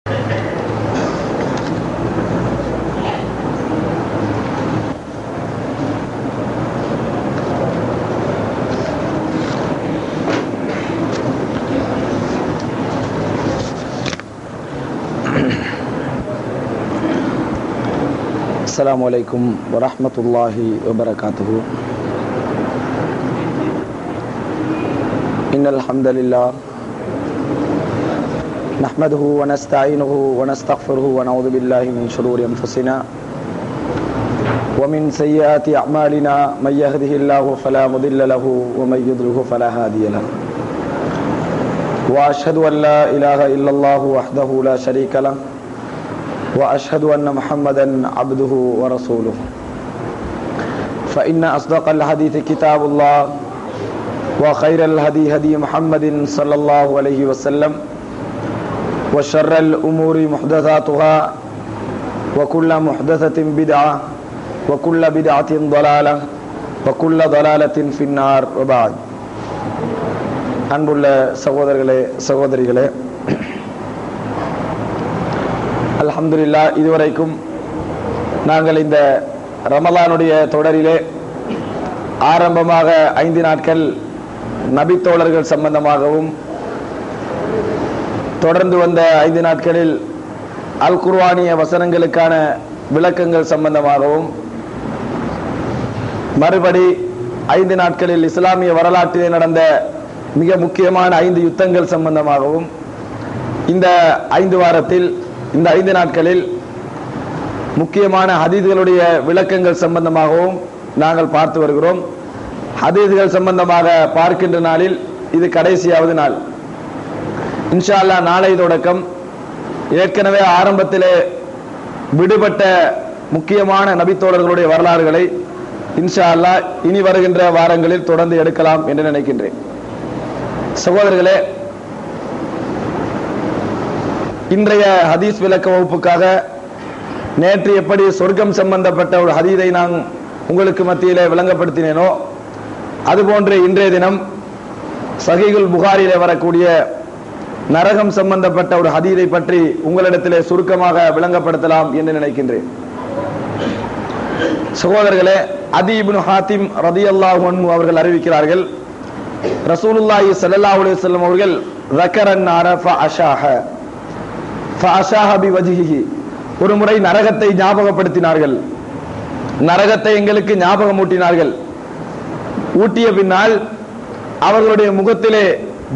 السلام عليكم ورحمة الله وبركاته. إن الحمد لله نحمده ونستعينه ونستغفره ونعوذ بالله من شرور أنفسنا ومن سيئات أعمالنا من يهده الله فلا مضل له ومن يضلله فلا هادي له وأشهد أن لا إله إلا الله وحده لا شريك له وأشهد أن محمدا عبده ورسوله فإن أصدق الحديث كتاب الله وخير الهدي هدي محمد صلى الله عليه وسلم وشر الأمور محدثاتها وكل محدثة بدعة وكل بدعة ضلالة وكل ضلالة في النار وبعد. அன்புள்ள சகோதரர்களே சகோதரிகளே, அல்ஹம்துலில்லாஹ், இதுவரைக்கும் நாங்கள் இந்த ரமலானுடைய தொடரிலே ஆரம்பமாக 5 நாட்கள் நபித்தோழர்கள் சம்பந்தமாகவும், தொடர்ந்து வந்த 5 நாட்களில் அல் குர்ஆனிய வசனங்களுக்கான விளக்கங்கள் சம்பந்தமாகவும், மறுபடி 5 நாட்களில் இஸ்லாமிய வரலாற்றிலே நடந்த மிக முக்கியமான 5 யுத்தங்கள் சம்பந்தமாகவும், இந்த 5 வாரத்தில் இந்த 5 நாட்களில் முக்கியமான ஹதீஸ்களுடைய விளக்கங்கள் சம்பந்தமாகவும் நாங்கள் பார்த்து வருகிறோம். ஹதீஸ்கள் சம்பந்தமாக பார்க்கின்ற நாளில் இது கடைசியாவது நாள். இன்ஷா அல்லாஹ் நாளை தொடக்கம் ஏற்கனவே ஆரம்பத்திலே விடுபட்ட முக்கியமான நபித்தோழர்களுடைய வரலாறுகளை இன்ஷா அல்லாஹ் இனி வருகின்ற வாரங்களில் தொடர்ந்து எடுக்கலாம் என்று நினைக்கின்றேன். சகோதரர்களே, இன்றைய ஹதீஸ் விளக்க வகுப்புக்காக நேற்று எப்படி சொர்க்கம் சம்பந்தப்பட்ட ஒரு ஹதீஸை நான் உங்களுக்கு மத்தியிலே விளங்கப்படுத்தினேனோ, அதுபோன்று இன்றைய தினம் சஹீஹுல் புகாரியிலே வரக்கூடிய நரகம் சம்பந்தப்பட்ட ஒரு ஹதீஸை பற்றி உங்களிடத்திலே சுருக்கமாக விளங்கப்படுத்தலாம் என்று நினைக்கின்றேன். சகோதரர்களே, அதி இப்னு ஹாத்திம் ரலியல்லாஹு அன்ஹு அவர்கள் அறிவிக்கிறார்கள், ரசூலுல்லாஹி ஸல்லல்லாஹு அலைஹி வஸல்லம் அவர்கள் ذكرن عرف فأشاه بوجهه, ஒரு முறை நரகத்தை ஞாபகப்படுத்தினார்கள், நரகத்தை எங்களுக்கு ஞாபகம் ஊட்டினார்கள். ஊட்டிய பின்னால் அவர்களுடைய முகத்திலே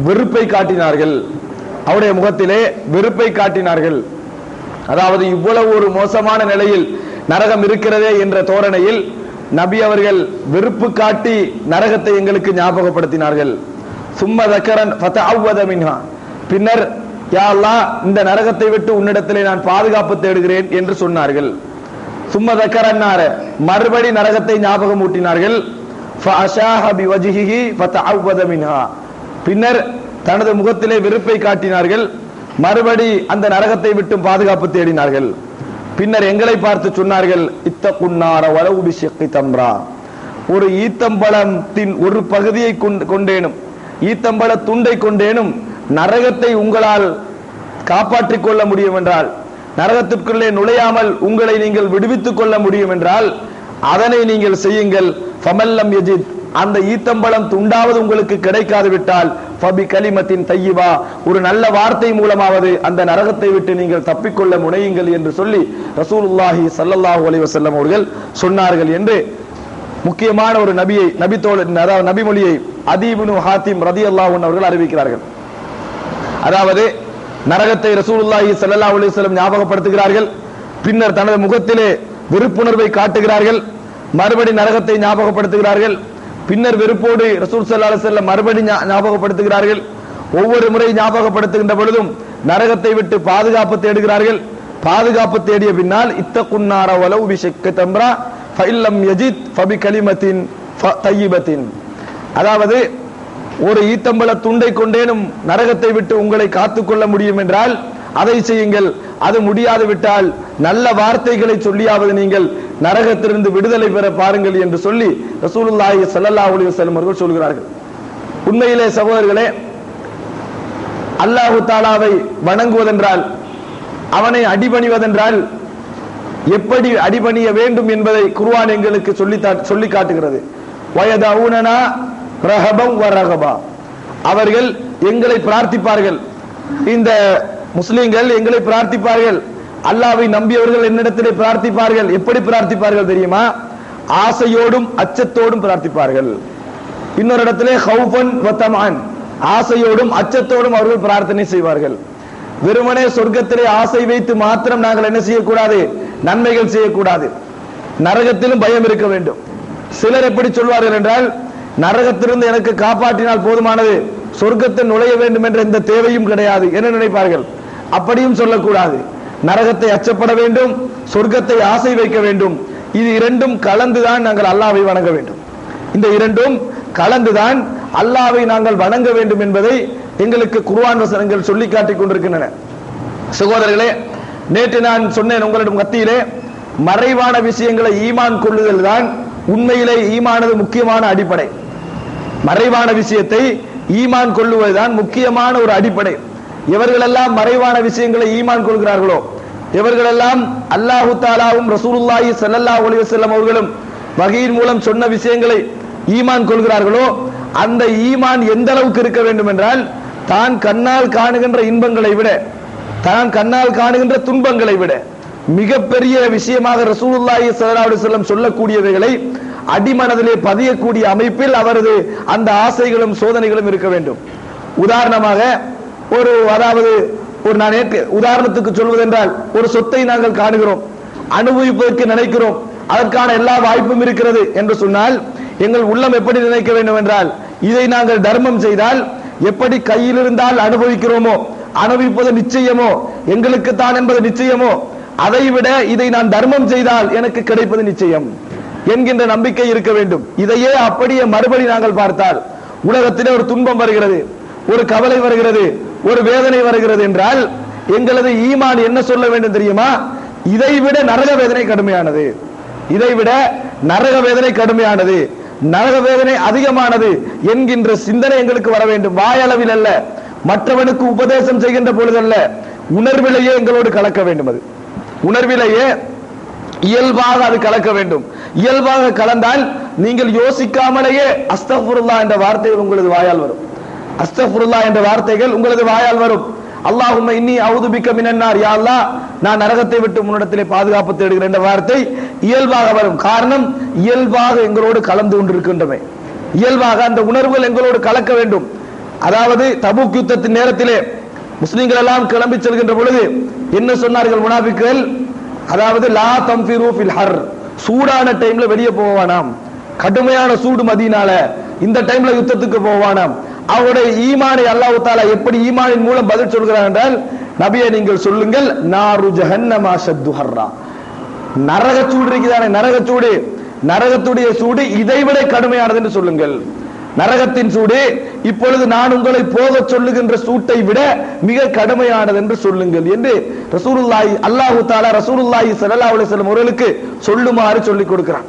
வெறுப்பை காட்டினார்கள், அவருடைய முகத்திலே வெறுப்பை காட்டினார்கள். அதாவது இவ்வளவு ஒரு மோசமான நிலையில் நரகம் இருக்கிறதே என்ற தோரணையில் நபி அவர்கள் வெறுப்பு காட்டி நரகத்தை எங்களுக்கு ஞாபகப்படுத்தினார்கள். சும்ம தக்கரன் ஃபதஅவ்வத மின்ஹா, பின்னர் யா அல்லாஹ், இந்த நரகத்தை விட்டு உன்னிடத்திலே நான் பாதுகாப்பு தேடுகிறேன் என்று சொன்னார்கள். சும்ம தக்கரன்னார, மறுபடி நரகத்தை ஞாபகம் ஊட்டினார்கள். ஃபஅஷாஹ பிவஜ்ஹிஹி ஃபதஅவ்வத மின்ஹா, பின்னர் தனது முகத்திலே வெறுப்பை காட்டினார்கள், மறுபடி அந்த நரகத்தை விட்டு பாதுகாப்பு தேடினார்கள். பின்னர் எங்களை பார்த்து சொன்னார்கள், இத்தகுன்னார வலவு பிஷிக்கி தம்ரா, ஒரு ஈத்தம்பழத்தின் ஒரு பகுதியை கொண்டேனும், ஈத்தம்பழ துண்டை கொண்டேனும் நரகத்தை உங்களால் காப்பாற்றிக் கொள்ள முடியும் என்றால், நரகத்திற்குள்ளே நுழையாமல் உங்களை நீங்கள் விடுவித்துக் கொள்ள முடியும் என்றால் அதனை நீங்கள் செய்யுங்கள். ஃபமல்லம் யஜித், அந்த ஈத்தம்பழம் துண்டாவது உங்களுக்கு கிடைக்காது விட்டால் ஃபபி கலிமத்தின் தையிபா, ஒரு நல்ல வார்த்தை மூலமாவது அந்த நரகத்தை விட்டு நீங்கள் தப்பிக்கொள்ள முனையுங்கள் என்று சொல்லி ரசூலுல்லாஹி ஸல்லல்லாஹு அலைஹி வஸல்லம் அவர்கள் சொன்னார்கள் என்று முக்கியமான ஒரு நபிமொழியை அதி இப்னு ஹாத்திம் ரலியல்லாஹு அன்ஹு அவர்கள் அறிவிக்கிறார்கள். அதாவது நரகத்தை ரசூலுல்லாஹி ஸல்லல்லாஹு அலைஹி வஸல்லம் ஞாபகப்படுத்துகிறார்கள், பின்னர் தனது முகத்திலே வெறுப்புணர்வை காட்டுகிறார்கள், மறுபடி நரகத்தை ஞாபகப்படுத்துகிறார்கள், பின்னர் வெறுப்போடு ரசூல் ஸல்லல்லாஹு அலைஹி வஸல்லம் மறுபடி ஞாபகப்படுத்துகிறார்கள். ஒவ்வொரு முறை ஞாபகப்படுத்துகின்ற பொழுதும் நரகத்தை விட்டு பாதுகாப்பு தேடுகிறார்கள். பாதுகாப்பு தேடிய பின்னால் இத்தகுன்னார வலவு பிஷிக்கி தம்ரா ஃபஇல்லம் யஜித் ஃபபி கலிமத்தின் தையிபத்தின், அதாவது ஒரு ஈத்தம்பழ துண்டை கொண்டேனும் நரகத்தை விட்டு உங்களை காத்துக்கொள்ள முடியும் என்றால் அதை செய்யுங்கள், அது முடியாது விட்டால் நல்ல வார்த்தைகளை சொல்லியாவது நீங்கள் நரகத்திலிருந்து விடுதலை பெற பாருங்கள் என்று சொல்லி ரசூலுல்லாஹி ஸல்லல்லாஹு அலைஹி வஸல்லம் அவர்கள் சொல்கிறார்கள். உண்மையிலே சகோதரர்களே, அல்லாஹு தஆலாவை வணங்குவதென்றால் அவனை அடிபணிவதென்றால் எப்படி அடிபணிய வேண்டும் என்பதை குர்ஆன் எங்களுக்கு சொல்லி காட்டுகிறது. வயதஊனனா ரஹபம் வரகபா, அவர்கள் எங்களை பிரார்த்திப்பார்கள், இந்த முஸ்லிம்கள் எங்களை பிரார்த்திப்பார்கள், அல்லாஹ்வை நம்பியவர்கள் என்னிடத்திலே பிரார்த்திப்பார்கள். எப்படி பிரார்த்திப்பார்கள் தெரியுமா? ஆசையோடும் அச்சத்தோடும் பிரார்த்திப்பார்கள். இன்னொரு இடத்திலே ஹவுஃபன் வ தம்அன், ஆசையோடும் அச்சத்தோடும் அவர்கள் பிரார்த்தனை செய்வார்கள். வெறுமனே சொர்க்கத்திலே ஆசை வைத்து மாத்திரம் நாங்கள் என்ன செய்யக்கூடாது? நன்மைகள் செய்யக்கூடாது. நரகத்திலும் பயம் இருக்க வேண்டும். சிலர் எப்படி சொல்வார்கள் என்றால், நரகத்திலிருந்து எனக்கு காப்பாற்றினால் போதுமானது, சொர்க்கத்தில் நுழைய வேண்டும் என்ற எந்த தேவையும் கிடையாது என்ன நினைப்பார்கள். அப்படியும் சொல்லக்கூடாது. நரகத்தை அச்சப்பட வேண்டும், சொர்க்கத்தை ஆசை வைக்க வேண்டும். இது இரண்டும் கலந்துதான் நாங்கள் அல்லாஹ்வை வணங்க வேண்டும். இந்த இரண்டும் கலந்துதான் அல்லாஹ்வை நாங்கள் வணங்க வேண்டும் என்பதை எங்களுக்கு குர்ஆன் வசனங்கள் சொல்லி காட்டிக் கொண்டிருக்கின்றன. சகோதரர்களே, நேற்று நான் சொன்னேன் உங்களிடம் மத்தியிலே, மறைவான விஷயங்களை ஈமான் கொள்ளுதல் தான் உண்மையிலே ஈமானது முக்கியமான அடிப்படை. மறைவான விஷயத்தை ஈமான் கொள்ளுவதுதான் முக்கியமான ஒரு அடிப்படை. எவர்களெல்லாம் மறைவான விஷயங்களை ஈமான் கொள்கிறார்களோ, எவர்களெல்லாம் அல்லாஹு தாலாவும் ரசூலுல்லாஹி ஸல்லல்லாஹு அலைஹி வஸல்லம் அவர்களும் வஹீயின் மூலம் சொன்ன விஷயங்களை ஈமான் கொள்கிறார்களோ, அந்த ஈமான் எந்த அளவுக்கு இருக்க வேண்டும் என்றால், தான் கண்ணால் காணுகின்ற இன்பங்களை விட, தான் கண்ணால் காணுகின்ற துன்பங்களை விட மிகப்பெரிய விஷயமாக ரசூலுல்லாஹி ஸல்லல்லாஹு அலைஹி வஸல்லம் சொல்லக்கூடியவைகளை அடிமனதிலே பதியக்கூடிய அமைப்பில் அவரது அந்த ஆசைகளும் சோதனைகளும் இருக்க வேண்டும். உதாரணமாக நான் உதாரணத்துக்கு சொல்வதென்றால், ஒரு சொத்தை நாங்கள் காணுகிறோம், அனுபவிப்பதற்கு நினைக்கிறோம், அதற்கான எல்லா வாய்ப்பும் இருக்கிறது என்று சொன்னால் எங்கள் உள்ளம் எப்படி நினைக்க வேண்டும் என்றால், இதை நாங்கள் தர்மம் செய்தால் எப்படி கையில் இருந்தால் அனுபவிக்கிறோமோ, அனுபவிப்பது நிச்சயமோ, எங்களுக்கு தான் என்பது நிச்சயமோ, அதைவிட இதை நான் தர்மம் செய்தால் எனக்கு கிடைப்பது நிச்சயம் என்கின்ற நம்பிக்கை இருக்க வேண்டும். இதையே அப்படியே மறுபடி நாங்கள் பார்த்தால், உலகத்திலே ஒரு துன்பம் வருகிறது, ஒரு கவலை வருகிறது, ஒரு வேதனை வருகிறது என்றால் எங்களது ஈமான் என்ன சொல்ல வேண்டும் தெரியுமா? இதைவிட நரக வேதனை கடுமையானது, இதைவிட நரக வேதனை கடுமையானது, நரக வேதனை அதிகமானது என்கின்ற சிந்தனை எங்களுக்கு வர வேண்டும். வாயளவில் அல்ல, மற்றவனுக்கு உபதேசம் செய்கின்ற பொழுதல்ல, உணர்விலேயே எங்களோடு கலக்க வேண்டும். அது உணர்விலேயே இயல்பாக அது கலக்க வேண்டும். இயல்பாக கலந்தால் நீங்கள் யோசிக்காமலேயே அஸ்தக்ஃபிருல்லாஹ் என்ற வார்த்தைகள் உங்களது வாயால் வரும். அஸ்தக்ஃபிருல்லாஹ் என்ற வார்த்தைகள் உங்களது வாயால் வரும். அல்லாஹும்ம இன்னி அஊது பிக்க மினன் நார், யா அல்லாஹ் நான் நரகத்தை விட்டு உன்னிடத்திலே பாதுகாப்பு தேடுகிறேன் என்ற வார்த்தை இயல்பாக வரும். காரணம், இயல்பாக எங்களோடு கலந்து கொண்டிருக்கின்றமை, இயல்பாக அந்த உணர்வுகள் எங்களோடு கலக்க வேண்டும். அதாவது தபூக் யுத்தத்தின் நேரத்திலே முஸ்லிம்கள் எல்லாம் கிளம்பி செல்கின்ற பொழுது என்ன சொன்னார்கள் முனாஃபிக்குகள்? அதாவது லா தம்ஃபிரு ஃபில் ஹர், சூடான டைம்ல வெளியே போவானாம், கடுமையான சூடு மதீனால, இந்த டைம்ல யுத்தத்துக்கு போவானாம். அவருடைய ஈமானை அல்லாஹ் தஆலா எப்படி ஈமானின் மூலம் பதில் சொல்கிறார் என்றால், நபியே நீங்கள் சொல்லுங்கள், நாரு ஜஹன்னம அஷத்து ஹர்ரா, நரக சூடு இருக்குதானே, நரகச்சூடு, நரகத்துடைய சூடு இதைவிட கடுமையானது என்று சொல்லுங்கள். நரகத்தின் சூடு இப்பொழுது நான் உங்களை போக சொல்லுகின்ற சூட்டை விட மிக கடுமையானது என்று சொல்லுங்கள் என்று ரசூலுல்லாஹி அல்லாஹு தஆலா ரசூலுல்லாஹி ஸல்லல்லாஹு அலைஹி வஸல்லம் அவர்களுக்கு சொல்லுமாறு சொல்லிக் கொடுக்கிறான்.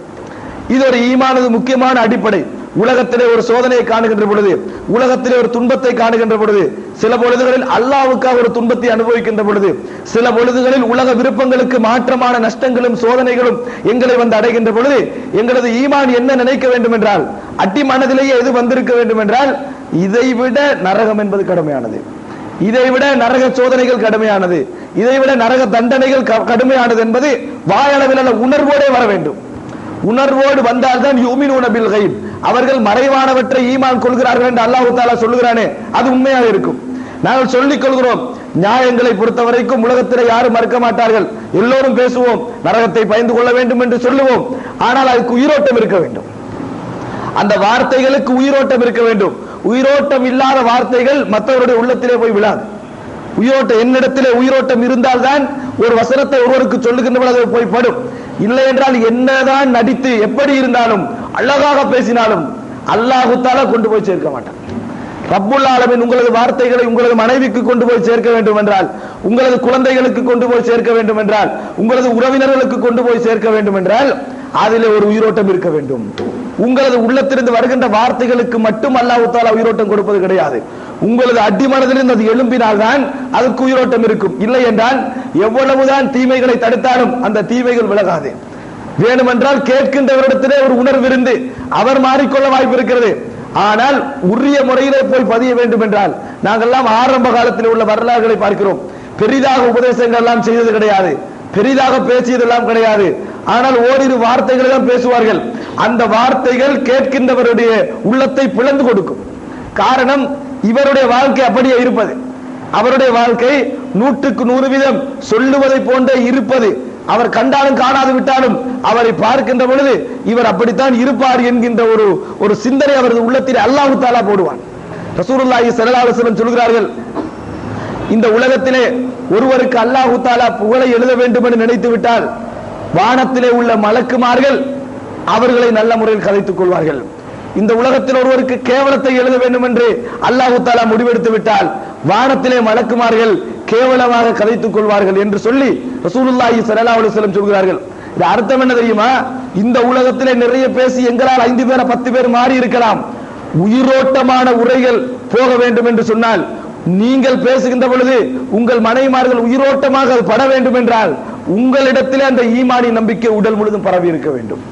இது ஒரு ஈமானது முக்கியமான அடிப்படை. உலகத்திலே ஒரு சோதனையை காணுகின்ற பொழுது, உலகத்திலே ஒரு துன்பத்தை காணுகின்ற பொழுது, சில பொழுதுகளில் அல்லாஹ்வுக்காக ஒரு துன்பத்தை அனுபவிக்கின்ற பொழுது, சில பொழுதுகளில் உலக விருப்பங்களுக்கு மாற்றமான நஷ்டங்களும் சோதனைகளும் எங்களை வந்து அடைகின்ற பொழுது, எங்களது ஈமான் என்ன நினைக்க வேண்டும் என்றால், அடி மனதிலேயே எது வந்திருக்க வேண்டும் என்றால், இதைவிட நரகம் என்பது கடுமையானது, இதைவிட நரக சோதனைகள் கடுமையானது, இதைவிட நரக தண்டனைகள் கடுமையானது என்பது வாயளவில் அல்ல, உணர்வோடே வர வேண்டும். உணர்வோடு வந்தால்தான் யுமினூன பில் கைப், அவர்கள் மறைவானவற்றை ஈமான் கொள்கிறார்கள் என்று அல்லாஹ் தஆலா சொல்லுகிறானே, அது உண்மையாக இருக்கும். நாங்கள் சொல்லிக் கொள்கிறோம், நியாயங்களை பொறுத்த வரைக்கும் உலகத்திலே யாரும் மறுக்க மாட்டார்கள், எல்லோரும் பேசுவோம், நரகத்தை பயந்து கொள்ள வேண்டும் என்று சொல்லுவோம். ஆனால் அதுக்கு உயிரோட்டம் இருக்க வேண்டும், அந்த வார்த்தைகளுக்கு உயிரோட்டம் இருக்க வேண்டும். உயிரோட்டம் இல்லாத வார்த்தைகள் மற்றவருடைய உள்ளத்திலே போய் விழாது. உயிரோட்டம், என்னிடத்திலே உயிரோட்டம் இருந்தால்தான் ஒரு வசனத்தை ஒருவருக்கு சொல்லுகின்ற பொழுது போய் படும். இல்லை என்றால் என்னதான் நடித்து எப்படி இருந்தாலும் அழகாக பேசினாலும் அல்லாஹ் தஆலா கொண்டு போய் சேர்க்க மாட்டான். ரப்புல் ஆலமீன் உங்களது வார்த்தைகளை உங்களது மனைவிக்கு கொண்டு போய் சேர்க்க வேண்டும் என்றால், உங்களது குழந்தைகளுக்கு கொண்டு போய் சேர்க்க வேண்டும் என்றால், உங்களது உறவினர்களுக்கு கொண்டு போய் சேர்க்க வேண்டும் என்றால் அதிலே ஒரு உயிரோட்டம் இருக்க வேண்டும். உங்களது உள்ளத்திலிருந்து வருகின்ற வார்த்தைகளுக்கு மட்டும் அல்லாஹ் தஆலா உயிரோட்டம் கொடுப்பது கிடையாது. உங்களது அடிமனதிலிருந்து அது எழும்பினால்தான் அதுக்கு உயிரோட்டம் இருக்கும். இல்லை என்றால் எவ்வளவுதான் தீமைகளை தடுத்தாலும் அந்த தீமைகள் விலகாது. வேணுமென்றால் கேட்கின்றவரிடத்திலே ஒரு உணர்வு இருந்து அவர் மாறிக்கொள்ள வாய்ப்பு இருக்கிறது. ஆனால் உரிய முறையிலே போய் பதிய வேண்டும் என்றால் நாங்கள்லாம் ஆரம்ப காலத்தில் உள்ள வரலாறுகளை பார்க்கிறோம். பெரிதாக உபதேசங்கள் எல்லாம் செய்தது கிடையாது, பெரிதாக பேசியதெல்லாம் கிடையாது. ஆனால் ஓரிரு வார்த்தைகளை தான் பேசுவார்கள். அந்த வார்த்தைகள் கேட்கின்றவருடைய உள்ளத்தை பிளந்து கொடுக்கும். காரணம், இவருடைய வாழ்க்கை அப்படியே இருப்பது. அவருடைய வாழ்க்கை 100% சொல்லுவதை போன்றே இருப்பது. அவர் கண்டாலும் காணாது விட்டாலும் அவரை பார்க்கின்ற பொழுது இவர் அப்படித்தான் இருப்பார் என்கின்ற ஒரு சிந்தனை அவரது உள்ளத்தில் அல்லாஹ் தஆலா போடுவான். ரசூலுல்லாஹி ஸல்லல்லாஹு அலைஹி வஸல்லம் சொல்கிறார்கள், இந்த உலகத்திலே ஒருவருக்கு அல்லாஹ் தஆலா புகழை எழுத வேண்டும் என்று நினைத்து விட்டால் வானத்திலே உள்ள மலக்குமார்கள் அவர்களை நல்ல முறையில் கதைத்துக் கொள்வார்கள். இந்த உலகத்தில் ஒருவருக்கு கேவலத்தை எழுத வேண்டும் என்று அல்லாஹ் தஆலா முடிவெடுத்து விட்டால் வானத்திலே மலக்குமார்கள் கேவலமாக கதைத்துக் கொள்வார்கள் என்று சொல்லி ரசூலுல்லாஹி ஸல்லல்லாஹு அலைஹி வஸல்லம் சொல்கிறார்கள். இது அர்த்தம் என்ன தெரியுமா? இந்த உலகத்திலே நிறைய பேசி எங்களால் 5 பேர் 10 பேர் மாறி இருக்கலாம். உயிரோட்டமான உரைகள் போக வேண்டும் என்று சொன்னால், நீங்கள் பேசுகின்ற பொழுது உங்கள் மனைவிமார்கள் உயிரோட்டமாக அது பட வேண்டும் என்றால் உங்களிடத்திலே அந்த ஈமானி நம்பிக்கை உடல் முழுதும் பரவி இருக்க வேண்டும்.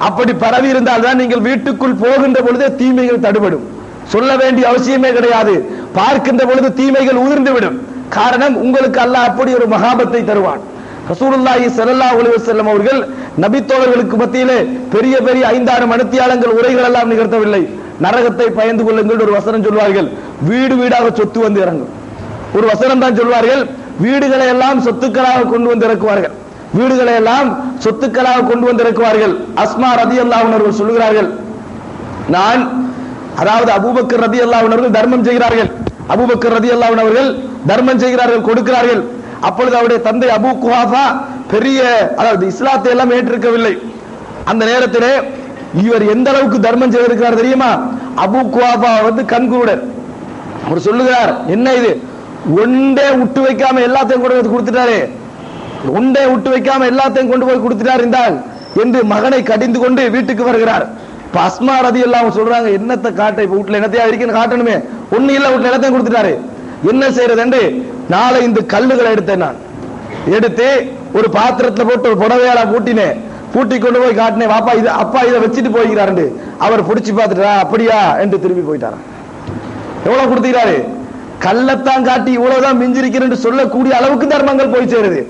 அப்படி பரவி இருந்தால் தான் நீங்கள் வீட்டுக்குள் போகின்ற பொழுதே தீமைகள் தடுபடும். சொல்ல வேண்டிய அவசியமே கிடையாது. பார்க்கின்ற பொழுது தீமைகள் உதிர்ந்துவிடும். காரணம், உங்களுக்கு அல்லாஹ் அப்படி ஒரு மகாபத்தை தருவான். ரசூலுல்லாஹி ஸல்லல்லாஹு அலைஹி வஸல்லம் அவர்கள் நபித்தோழர்களுக்கு மத்தியிலே பெரிய பெரிய 5-6 மணித்தியாலங்கள் உரைகள் எல்லாம் நிகழ்த்தவில்லை. நரகத்தை பயந்து கொள்ளுங்கள் ஒரு வசனம் சொல்வார்கள், வீடு வீடாக சொத்து வந்து இறங்கும். ஒரு வசனம் தான் சொல்வார்கள், வீடுகளை எல்லாம் சொத்துக்களாக கொண்டு வந்து இறக்குவார்கள். வீடுகளை எல்லாம் சொத்துக்களாக கொண்டு வந்து இறக்குவார்கள். அஸ்மா ரலியல்லாஹு அன்ஹா அவர்கள் சொல்கிறார்கள், நான் அதாவது அபூபக்கர் ரலியல்லாஹு அன்ஹு அவர்கள் தர்மம் செய்கிறார்கள். அபூபக்கர் ரலியல்லாஹு அன்ஹு அவர்கள் தர்மம் செய்கிறார்கள், கொடுக்கிறார்கள். அப்பொழுது அவருடைய தந்தை அபூ குஹாஃபா பெரிய, அதாவது இஸ்லாத்தை எல்லாம் ஏற்றிருக்கவில்லை. அந்த நேரத்திலே இவர் எந்த அளவுக்கு தர்மம் செய்திருக்கிறார் தெரியுமா? அபூ குஹாஃபா வந்து கண்குருடர். அவர் சொல்லுகிறார், என்ன இது, ஒன்றே விட்டு வைக்காம எல்லாத்தையும் கொண்டு போய் கொடுத்துட்டாரு, ஒன்றே விட்டு வைக்காம எல்லாத்தையும் கொண்டு போய் கொடுத்துட்டார் என்றால் என்று மகனை கடிந்து கொண்டு வீட்டுக்கு வருகிறார். அஸ்மா ரலியல்லாஹு அன்ஹா சொல்றாங்க, என்னத்தை காட்ட, இப்ப வீட்டுல என்னத்தையா இருக்குன்னு காட்டணுமே, ஒண்ணு இல்ல, வீட்டுல எல்லாத்தையும் கொடுத்துட்டாரு, என்ன செய்யறது என்று 4-5 கல்லுகளை எடுத்தேன். நான் எடுத்து ஒரு பாத்திரத்துல போட்டு ஒரு புடவையால பூட்டினேன். பூட்டி கொண்டு போய் காட்டினேன். பாப்பா இது அப்பா இதை வச்சுட்டு போய்கிறாரு. அவர் பிடிச்சி பார்த்துட்டா, அப்படியா என்று திரும்பி போயிட்டார். எவ்வளவு கொடுத்துக்கிறாரு? கல்லத்தான் காட்டி இவ்வளவுதான் மிஞ்சிருக்கிறேன் சொல்லக்கூடிய அளவுக்கு தர்மங்கள் போய் சேருது.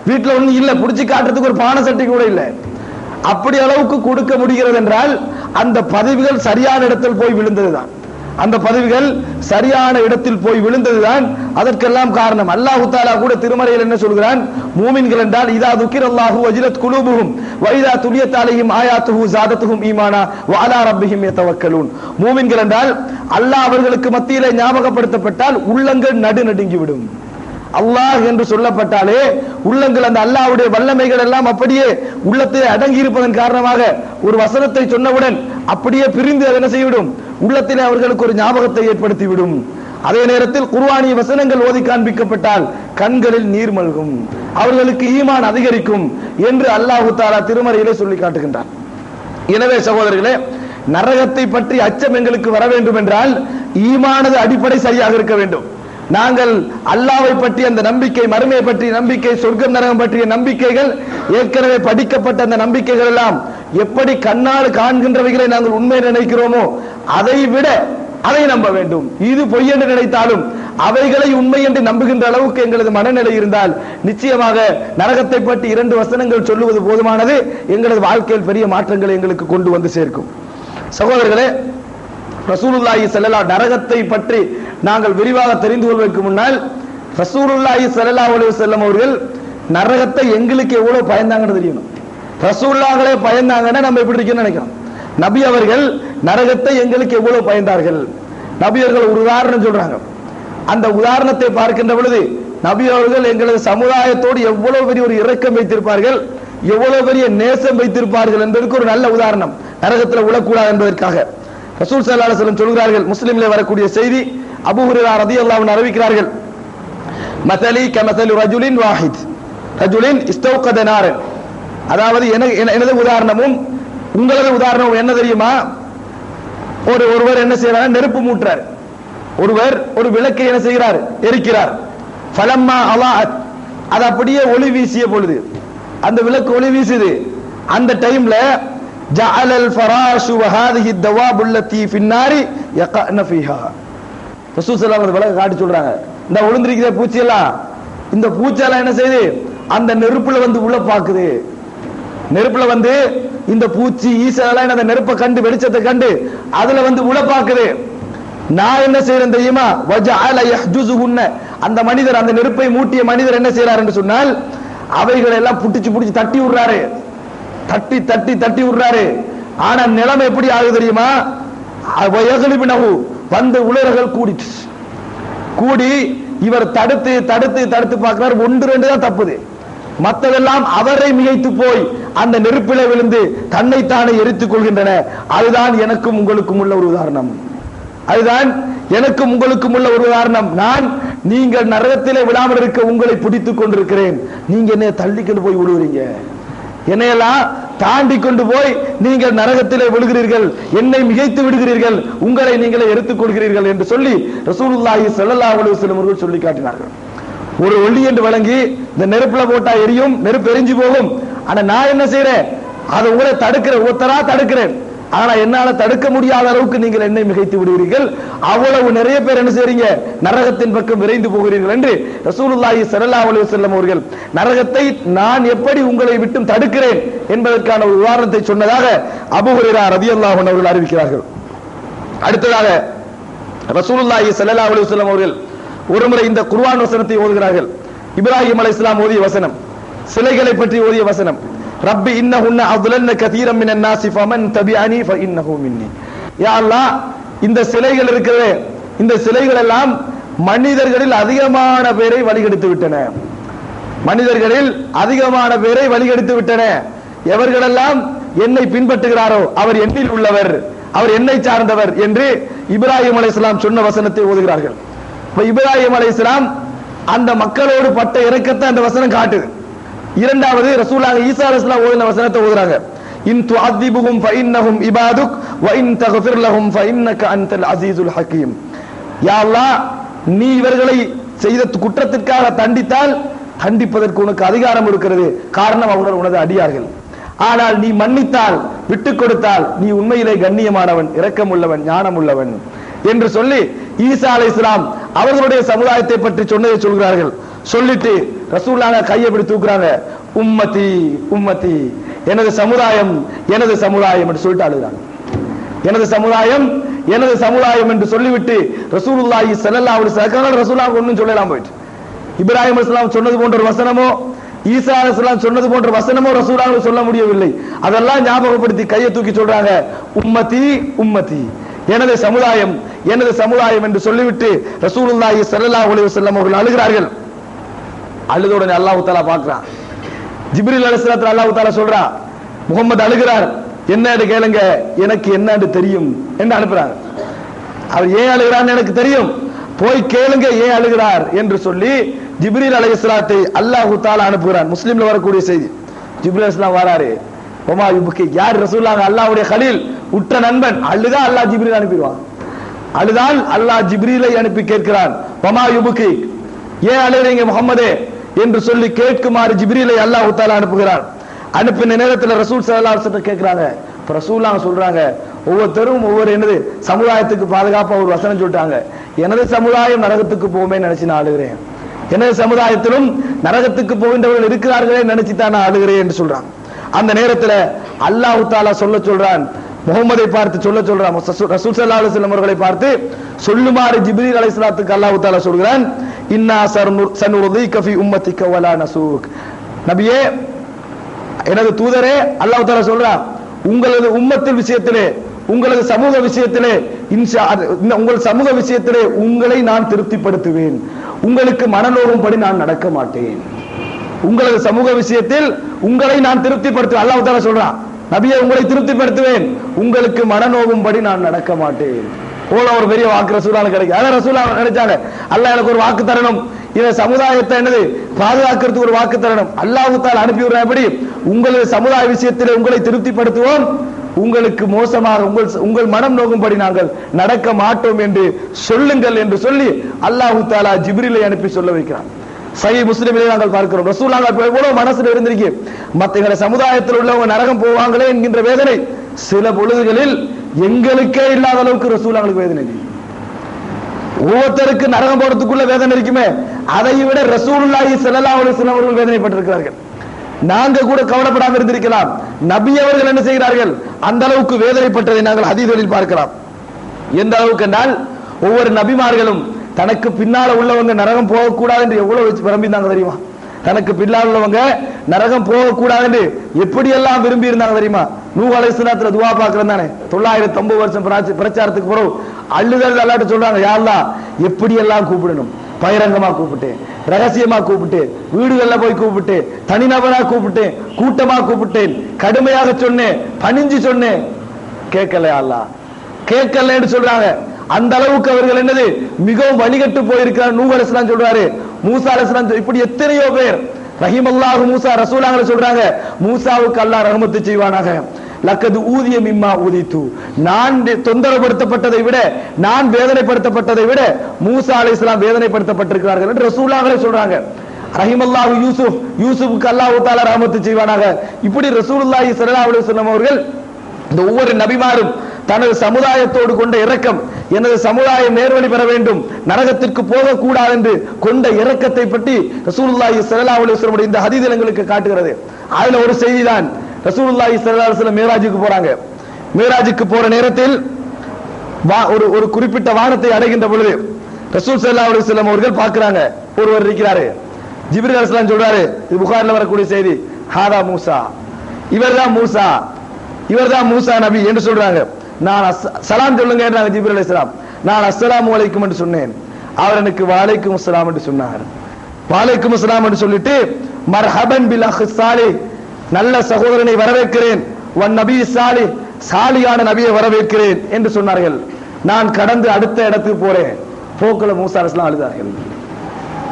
வீட்டுல ஒண்ணு இல்ல, பிடிச்சி காட்டுறதுக்கு ஒரு பானை சட்டி கூட இல்லை. அப்படி அளவுக்கு கொடுக்க முடிகிறது என்றால் அந்த பதவிகள் சரியான இடத்தில் போய் விழுந்ததுதான். அந்த பதவிகள் சரியான இடத்தில் போய் விழுந்ததுதான் அதற்கெல்லாம் காரணம். அல்லாஹ் தஆலா கூட திருமறையில் என்ன சொல்கிறான்? மூமின்கள் என்றால் இதா துக்கிரல்லாஹு வஜிலத் குலூபுஹும் வ இதா துலியத் அலைஹிம் ஆயாத்துஹு ஸாதத்துஹும் ஈமானா வ அலா ரப்பிஹிம் யதவக்கலூன். மூமின்கள் என்றால் அல்லாஹ் அவர்களுக்கு மத்தியிலே ஞாபகப்படுத்தப்பட்டால் உள்ளங்கள் நடுநடுங்கிவிடும். அல்லாஹ் என்று சொல்லப்பட்டாலே உள்ளங்கள், அந்த அல்லாஹ்வுடைய வல்லமைகள் எல்லாம் அப்படியே உள்ளத்திலே அடங்கி இருப்பதன் காரணமாக ஒரு வசனத்தை சொன்னவுடன் அப்படியே பிரிந்து அதை என்ன செய்துவிடும்? உள்ளத்திலே அவர்களுக்கு ஒரு ஞாபகத்தை ஏற்படுத்திவிடும். அதே நேரத்தில் குர்ஆனிய வசனங்கள் ஓதி காண்பிக்கப்பட்டால் கண்களில் நீர் மல்கும், அவர்களுக்கு ஈமான் அதிகரிக்கும் என்று அல்லாஹ் தஆலா திருமறையிலே சொல்லி காட்டுகின்றார். எனவே சகோதரர்களே, நரகத்தை பற்றி அச்சம் எங்களுக்கு வர வேண்டும் என்றால் ஈமானது அடிப்படை சரியாக இருக்க வேண்டும். நாங்கள் அல்லாஹ்வை பற்றி அந்த நம்பிக்கை, மறுமையை பற்றிய நம்பிக்கை, சொர்க்கம் நரகம் பற்றிய நம்பிக்கைகள், ஏற்கனவே படிக்கப்பட்ட அந்த நம்பிக்கைகள் எல்லாம் எப்படி கண்ணால் காண்கின்றவைகளை நாங்கள் உண்மை நினைக்கிறோமோ அதை விட அதை நம்ப வேண்டும். இது பொய் என்று நினைத்தாலும் அவைகளை உண்மை என்று நம்புகின்ற அளவுக்கு எங்களது மனநிலை இருந்தால் நிச்சயமாக நரகத்தை பற்றி 2 வசனங்கள் சொல்லுவது போதுமானது. எங்களது வாழ்க்கையில் பெரிய மாற்றங்களை எங்களுக்கு கொண்டு வந்து சேர்க்கும். சகோதரர்களே, ரசூலுல்லாஹி ஸல்லல்லாஹு நரகத்தை பற்றி நாங்கள் விரிவாக தெரிந்து கொள்வதற்கு முன்னால் ரசூலுல்லாஹி ஸல்லல்லாஹு அலைஹி வஸல்லம் அவர்கள் நரகத்தை எங்களுக்கு எவ்வளவு பயந்தாங்கன்னு தெரியணும். ரசூலுல்லாஹ்களே பயந்தாங்கன்னா நம்ம எப்படி இருக்குன்னு நினைக்கிறோம். நபி அவர்கள் நரகத்தை எங்களுக்கு எவ்வளவு பயந்தார்கள். நபி அவர்கள் ஒரு உதாரணம் சொல்றாங்க. அந்த உதாரணத்தை பார்க்கின்ற பொழுது நபி அவர்கள் எங்களது சமுதாயத்தோடு எவ்வளவு பெரிய ஒரு இரக்கம் வைத்திருப்பார்கள், எவ்வளவு பெரிய நேசம் வைத்திருப்பார்கள் என்பதற்கு ஒரு நல்ல உதாரணம். நரகத்தில் விழக்கூடாது என்பதற்காக ரசூல் ஸல்லல்லாஹு அலைஹி வஸல்லம் சொல்கிறார்கள். முஸ்லிமிலே வரக்கூடிய செய்தி, அபூ ஹுரைரா ரலியல்லாஹு அன்ஹு அறிவிக்கிறார்கள், மஸலி கமஸலி ரஜுலின் வாஹித் ரஜுலின் இஸ்தௌகத நாரன். அதாவது எனது உதாரணமும் உங்களது உதாரணமும் என்ன தெரியுமா? ஒருவர் என்ன செய்யறாரு? நெருப்பு மூட்டுறாரு. ஒருவர் ஒரு விளக்கை என்ன செய்கிறார், எரிக்கிறார். ஃபலம்மா அலாஅத், அது அப்படியே ஒளி வீசிய பொழுது, அந்த விளக்கு ஒளி வீசுது, அந்த டைம்ல ஜஅலல் ஃபராஷு வ ஹாதிஹி தவாபு அல்லதி ஃபின்னாரி யகன ஃபீஹா. ரசூல் ஸல்லல்லாஹு அலைஹி வஸல்லம் காட்டி சொல்றாங்க, இந்த விழுந்திருக்கிற பூச்சி எல்லாம், இந்த பூச்சால என்ன செய்யுது, அந்த நெருப்புல வந்து உள்ள பாக்குது. நெருப்புல வந்து இந்த பூச்சி ஈசலாம் அந்த நெருப்பை கண்டு, வெளிச்சத்தை கண்டு அதுல வந்து உள்ள பாக்குது. நான் என்ன செய்யறேன் தெரியுமா, வஜஅல யஹ்ஜுஸுஹுன்ன, அந்த மனிதர், அந்த நெருப்பை மூட்டிய மனிதர் என்ன செய்யறார் என்று சொன்னால், அவைகளை எல்லாம் புடிச்சு புடிச்சு தட்டி விடுறாரு, தட்டி தட்டி தட்டி விடுறாரு. ஆனா நிலைமை எப்படி ஆகுது தெரியுமா, வயகலிபினஹு, வந்து உலர்கள் கூடிச்சு, கூடி இவர் தடுத்து தடுத்து தடுத்து பார்க்கிறார், ஒன்று ரெண்டு தான் தப்புது, மற்றதெல்லாம் அவரை மிகைத்து போய் அந்த நெருப்பில விழுந்து தன்னைத்தானே எரித்துக் கொள்கின்றன. அதுதான் எனக்கும் உங்களுக்கும் உள்ள ஒரு உதாரணம், அதுதான் எனக்கும் உங்களுக்கும் உள்ள ஒரு உதாரணம். நான் நீங்கள் நரகத்திலே விழாமல் இருக்க உங்களை பிடித்துக் கொண்டிருக்கிறேன், நீங்க என்ன தள்ளிக்கொண்டு போய் விடுவீங்க, என்னையெல்லாம் தாண்டி கொண்டு போய் நீங்கள் நரகத்திலே விழுகிறீர்கள், என்னை மிகைத்து விடுகிறீர்கள், உங்களை நீங்களே எடுத்துக் கொள்கிறீர்கள் என்று சொல்லி ரசூலுல்லாஹி ஸல்லல்லாஹு அலைஹி வஸல்லம் அவர்கள் சொல்லி காட்டினார்கள். ஒரு ஒளி என்று வழங்கி இந்த நெருப்புல போட்டா எரியும், நெருப்பு எரிஞ்சு போகும். ஆனா நான் என்ன செய்யறேன், அதை உங்களை தடுக்கிறேன், ஒருத்தரா தடுக்கிறேன். ஆனா என்னால தடுக்க முடியாத அளவுக்கு நீங்கள் என்னை மிகைத்து விடுவீர்கள், அவ்வளவு நிறைய பேர் என்ன செய்றீங்க, நரகத்தின் பக்கம் விரைந்து போகிறீர்கள் என்று ரசூலுல்லாஹி ஸல்லல்லாஹு அலைஹி வஸல்லம் அவர்கள் நரகத்தை நான் எப்படி உங்களை விட்டு தடுக்கிறேன் என்பதற்கான ஒரு உதாரணத்தை சொன்னதாக அபூ ஹுரைரா ரலியல்லாஹு அன்ஹு அவர்கள் அறிவிக்கிறார்கள். அடுத்ததாக ரசூலுல்லாஹி ஸல்லல்லாஹு அலைஹி வஸல்லம் அவர்கள் ஒருமுறை இந்த குர்ஆன் வசனத்தை ஓதுகிறார்கள். இப்ராஹிம் அலைஹிஸ்ஸலாம் ஓதிய வசனம், சிலைகளை பற்றி ஓதிய வசனம். ரப்பி இன்னஹுன்ன அضللن كثيرا من الناس فمن تبعني فانه مني. யா அல்லாஹ், இந்த சிலைகள் இருக்கிறதே, இந்த சிலைகள் எல்லாம் மனிதர்களில் அதிகமான பேரை வழிகெடுத்து விட்டன, மனிதர்களில் அதிகமான பேரை வழிகெடுத்து விட்டன. எவர்களெல்லாம் என்னை பின்பற்றுகிறாரோ அவர் என்னில் உள்ளவர், அவர் என்னை சார்ந்தவர் என்று இப்ராஹிம் அலைஹிஸ்ஸலாம் சொன்ன வசனத்தை ஓதுகிறார்கள். இப்ராஹிம் அலைஹிஸ்ஸலாம் அந்த மக்களோடு பட்ட இரக்கத்தை அந்த வசனம் காட்டுது. இரண்டாவது ரசூலுல்லாஹி ஈசா அலைஹிஸ்ஸலாம் ஓதின வசனத்தை ஓதுறாங்க. இன் துஅதிபுஹும் ஃபஇன்னஹும் இபாதுக் வ இன் தக்ஃபிர் லஹும் ஃபஇன்னக அன்தல் அஸீஸுல் ஹகீம். யா அல்லாஹ், நீ இவர்களை செய்த குற்றத்திற்காக தண்டித்தால் தண்டிப்பதற்கு உனக்கு அதிகாரம் இருக்கிறது, காரணம் அவர்கள் உனது அடியார்கள். ஆனால் நீ மன்னித்தால், விட்டுக் கொடுத்தால் நீ உண்மையிலே கண்ணியமானவன், இரக்கம் உள்ளவன், ஞானம் உள்ளவன் என்று சொல்லி ஈசா அலைஹிஸ்ஸலாம் அவர்களுடைய சமுதாயத்தை பற்றி சொன்னதை சொல்கிறார்கள். சொல்லிட்டு ரசூலுல்லாஹ் கையை பிடி தூக்குறாங்க, உம்மதி உம்மதி, எனது சமுதாயம் எனது சமுதாயம் என்று சொல்லிட்டு அழுகிறாங்க. எனது சமுதாயம் எனது சமுதாயம் என்று சொல்லிவிட்டு ரசூலுல்லாஹி ஸல்லல்லாஹு அலைஹி வஸல்லம் ரசூலுல்லாஹ் ஒன்னும் சொல்லலாம் போயிட்டு, இப்ராஹிம் அலைஹிஸ்ஸலாம் சொன்னது போன்ற ஒரு வசனமோ, ஈசா அலைஹிஸ்ஸலாம் சொன்னது போன்ற வசனமோ ரசூலுல்லாஹ் சொல்ல முடியவில்லை. அதெல்லாம் ஞாபகப்படுத்தி கையை தூக்கி சொல்றாங்க, உம்மதி உம்மதி, எனது சமுதாயம் எனது சமுதாயம் என்று சொல்லிவிட்டு ரசூலுல்லாஹி ஸல்லல்லாஹு அலைஹி வஸல்லம் அவர்கள் அழுகிறார்கள். அழுத உடனே அல்லாஹ் தஆலா பார்க்கிறான். ஜிப்ரீல் அலைஹிஸ்ஸலாத்து அல்லாஹ் தஆலா சொல்றான், முகமது அழுகிறார், என்னன்னு கேளுங்க, எனக்கு என்னன்னு தெரியும் என்று அனுப்புறாங்க. அவர் ஏன் அழுகிறார்னு எனக்கு தெரியும், போய் கேளுங்க ஏன் அழுகிறார் என்று சொல்லி ஜிப்ரீல் அலைஹிஸ்ஸலாத்தை அல்லாஹ் தஆலா அனுப்புகிறான். முஸ்லிம்ல வரக்கூடிய செய்தி. ஜிப்ரீல் அலைஹிஸ்ஸலாம் வராரு, ஒமா யுபுக்கி, யார் ரசூலுல்லாஹ் அல்லாஹ்வுடைய கலீல், உற்ற நண்பன், அழுதா அல்லாஹ் ஜிப்ரீல் அனுப்பிடுவான். அழுதால் அல்லாஹ் ஜிப்ரீலை அனுப்பி கேட்கிறான், ஒமா யுபுக்கி, ஏன் அழுகிறீங்க முகமதே என்று சொல்லி கேட்குமாறு ஜிப்ரீலை அல்லாஹ் தஆலா அனுப்புகிறார். அனுப்பின நேரத்தில் ரசூல் ஸல்லல்லாஹு அலைஹி வஸல்லம் கேட்கிறாங்க. இப்ப ரசூலுல்லாஹ் சொல்றாங்க, ஒவ்வொருத்தரும் ஒவ்வொரு என்னது சமுதாயத்துக்கு பாதுகாப்பா ஒரு வசனம் சொல்லிட்டாங்க. எனது சமுதாயம் நரகத்துக்கு போகுமே நினைச்சு நான் அழுகிறேன், எனது சமுதாயத்திலும் நரகத்துக்கு போகின்றவர்கள் இருக்கிறார்களே நினைச்சுதான் நான் அழுகிறேன் என்று சொல்றாங்க. அந்த நேரத்தில் அல்லாஹ் தஆலா சொல்றான், முகமதை பார்த்து சொல்றான், ரசூல் ஸல்லல்லாஹு அலைஹி வஸல்லம் அவர்களை பார்த்து சொல்லுமாறு ஜிப்ரீல் அலைஹிஸ்ஸலாத்துக்கு அல்லாஹ் தஆலா சொல்கிறான், இன்னா சனுர்தீக ஃபீ உம்மத்திக வலா நசூக். நபியே, எனது தூதரே, அல்லாஹ் தஆலா சொல்றான், உங்களது உம்மத்தின் விஷயத்திலே, உங்களது சமூக விஷயத்திலே, உங்கள் சமூக விஷயத்திலே உங்களை நான் திருப்திப்படுத்துவேன், உங்களுக்கு மனநோகும்படி நான் நடக்க மாட்டேன். உங்களது சமூக விஷயத்தில் உங்களை நான் திருப்திப்படுத்துவேன். அல்லாஹ் தஆலா சொல்றான், நபியே உங்களை திருப்திப்படுத்துவேன், உங்களுக்கு மனநோகும்படி நான் நடக்க மாட்டேன். போல ஒரு பெரிய வாக்கு ரசூலுல்லாஹ் கிடைக்கும். அதான் ரசூலுல்லாஹ் நினைச்சாங்க, அல்லாஹ் எனக்கு ஒரு வாக்கு தரணும், இந்த சமுதாயத்தை என்னது பாதுகாக்கிறதுக்கு ஒரு வாக்கு தரணும். அல்லாஹ் தஆலா அனுப்பி விடுற, எப்படி உங்களது சமுதாய விஷயத்தில் உங்களை திருப்திப்படுத்துவோம், உங்களுக்கு மோசமாக உங்கள் மனம் நோகும்படி நாங்கள் நடக்க மாட்டோம் என்று சொல்லுங்கள் என்று சொல்லி அல்லாஹ் தஆலா ஜிப்ரீலை அனுப்பி சொல்ல வைக்கிறான். சஹீஹ் முஸ்லிமிலே நாங்கள் பார்க்கிறோம். ரசூலுல்லாஹ் எவ்வளவு மனசுல இருந்திருக்கு, மற்ற சமுதாயத்தில் உள்ளவங்க நரகம் போவாங்களே என்கின்ற வேதனை சில பொழுதுகளில் எங்களுக்கே இல்லாத அளவுக்கு ரசூலுல்லாஹ்வுக்கு வேதனை. ஒவ்வொருத்தருக்கு நரகம் போறதுக்குள்ள வேதனை இருக்குமே, அதை விட ரசூலுல்லாஹி ஸல்லல்லாஹு அலைஹி வஸல்லம் அவர்கள் வேதனைப்பட்டிருக்கிறார்கள். நாங்க கூட கவலைப்படாமல் இருந்திருக்கலாம், நபி அவர்கள் என்ன செய்கிறார்கள் அந்த அளவுக்கு வேதனைப்பட்டதை நாங்கள் ஹதீஸ்களில் பார்க்கலாம். எந்த அளவுக்கு என்றால் ஒவ்வொரு நபிமார்களும் தனக்கு பின்னால உள்ளவங்க நரகம் போகக்கூடாது என்று எவ்வளவு வச்சு விரும்பினாங்க தெரியுமா? தனக்கு பின்னால் உள்ளவங்க நரகம் போகக்கூடாது என்று எப்படி எல்லாம் விரும்பி இருந்தாங்க தெரியுமா? நூஹ் அலைஹிஸ்ஸலாத்துல துஆ பார்க்கறேன் தானே, 909 வருஷம் பிரச்சாரத்துக்கு பிறகு அள்ளுதல் அல்லாஹ்ட்ட சொல்றாங்க, யா அல்லாஹ் எப்படி எல்லாம் கூப்பிடணும், பகிரங்கமா கூப்பிட்டு, ரகசியமா கூப்பிட்டு, வீடுகள்ல போய் கூப்பிட்டு, தனிநபரா கூப்பிட்டு, கூட்டமா கூப்பிட்டேன், கடுமையாக சொன்னேன், பணிஞ்சு சொன்னேன், கேட்கல அல்லாஹ், கேட்கலன்னு சொல்றாங்க. அந்த அளவுக்கு அவர்கள் என்னது மிகவும் வழிகட்டு போயிருக்கிறார். நூஹ் அலைஹிஸ்ஸலாம் சொல்றாரு, மூசா அலைஹிஸ்ஸலாம், இப்படி எத்தனையோ பேர் ரஹிமல்லாஹு மூசா ரசூலாங்க சொல்றாங்க, மூசாவுக்கு அல்லாஹ் ரஹமத்து செய்வானாக. லக்கது ஊதிய மிம்மா ஊதித்து, நான் தொந்தரப்படுத்தப்பட்டதை விட, நான் வேதனைப்படுத்தப்பட்டதை விட மூசா அலைஹிஸ்ஸலாம் வேதனைப்படுத்தப்பட்டிருக்கிறார்கள் என்று ரசூலுல்லாஹ் சொல்றாங்க. ரஹிமல்லாஹு யூசுஃபுக்கு அல்லாஹ் தஆலா ரஹமத்து செய்வானாக. இப்படி ரசூலுல்லாஹி ஸல்லல்லாஹு அலைஹி வஸல்லம் அவர்கள் இந்த ஒவ்வொரு நபிமாரும் தனது சமுதாயத்தோடு கொண்ட இரக்கம், எனது சமுதாயம் நேர்வழி பெற வேண்டும், நரகத்திற்கு போகக்கூடாது என்று கொண்ட இரக்கத்தை பற்றி ரசூலுல்லாஹி ஸல்லல்லாஹு அலைஹி வஸல்லம் இந்த ஹதீஸ் எங்களுக்கு காட்டுகிறது. அதுல ஒரு செய்தி தான், ரசூலுல்லாஹி ஸல்லல்லாஹு அலைஹி வஸல்லம் மேராஜுக்கு போறாங்க. மேராஜுக்கு போற நேரத்தில் ஒரு குறிப்பிட்ட வானத்தை அடைகின்ற பொழுது ரசூல் ஸல்லல்லாஹு அலைஹி வஸல்லம் அவர்கள் பார்க்கிறாங்க, ஒருவர் இருக்கிறாரு. ஜிப்ரீல் அலைஹிஸ்ஸலாம் சொல்றாரு, இது புகாரில வரக்கூடிய செய்தி, ஹாதா மூசா, இவர்தான் மூசா, இவர்தான் மூசா நபி என்று சொல்றாங்க. நான் சலாம் சொல்லுங்க என்றாங்க ஜிப்ரீல் அலைஹிஸ்ஸலாம். நான் அஸ்ஸலாமு அலைக்கும் என்று சொன்னேன். அவர் எனக்கு வலைக்கும் அஸ்ஸலாம் என்று சொன்னார். வலைக்கும் அஸ்ஸலாம் என்று சொல்லிட்டு மர்ஹபன் பில் அஹ் சாலிஹ், நல்ல சகோதரனை வரவேற்கிறேன், வன் நபி சாலிஹ், சாலியான நபியை வரவேற்கிறேன் என்று சொன்னார்கள். நான் கடந்து அடுத்த இடத்துக்கு போறேன், போக்குல மூசா அலைஹிஸ்ஸலாம் அழுதார்கள்.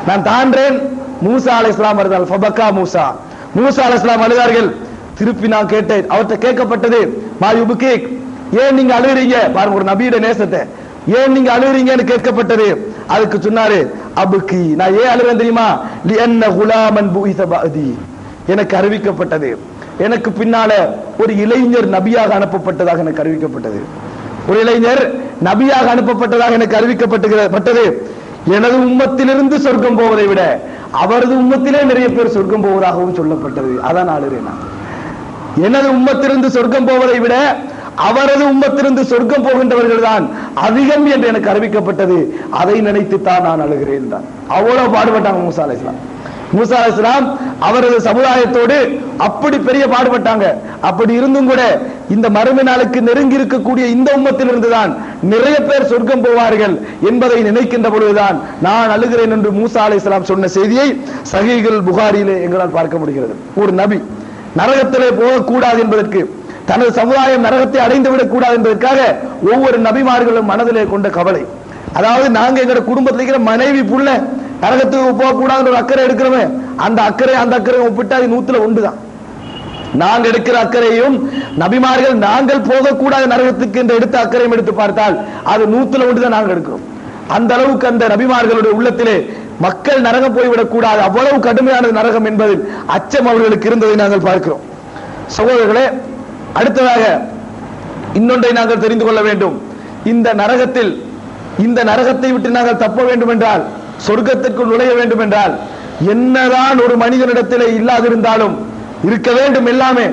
நான் தாண்டேன், மூசா அலைஹிஸ்ஸலாம் வருதால் ஃபபக்கா மூசா, மூசா அலைஹிஸ்ஸலாம் அழுதார்கள். திருப்பி நான் கேட்டேன், அவர்கிட்ட கேட்கப்பட்டது, மா யுபுகீக், ஏன் நீங்க அழுகிறீங்க, பாருங்க ஒரு நபியோட நேசத்தை, ஏன் நீங்க அழுகிறீங்கன்னு கேட்கப்பட்டது. அதுக்கு சொன்னாரு, அபுகி, நான் ஏன் அழுகிறேன் தெரியுமா, லிஅன்ன குலாமன் புஇஸ பஅதி, எனக்கு அறிவிக்கப்பட்டது, எனக்கு பின்னால ஒரு இளைஞர் நபியாக அனுப்பப்பட்டதாக எனக்கு அறிவிக்கப்பட்டது, ஒரு இளைஞர் நபியாக அனுப்பப்பட்டதாக எனக்கு அறிவிக்கப்பட்டது. எனது உம்மத்திலிருந்து சொர்க்கம் போவதை விட அவரது உம்மத்திலே நிறைய பேர் சொர்க்கம் போவதாகவும் சொல்லப்பட்டது. அதான் அழுகிறேன் நான். எனது உம்மத்திலிருந்து சொர்க்கம் போவதை விட அவரது உம்மத்திலிருந்து சொர்க்கம் போகின்றவர்கள் தான் அதிகம் என்று எனக்கு அறிவிக்கப்பட்டது. அதை நினைத்து தான் நான் அழுகிறேன் தான். அவ்வளவு பாடுபட்டாங்க மூசா அலைஹிஸ்ஸலாம். மூசா அலைஹிஸ்ஸலாம் அவரது சமுதாயத்தோடு அப்படி பெரிய பாடுபட்டாங்க. அப்படி இருந்தும் கூட இந்த மறுமை நாளுக்கு நெருங்கி இருக்கக்கூடிய இந்த உம்மத்திலிருந்து தான் நிறைய பேர் சொர்க்கம் போவார்கள் என்பதை நினைக்கின்ற பொழுதுதான் நான் அழுகிறேன் என்று மூசா அலைஹிஸ்ஸலாம் சொன்ன செய்தியை சஹீஹுல் புகாரியிலே எங்களால் பார்க்க முடிகிறது. ஒரு நபி நரகத்திலே போகக்கூடாது என்பதற்கு, தனது சமுதாயம் நரகத்தை அடைந்து விடக் கூடாது என்பதற்காக ஒவ்வொரு நபிமார்களும் மனதிலே கொண்ட கவலை. அதாவது நாங்க எங்க குடும்பத்தில் இருக்கிற மனைவி புள்ள நரகத்துக்கு போகக்கூடாதுன்ற ஒரு அக்கறை எடுக்கிறோமே, அந்த அக்கறை ஒப்பிட்டா 100 தான். நாங்க எடுக்கிற அக்கறையும் நபிமார்கள் நாங்கள் போகக்கூடாது நரகத்துக்கு என்று எடுத்த அக்கறையும் எடுத்து பார்த்தால் அது 100 தான் நாங்கள் எடுக்கிறோம். அந்த அளவுக்கு அந்த நபிமார்களுடைய உள்ளத்திலே மக்கள் நரகம் போய்விடக் கூடாது, அவ்வளவு கடுமையானது நரகம் என்பதில் அச்சம் அவர்களுக்கு இருந்ததை நாங்கள் பார்க்கிறோம். சகோதரர்களே, அடுத்ததாக இன்னொன்றை நாங்கள் தெரிந்து கொள்ள வேண்டும். இந்த நரகத்தை விட்டு நாங்கள் தப்ப வேண்டும் என்றால், சொர்க்கத்திற்குள் நுழைய வேண்டும் என்றால், என்னதான் ஒரு மனிதனிடத்திலே இல்லாதிருந்தாலும், இருக்க வேண்டும் எல்லாமே,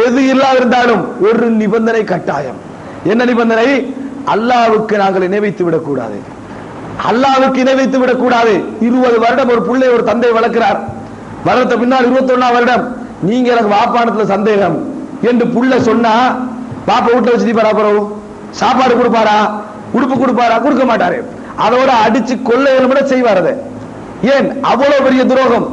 எது இல்லாதிருந்தாலும் ஒரு நிபந்தனை கட்டாயம். என்ன நிபந்தனை? அல்லாஹ்வுக்கு நாங்கள் இணை வைத்து விடக்கூடாது. அல்லாஹ்வுக்கு இணை வைத்து விடக்கூடாது. 20 வருடம் ஒரு பிள்ளை ஒரு தந்தை வளர்க்கிறார். வளர்த்த பின்னால் 21ஆம் வருடம் நீங்க எனக்கு வாப்பானத்துல சந்தேகம் என்று புள்ள சொன்னா, பாப்பா வீட்டுல வச்சு பரவாயில்ல, சாப்பாடு கொடுப்பாரா, உடுப்பு கொடுப்பாரா? கொடுக்க மாட்டாரு. அதோட அடிச்சு கொள்ள செய்வார். அதை ஏன் அவ்வளவு பெரிய துரோகம்?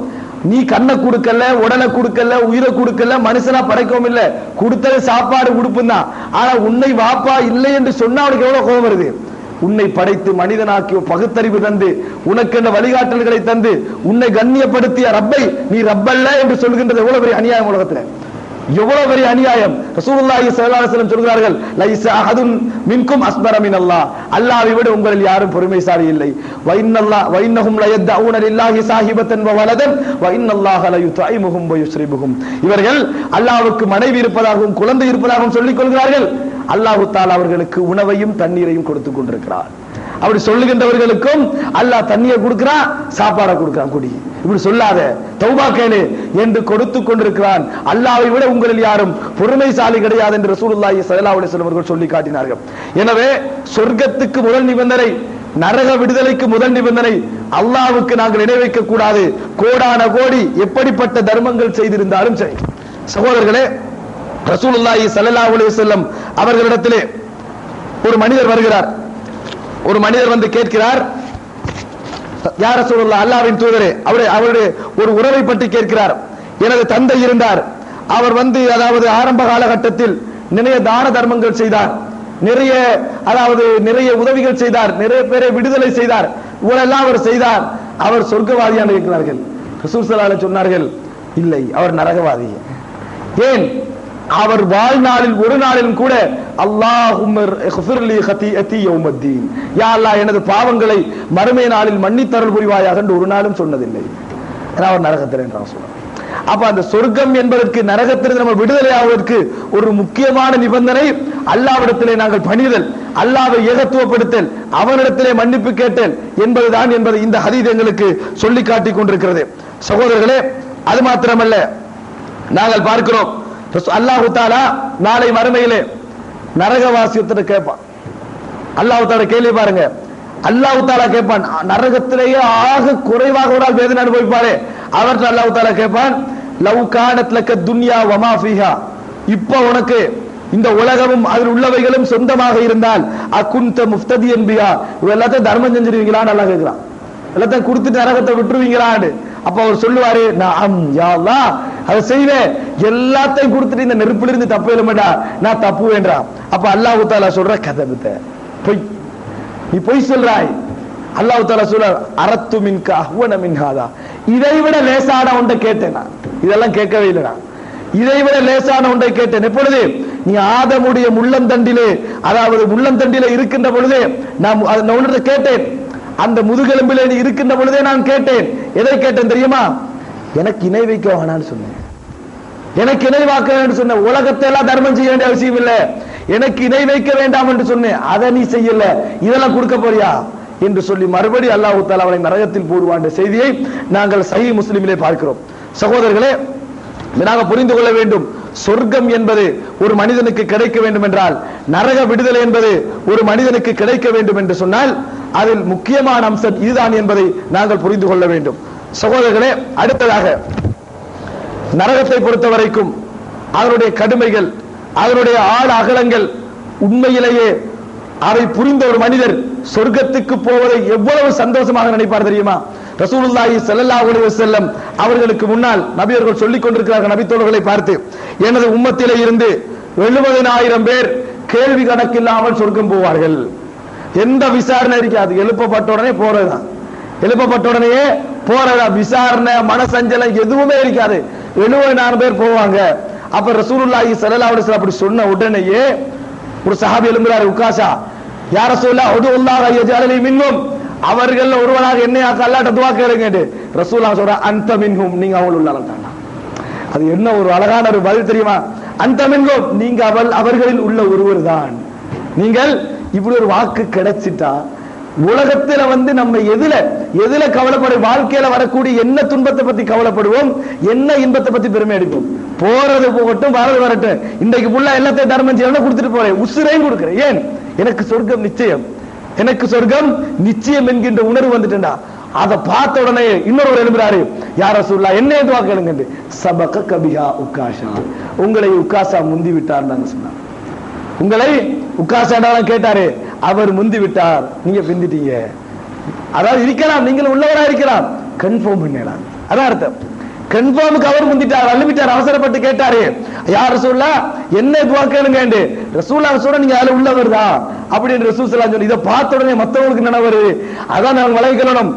நீ கண்ணை கொடுக்கல, உடலை கொடுக்கல, உயிரை கொடுக்கல, மனுஷனா படைக்கவும் இல்லை, கொடுத்தது சாப்பாடு உடுப்பு தான். ஆனா உன்னை வாப்பா இல்லை என்று சொன்னா அவனுக்கு எவ்வளவு கோபம் வருது? உன்னை படைத்து மனிதனாக்கி பகுத்தறிவு தந்து உனக்கு என்ன வழிகாட்டல்களை தந்து உன்னை கண்ணியப்படுத்திய ரப்பை நீ ரப்பல்ல என்று சொல்கின்றது எவ்வளவு பெரிய அநியாயம் உலகத்துல. எவ்வளவு பெரிய அநியாயம். ரசூலுல்லாஹி ஸல்லல்லாஹு அலைஹி வஸல்லம் சொல்கிறார்கள், லைஸ அஹதுன் மின்கும் அஸ்பர மினல்லாஹ், அல்லாஹ்வை விட உங்களில் யாரும் பொறுமைசாலி இல்லை. வ இன்னஹும் லயதஊன லில்லாஹி சாஹிபத்தன் வ வலதன் வ இன்னல்லாஹ லயுத்இமுஹும் வ யுஸ்ரிபுஹும். இவர்கள் அல்லாஹ்வுக்கு மனைவி இருப்பதாகவும் குழந்தை இருப்பதாகவும் சொல்லிக் கொள்கிறார்கள். அல்லாஹ் தஆலா அவர்களுக்கு உணவையும் தண்ணீரையும் கொடுத்துக் கொண்டிருக்கிறார். அப்படி சொல்லுகின்றவர்களுக்கும் அல்லாஹ் தண்ணியை கொடுக்கிறான், சாப்பாடை கொடுக்கிறான், குடி, இப்படி சொல்லாத, தௌபா கேளு என்று கொடுத்து கொண்டிருக்கிறான். அல்லாஹ்வை விட உங்களில் யாரும் பொறுமைசாலி கிடையாது என்று ரசூலுல்லாஹி ஸல்லல்லாஹு அலைஹி வஸல்லம் அவர்கள் சொல்லி காட்டினார்கள். எனவே சொர்க்கத்துக்கு முதல் நிபந்தனை, நரக விடுதலைக்கு முதல் நிபந்தனை, அல்லாஹ்வுக்கு நாங்கள் இணை வைக்க கூடாது. கோடான கோடி எப்படிப்பட்ட தர்மங்கள் செய்திருந்தாலும் சரி. சகோதரர்களே, ரசூலுல்லாஹி ஸல்லல்லாஹு அலைஹி வஸல்லம் அவர்களிடத்திலே ஒரு மனிதர் வருகிறார். ஒரு மனிதர் வந்து கேட்கிறார், யா ரசூலுல்லாஹ், அல்லாஹ்வின் தூதரே, அவருடைய ஒரு உறவை பற்றி கேட்கிறார். எனது தந்தை இருந்தார், அவர் வந்து அதாவது ஆரம்ப காலகட்டத்தில் நிறைய தான தர்மங்கள் செய்தார், நிறைய உதவிகள் செய்தார், நிறைய பேரை விடுதலை செய்தார், இவரெல்லாம் அவர் செய்தார், அவர் சொர்க்கவாதியான இருக்கிறார்கள். ரசூல் ஸல்லல்லாஹு அலைஹி சொன்னார்கள், இல்லை, அவர் நரகவாதி. ஏன்? அவர் வாழ்நாளில் ஒரு நாளிலும் கூட அல்லாஹும்ம இக்ஃபிர்லி ஹதீஅத்தி யௌமத்தீன், யா அல்லாஹ் எனது பாவங்களை மறுமை நாளில் மன்னித்தருள் புரிவாயாக என்று ஒரு நாளும் சொன்னதில்லை. அவர் நரகத்தில் என்றார் சொல்றார். அப்ப அந்த சொர்க்கம் என்பதற்கு, நரகத்திலிருந்து நம்ம விடுதலை ஆவதற்கு ஒரு முக்கியமான நிபந்தனை அல்லாஹ்விடத்திலே நாங்கள் பணிதல், அல்லாஹ்வை ஏகத்துவப்படுத்தல், அவனிடத்திலே மன்னிப்பு கேட்டல் என்பதுதான் என்பதை இந்த ஹதீஸ் எங்களுக்கு சொல்லி காட்டிக் கொண்டிருக்கிறது. சகோதரர்களே, அது மாத்திரமல்ல, நாங்கள் பார்க்கிறோம் அல்லாஹ் தஆலா நாளை மறுமையிலே நரகவாசியத்தை கேட்பான். அல்லாஹ் தஆலா கேள்வி பாருங்க, அல்லாஹ் தஆலா கேட்பான், நரகத்திலேயே ஆக குறைவாக ஒரு ஆள் வேதனை அனுபவிப்பாரே அவர்கிட்ட அல்லாஹ் தஆலா கேட்பான், லவ் கானத் லக துன்யா வமா ஃபீஹா, இப்போ உனக்கு இந்த உலகமும் அதில் உள்ளவைகளும் சொந்தமாக இருந்தால் அகுன்த முஃப்ததியன் பிஹா, எல்லாத்தையும் தர்மம் செஞ்சிருவீங்களான்னு அல்லாஹ் கேட்கிறான். எல்லாத்தையும் கொடுத்துட்டு நரகத்தை விட்டுருவீங்களான்னு. அப்ப அவர் சொல்லுவாரு, நஅம் யா அல்லாஹ், அதை செய்வேன், எல்லாத்தையும் கொடுத்துட்டு இந்த நெருப்பிலிருந்து தப்பு இல்லமாடா, நான் தப்பு வேண்டாம். அப்ப அல்லாஹ் தஆலா சொல்ற, கதபுத, பொய், நீ பொய் சொல்றாய். அல்லாஹ் தஆலா சொல்ற, அரத்து மின்க அஹ்வன மின் ஹாதா, இதைவிட லேசான ஒன்றை கேட்டேன் நான், இதெல்லாம் கேட்கவே இல்லை நான், இதைவிட லேசான ஒன்றை கேட்டேன். எப்பொழுது? நீ ஆதமுடைய முள்ளந்தண்டிலே, அதாவது முள்ளந்தண்டிலே இருக்கின்ற பொழுதே நான் ஒன்றை கேட்டேன், அந்த முதுகெலும்பிலே நீ இருக்கின்ற பொழுதே நான் கேட்டேன். எதை கேட்டேன் தெரியுமா? எனக்கு இணை வைக்க வேணான்னு சொன்னேன், எனக்கு இணை வாக்க வேண்டும் சொன்ன, உலகத்தை எல்லாம் தர்மம் செய்ய வேண்டிய அவசியம் இல்லை, எனக்கு இணை வைக்க வேண்டாம் என்று சொன்னேன், அதை நீ செய்யல, இதெல்லாம் கொடுக்க போறியா என்று சொல்லி மறுபடி அல்லாஹ் தஆலா அவரை நரகத்தில் போடுவான் என்ற செய்தியை நாங்கள் சஹீஹ் முஸ்லிமிலே பார்க்கிறோம். சகோதரர்களே, நாங்கள் புரிந்து கொள்ள வேண்டும், சொர்க்கம் என்பது ஒரு மனிதனுக்கு கிடைக்க வேண்டும் என்றால், நரக விடுதலை என்பது ஒரு மனிதனுக்கு கிடைக்க வேண்டும் என்று சொன்னால் அதில் முக்கியமான அம்சம் இதுதான் என்பதை நாங்கள் புரிந்து கொள்ள வேண்டும். சகோதரர்களே, அடுத்ததாக நரகத்தை பொறுத்த வரைக்கும் அதனுடைய கடுமைகள், அதனுடைய ஆழ அகலங்கள், உண்மையிலேயே அதை புரிந்த ஒரு மனிதர் சொர்க்கத்துக்கு போவதை எவ்வளவு சந்தோஷமாக நினைப்பார் தெரியுமா? ரசூலுல்லாஹி ஸல்லல்லாஹு அலைஹி வஸல்லம் அவர்களுக்கு முன்னால் நபியர்கள் சொல்லிக் கொண்டிருக்கிறார்கள், நபித்தோழர்களை பார்த்து, எனது உம்மத்திலே இருந்து 70,000 பேர் கேள்வி கணக்கில்லாமல் சொர்க்கம் போவார்கள். எந்த விசாரணை இருக்காது, எழுப்பப்பட்ட உடனே போறதுதான், எழுப்பப்பட்ட உடனே போறதா, விசாரணை மனசஞ்சலம் எதுவுமே இருக்காது, 70,000 பேர் போவாங்க. அப்ப ரசூலுல்லாஹி ஸல்லல்லாஹு அலைஹி வஸல்லம் அப்படி சொன்ன உடனேயே ஒரு சஹாபி எழும்புறாரு, உக்காஷா, யா ரசூலல்லாஹ் உதுல்லாஹ யஜஅலனி மின்ஹும், அவர்கள் ஒருவனாக என்னை அல்லாஹ்ட்ட துஆ கேளுங்க. ரசூலுல்லாஹ் சொல்ற, அன்த மின்ஹும், நீங்க அவள் உள்ளாலட்டானா. அது என்ன ஒரு அழகான ஒரு பதில் தெரியுமா? அன்த மின்ஹும், நீங்க அவர்களில் உள்ள ஒருவர் தான். நீங்கள் இப்படி ஒரு வாக்கு கிடைச்சிட்டா உலகத்துல வந்து நம்ம எதுல கவலைப்படும், வாழ்க்கையில வரக்கூடிய என்ன துன்பத்தை பத்தி கவலைப்படுவோம், என்ன இன்பத்தை பத்தி பெருமை அடிப்போம். போறது போகட்டும், வரது வரட்டும், இன்றைக்கு புள்ள எல்லாத்தையும் தர்மம் செய்யணும், கொடுத்துட்டு போறேன், உசுரையும் கொடுக்கிறேன். ஏன்? எனக்கு சொர்க்கம் நிச்சயம், எனக்கு சொர்க்கம் நிச்சயம் என்கின்ற உணர்வு வந்துட்டா. அதை பார்த்த உடனே இன்னொரு எழுப்புறாரு, யா ரசூலுல்லாஹ் என்ன துஆ கேளுங்க. சபக கபிஹா உக்காஷா, உங்களை உக்காஷா முந்தி விட்டார் சொன்னார். உங்களை உக்காஷாடாலும் கேட்டாரு, அவர் முந்தி விட்டார், நீங்க பிந்திட்டீங்க. அதாவது இருக்கலாம், நீங்கள் உள்ளவரா இருக்கலாம், கன்ஃபார்ம் பண்ணலாம், அதான் அர்த்தம். கன்ஃபார்முக்கு அவர் முந்திட்டார், அழுவிட்டார், அவசரப்பட்டு கேட்டாரு, யார் ரசூலுல்லாஹ் என்ன துஆ கேளுங்க. ரசூலுல்லாஹ் சொல்ற, நீங்க அதுல உள்ளவர் தான் அப்படின்னு ரசூல் ஸல்லல்லாஹு அலைஹி வஸல்லம். இதை பார்த்த உடனே மற்றவங்களுக்கு நினைவு வருது, அதான் நாங்கள் வளைக்கணும்.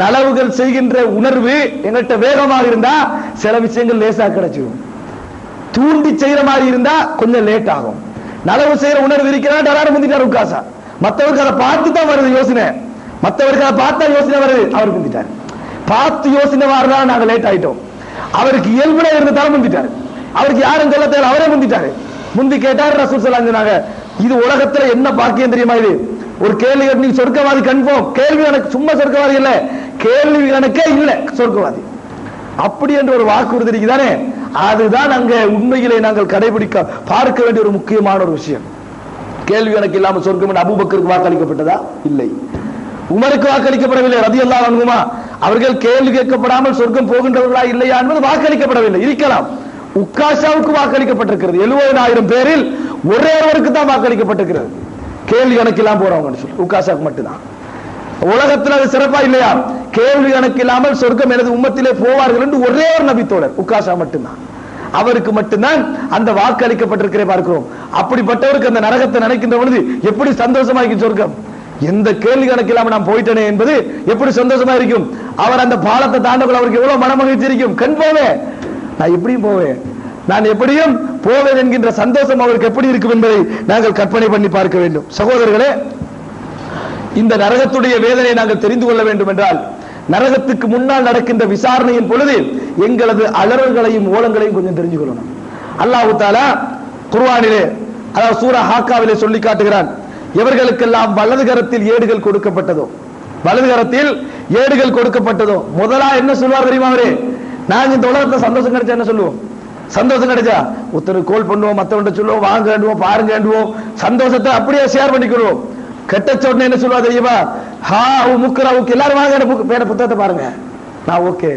நலவுகள் செய்கின்ற உணர்வு எங்கள்கிட்ட வேகமாக இருந்தா சில விஷயங்கள் லேசா கிடைச்சிடும். தூண்டி செய்யற மாதிரி இருந்தா கொஞ்சம் லேட் ஆகும். நலவு செய்யற உணர்வு இருக்கிறான் டராரு முந்திட்டார் உட்காசா. மற்றவருக்கு அதை பார்த்து தான் வருது யோசனை, மற்றவருக்கு அதை பார்த்தா யோசனை வருது, அவர் முந்திட்டார். பார்த்து யோசனை வரதான் நாங்க லேட் ஆயிட்டோம். அவருக்கு இயல்புல இருந்ததால முந்திட்டாரு. அவருக்கு யாரும் சொல்ல தேவை, அவரே முந்திட்டாரு. முந்தி கேட்டார் ரசூல் ஸல்லல்லாஹு அலைஹி வஸல்லம், இது உலகத்துல என்ன பாக்கியம் தெரியுமா? இது ஒரு கேள்வி நீ சொர்க்கவாதி கன்ஃபார்ம். கேள்வி கணக்கு சும்மா சொர்க்கவாதி இல்ல, கேள்வி கணக்கே இல்ல சொர்க்கவாதி. அப்படி என்ற ஒரு வாக்குறுதி இருக்குதானே, அதுதான் அங்க உண்மையிலே நாங்கள் கடைபிடிக்க பார்க்க வேண்டிய ஒரு முக்கியமான ஒரு விஷயம். கேள்வி கணக்கு இல்லாம சொர்க்கம் என்று அபூபக்கருக்கு வாக்களிக்கப்பட்டதா? இல்லை. உமருக்கு வாக்களிக்கப்படவில்லை ரலியல்லாஹு அன்ஹுமா. அவர்கள் கேள்வி கேட்கப்படாமல் சொர்க்கம் போகின்றவர்களா இல்லையா என்பது வாக்களிக்கப்படவில்லை. இருக்கலாம். உக்காஷாவுக்கு வாக்களிக்கப்பட்டிருக்கிறது. 70,000 பேரில் ஒரே ஒருவருக்கு தான் வாக்களிக்கப்பட்டிருக்கிறது. கேள்வி கணக்கு இல்லாம போறவங்க சொல்லி உக்காஷாவுக்கு மட்டும்தான். உலகத்தில் அது சிறப்பா இல்லையா? கேள்வி கணக்கு இல்லாமல் சொர்க்கம் எனது உம்மத்திலே போவார்கள் என்று ஒரே ஒரு நபித்தோழர் உக்காஷா மட்டும்தான். அவருக்கு மட்டும்தான் அந்த வாக்கு அளிக்கப்பட்டிருக்கிற பார்க்கிறோம். அப்படிப்பட்டவருக்கு அந்த நரகத்தை நினைக்கின்ற பொழுது எப்படி சந்தோஷமா இருக்கும் சொர்க்கம். எந்த கேள்வி கணக்கு இல்லாம நான் போயிட்டேனே என்பது எப்படி சந்தோஷமா இருக்கும். அவர் அந்த பாலத்தை தாண்டக்குள்ள அவருக்கு எவ்வளவு மனமகிழ்ச்சி இருக்கும். கண் போவேன், நான் எப்படியும் போவேன், நான் எப்படியும் போவேன் என்கின்ற சந்தோஷம் அவருக்கு எப்படி இருக்கும் என்பதை நாங்கள் கற்பனை பண்ணி பார்க்க வேண்டும். சகோதரர்களே, இந்த நரகத்துடைய வேதனை நாங்கள் தெரிந்து கொள்ள வேண்டும் என்றால் நரகத்துக்கு முன்னால் நடக்கின்ற விசாரணையின் பொழுது எங்களது அலறல்களையும் ஓலங்களையும் கொஞ்சம் தெரிஞ்சு கொள்ளணும். அல்லாஹ் தஆலா குர்ஆனிலே, அதாவது சூரா ஹாக்காவிலே சொல்லி காட்டுகிறான், எவர்களுக்கெல்லாம் வலது கரத்தில் ஏடுகள் கொடுக்கப்பட்டதோ, வலது கரத்தில் ஏடுகள் கொடுக்கப்பட்டதோ, முதலா என்ன சொல்வார் தெரியுமா? அவரே, நாங்க இந்த உலகத்துல சந்தோஷம் கிடைச்சா என்ன சொல்லுவோம்? சந்தோஷம் கிடைச்சா ஒருத்தர் கோல் பண்ணுவோம், மற்றவன்ட்ட சொல்லுவோம், வாங்கண்டுவோம், பாருங்கண்டுவோம், சந்தோஷத்தை அப்படியே ஷேர் பண்ணிக்கொள்வோம். கெட்ட சொன்ன என்ன சொல்லுவா தெரியுமா? ஹா முக்கராவுக்கு எல்லாரும் வாங்க பேர புத்தகத்தை பாருங்க, நான் ஓகே,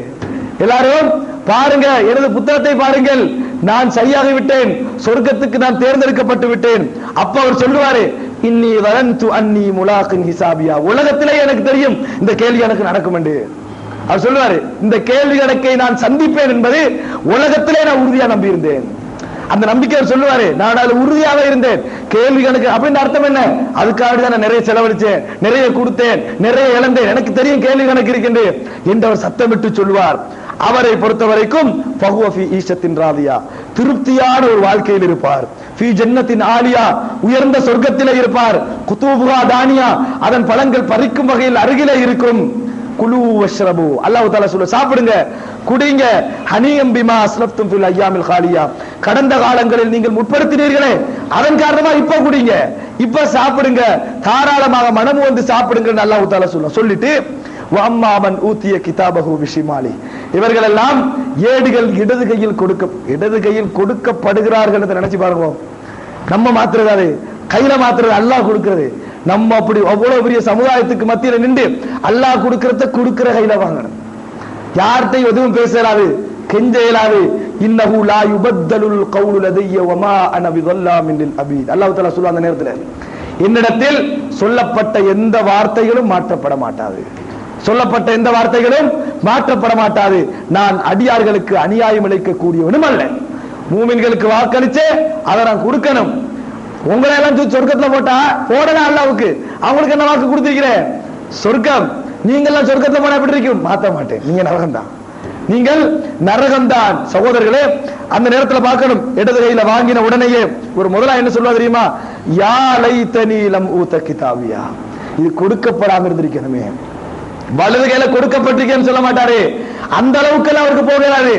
எல்லாரும் பாருங்க எனது புத்தகத்தை பாருங்கள், நான் சரியாகி விட்டேன், சொர்க்கத்துக்கு நான் தேர்ந்தெடுக்கப்பட்டு விட்டேன். அப்ப அவர் சொல்லுவாரு, இன்னி வலந்து அன்னி முலாகின் ஹிசாபியா, உலகத்திலே எனக்கு தெரியும் இந்த கேள்வி எனக்கு நடக்கும் என்று அவர் சொல்லுவாரு. இந்த கேள்வி கணக்கை நான் சந்திப்பேன் என்பது உலகத்திலே நான் உறுதியா நம்பி இருந்தேன். அந்த நம்பிக்கை அவர் சொல்லுவாரு, நான் அதுல உறுதியாக இருந்தேன். கேள்வி கணக்கு அப்படின்னு அர்த்தம் என்ன? அதுக்காக தான் நான் நிறைய செலவழிச்சேன், நிறைய கொடுத்தேன், நிறைய இழந்தேன், எனக்கு தெரியும் கேள்வி கணக்கு இருக்கின்றேன் என்று அவர் சத்தமிட்டு சொல்லுவார். அவரை பொறுத்த வரைக்கும் திருப்தியான ஒரு வாழ்க்கையில் இருப்பார். ஜன்னத்தின் ஆலியா, உயர்ந்த சொர்க்கத்திலே இருப்பார். குதூபுஹா தானியா, அதன் பழங்கள் பறிக்கும் வகையில் அருகிலே இருக்கும். குலு வஷ்ரபு, அல்லாஹ் தஆலா சொல்ல, சாப்பிடுங்க, குடிங்க. ஹனியம் பிமா அஸ்லஃப்தும் ஃபில் அய்யாமில் காலியா, கடந்த காலங்களில் நீங்கள் முற்படுத்தினீர்களே அதன் காரணமா இப்ப குடிங்க, இப்ப சாப்பிடுங்க, தாராளமாக மனம் வந்து சாப்பிடுங்க அல்லாஹ் தஆலா சொல்லிட்டு வம்மாமன் ஊத்திய கிதாபஹு பிஷிமாலி, இவர்கள் எல்லாம் ஏடுகள் இடது கையில் கொடுக்கப்படுகிறார்கள் என்று நினைச்சு பாருங்க. நம்ம மாத்துறது கையில மாத்துறது அல்லாஹ் கொடுக்கிறது. நம்ம அப்படி அவ்வளவு பெரிய சமுதாயத்துக்கு மத்தியில நின்று அல்லாஹ் கொடுக்கிறத கொடுக்கிற கையில வாங்கணும். யார்கிட்டையும் எதுவும் பேசலாது, கெஞ்ச இயலாது. இன்னஹு லா யுபத்தலுல் கவுலு லதைய வமா அன பிதல்லாமின் லில் அபீத். அல்லாஹ் தஆலா சொல்ற அந்த நேரத்தில், என்னிடத்தில் சொல்லப்பட்ட எந்த வார்த்தைகளும் மாற்றப்பட மாட்டாது, சொல்லப்பட்ட எந்த வார்த்தைகளும் மாற்றப்பட மாட்டாது. நான் அடியார்களுக்கு அநியாயம் இழைக்க கூடியவனும் அல்ல. மூமின்களுக்கு வாக்களிச்சே அதை நான் கொடுக்கணும். உங்களை எல்லாம் சொர்க்கத்துல போட்டா போடலாம் அல்லாவுக்கு, அவங்களுக்கு என்ன வாக்கு கொடுத்திருக்கிறேன்? சொர்க்கம். நீங்க எல்லாம் சொர்க்கத்துல போனா எப்படி இருக்கும்? மாத்த மாட்டேன், நீங்க நரகம்தான், நீங்கள் நரகம்தான். சகோதரர்களே, அந்த நேரத்தில் பார்க்கணும், இடது கையில வாங்கின உடனேயே ஒரு முதலா என்ன சொல்லுவா தெரியுமா? யா லைத்தனி லம் ஊத கிதாபியா, இது கொடுக்கப்படாம இருந்திருக்கணுமே. வலது கையில கொடுக்கப்பட்டிருக்கேன்னு சொல்ல மாட்டாரு, அந்த அளவுக்கு எல்லாம் அவருக்கு போகிறாரு,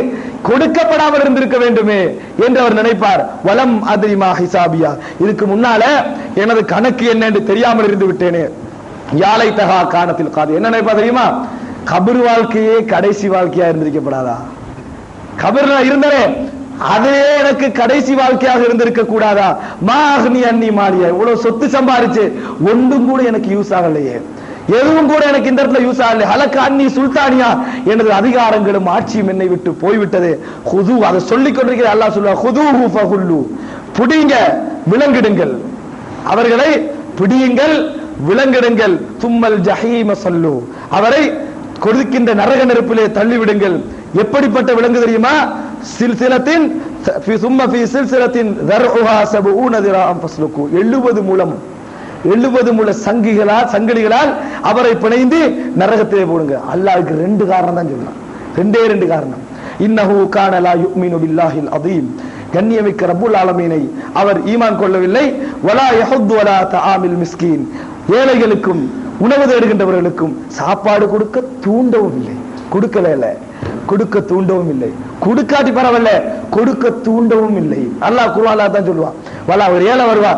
கொடுக்கப்படாமல் இருந்திருக்க வேண்டுமே என்று அவர் நினைப்பார். வலம் அதிரிமா ஹிசாபியா, இதுக்கு முன்னால எனது கணக்கு என்ன என்று தெரியாமல் இருந்து விட்டேனே. யாலை தகா காணத்தில் காது, என்ன நினைப்பா தெரியுமா? கபர் வாழ்க்கையே கடைசி வாழ்க்கையா இருந்திருக்கப்படாதா? கபர்ல இருந்தாரே அதே எனக்கு கடைசி வாழ்க்கையாக இருந்திருக்க கூடாதா? மாஹ்னி அன்னி மாலியா, இவ்வளவு சொத்து சம்பாதிச்சு ஒன்றும் கூட எனக்கு யூஸ் ஆகலையே, எதுவும் கூட எனக்கு இந்த இடத்துல யூஸ் ஆகல. ஹலக்க அன்னி சுல்தானியா, எனது அதிகாரங்களும் ஆட்சியும் என்னை விட்டு போய்விட்டது. ஹுது, அதை சொல்லிக் கொண்டிருக்கிற அல்லாஹ் சொல்லுவா, ஹுதூஹு ஃபகுல்லு, பிடிங்க விலங்கிடுங்கள், அவர்களை பிடியுங்கள் விலங்கிடுங்கள். தும்மல் ஜஹீம சல்லு, அவரை கொடுக்கின்ற நரக நெருப்பிலே தள்ளிவிடுங்கள். எப்படிப்பட்ட விலங்கு தெரியுமா? சில்சிலத்தின் சும்ம ஃபீ சில்சிலத்தின் தர்உஹா 70 திராஅம் ஃபஸ்லுகு, 70 முழ சங்கிலிகளால் அவரை பிணைந்து நரகத்திலே போடுங்க. அல்லாஹ்வுக்கு 2 காரணம் தான் சொல்லலாம், 2 காரணம். இன்னஹு கான லா யுமினு பில்லாஹில் அதீம், கண்ணியமிக்க ரப்புல் ஆலமீனை அவர் ஈமான் கொள்ளவில்லை. வலா யஹுத்து வலா தஆமில் மிஸ்கீன், ஏழைகளுக்கும் உணவு தேடுகின்றவர்களுக்கும் சாப்பாடு கொடுக்க தூண்டவும் இல்லை. கொடுக்கல, கொடுக்க தூண்டவும் இல்லை. கொடுக்காட்டி பரவாயில்ல, கொடுக்க தூண்டவும் இல்லை. அல்லாஹ் குர்ஆன்ல தான் சொல்லுவான், வலா ஒரு ஏழை வருவா,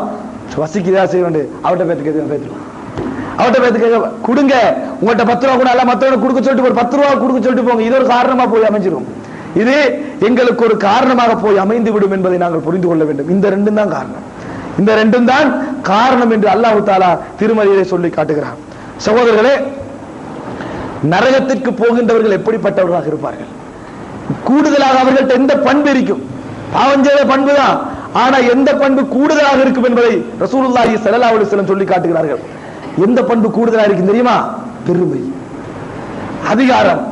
வசிக்குதா செய்ய வேண்டிய அவட்ட பேத்துக்கு பேத்துருவான், அவட்ட பேத்துக்கு கொடுங்க, உங்கள்கிட்ட 10 ரூபா கூட அல்ல மற்றவங்க கொடுக்க சொல்லிட்டு ஒரு 10 ரூபா கொடுக்க சொல்லிட்டு போங்க. இது ஒரு காரணமா போய் அமைஞ்சிரும். இது எங்களுக்கு ஒரு காரணமாக போய் அமைந்து விடும் என்பதை நாங்கள் புரிந்து கொள்ள வேண்டும். இந்த ரெண்டும் தான் காரணம், இந்த ரெண்டும் தான் காரணம் என்று அல்லாஹ் தஆலா திருமறையிலே சொல்லி காட்டுகிறார். சகோதரர்களே, நரகத்திற்கு போகின்றவர்கள் எப்படிப்பட்டவர்களாக இருப்பார்கள்? கூடுதலாக அவர்கள்ட்ட எந்த பண்பு இருக்கும்? பாவம் செய்த பண்பு தான், ஆனா எந்த பண்பு கூடுதலாக இருக்கும் என்பதை ரசூலுல்லாஹி ஸல்லல்லாஹு அலைஹி வஸல்லம் சொல்லி காட்டுகிறார்கள். எந்த பண்பு கூடுதலாக இருக்கும் தெரியுமா? பெருமை, அதிகாரம்,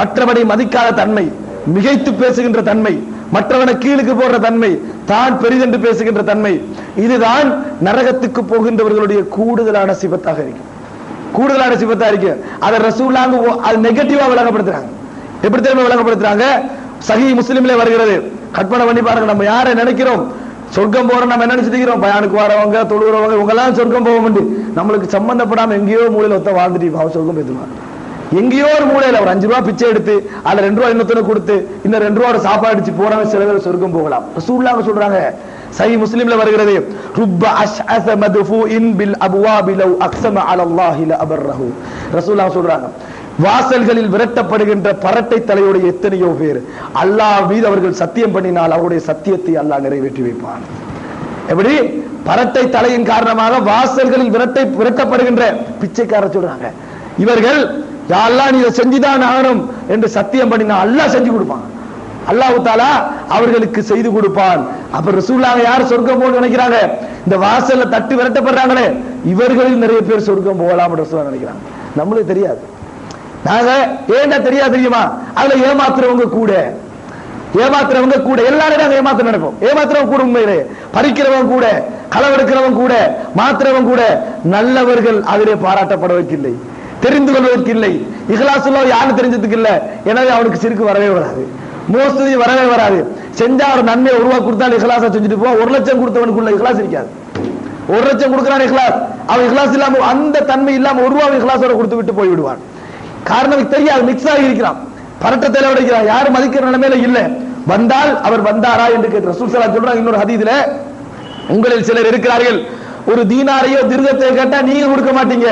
மற்றவனை மதிக்காத தன்மை, மிகைத்து பேசுகின்ற தன்மை, மற்றவனை கீழுக்கு போடுற தன்மை, தான் பெரிதென்று பேசுகின்ற தன்மை. இதுதான் நரகத்துக்கு போகின்றவர்களுடைய கூடுதலான சிபத்தாக இருக்கும். கூடுதலான சிபத்தா இருக்கு. அதை ரசூலுல்லாஹ் அது நெகட்டிவா விளங்கப்படுத்துறாங்க. எப்படி தெரியுமா விளங்கப்படுத்துறாங்க? சஹீஹ் முஸ்லிம்ல வருகிறது. கற்பனை பண்ணி பாருங்க, நம்ம யாரை நினைக்கிறோம் சொர்க்கம் போறோம், நம்ம என்ன நினைச்சிருக்கிறோம்? பயானுக்கு வரவங்க, தொழுகிறவங்க, இவங்க எல்லாம் சொர்க்கம் போவோம். நம்மளுக்கு சம்பந்தப்படாம எங்கேயோ மூலையில ஒத்த வாழ்ந்துட்டு அவன் சொர்க்கம் பேசுவான். எங்கேயோ ஒரு மூலையில ஒரு 5 ரூபா பிச்சை எடுத்து அதுல 2 ரூபா இன்னொருத்தனை கொடுத்து இந்த 2 ரூபா சாப்பாடு அடிச்சு போறவங்க சில பேர் சொர்க்கம் போகலாம். ரசூலுல்லாஹ் சொல்றாங்க, சஹீஹ் முஸ்லிம்ல வருகிறது, ருப்ப அஷ்அஸ மத்ஃபூஇன் பில் அப்வாபி லவ் அக்ஸம அலல்லாஹி லஅபர்ரஹு. ரசூலுல்லாஹ் சொல்றாங்க, வாசல்களில் விரட்டப்படுகின்ற பரட்டை தலையுடைய எத்தனையோ பேர் அல்லாஹ் மீது அவர்கள் சத்தியம் பண்ணினால் அவருடைய சத்தியத்தை அல்லாஹ் நிறைவேற்றி வைப்பான். எப்படி? பரட்டை தலையின் காரணமாக வாசல்களில் விரட்டப்படுகின்ற பிச்சைக்காரர் சொல்றாங்க, இவர்கள் யா அல்லாஹ் நீ இதை செஞ்சுதான் ஆகணும் என்று சத்தியம் பண்ணினா அல்லாஹ் செஞ்சு கொடுப்பான். அல்லாஹ் தஆலா அவர்களுக்கு செய்து கொடுப்பான். அப்ப ரசூலுல்லாஹ் யார் சொர்க்கம் போக நினைக்கிறாங்க? இந்த வாசல்ல தட்டி விரட்டப்படுறாங்களே இவர்களில் நிறைய பேர் சொர்க்கம் போகலாம் என்று ரசூலுல்லாஹ் நினைக்கிறாங்க. நம்மளுக்கு தெரியாது. நாங்க ஏன்னா தெரியாது தெரியுமா? அதுல ஏமாத்துறவங்க கூட, ஏமாத்துறவங்க கூட, எல்லாரும் நாங்க ஏமாத்த நினைப்போம். ஏமாத்துறவங்க கூட உண்மையிலே, பறிக்கிறவங்க கூட, களவெடுக்கிறவங்க கூட, மாத்துறவங்க கூட, நல்லவர்கள் அதிலே பாராட்டப்படுவதற்கு இல்லை, தெரிந்து கொள்வதற்கு இல்லை. இஹ்லாசுல்லாஹ் யாரும் தெரிஞ்சதுக்கு இல்லை. எனவே அவனுக்கு சிறுக்கு வரவே வராது, மோசடி வரவே வராது. செஞ்சா ஒரு நன்மையை ரூபா கொடுத்தாலும் இஹ்லாஸா செஞ்சுட்டு போ. 1 லட்சம் கொடுத்தவனுக்குள்ள இஹ்லாஸ் இருக்காது. 1 லட்சம் கொடுக்கிறான் இஹ்லாஸ், அவன் இஹ்லாஸ் இல்லாம அந்த தன்மை இல்லாம 1 ரூபாய் இஹ்லாஸோட கொடுத்து விட்டு போய் விடுவான். காரணம் தெரியாது, மிக்ஸ் ஆகி இருக்கிறான், பரட்டத்தை உடைக்கிறான், யாரும் மதிக்கிற நிலைமையில இல்ல. வந்தால் அவர் வந்தாரா என்று கேட்டு ரசூல் ஸல்லல்லாஹு அலைஹி வஸல்லம் சொல்றாங்க இன்னொரு ஹதீஸ்ல, உங்களில் சிலர் இருக்கிறார்கள் ஒரு தீனாரையோ திருகத்தை கேட்டா நீங்க கொடுக்க மாட்டீங்க.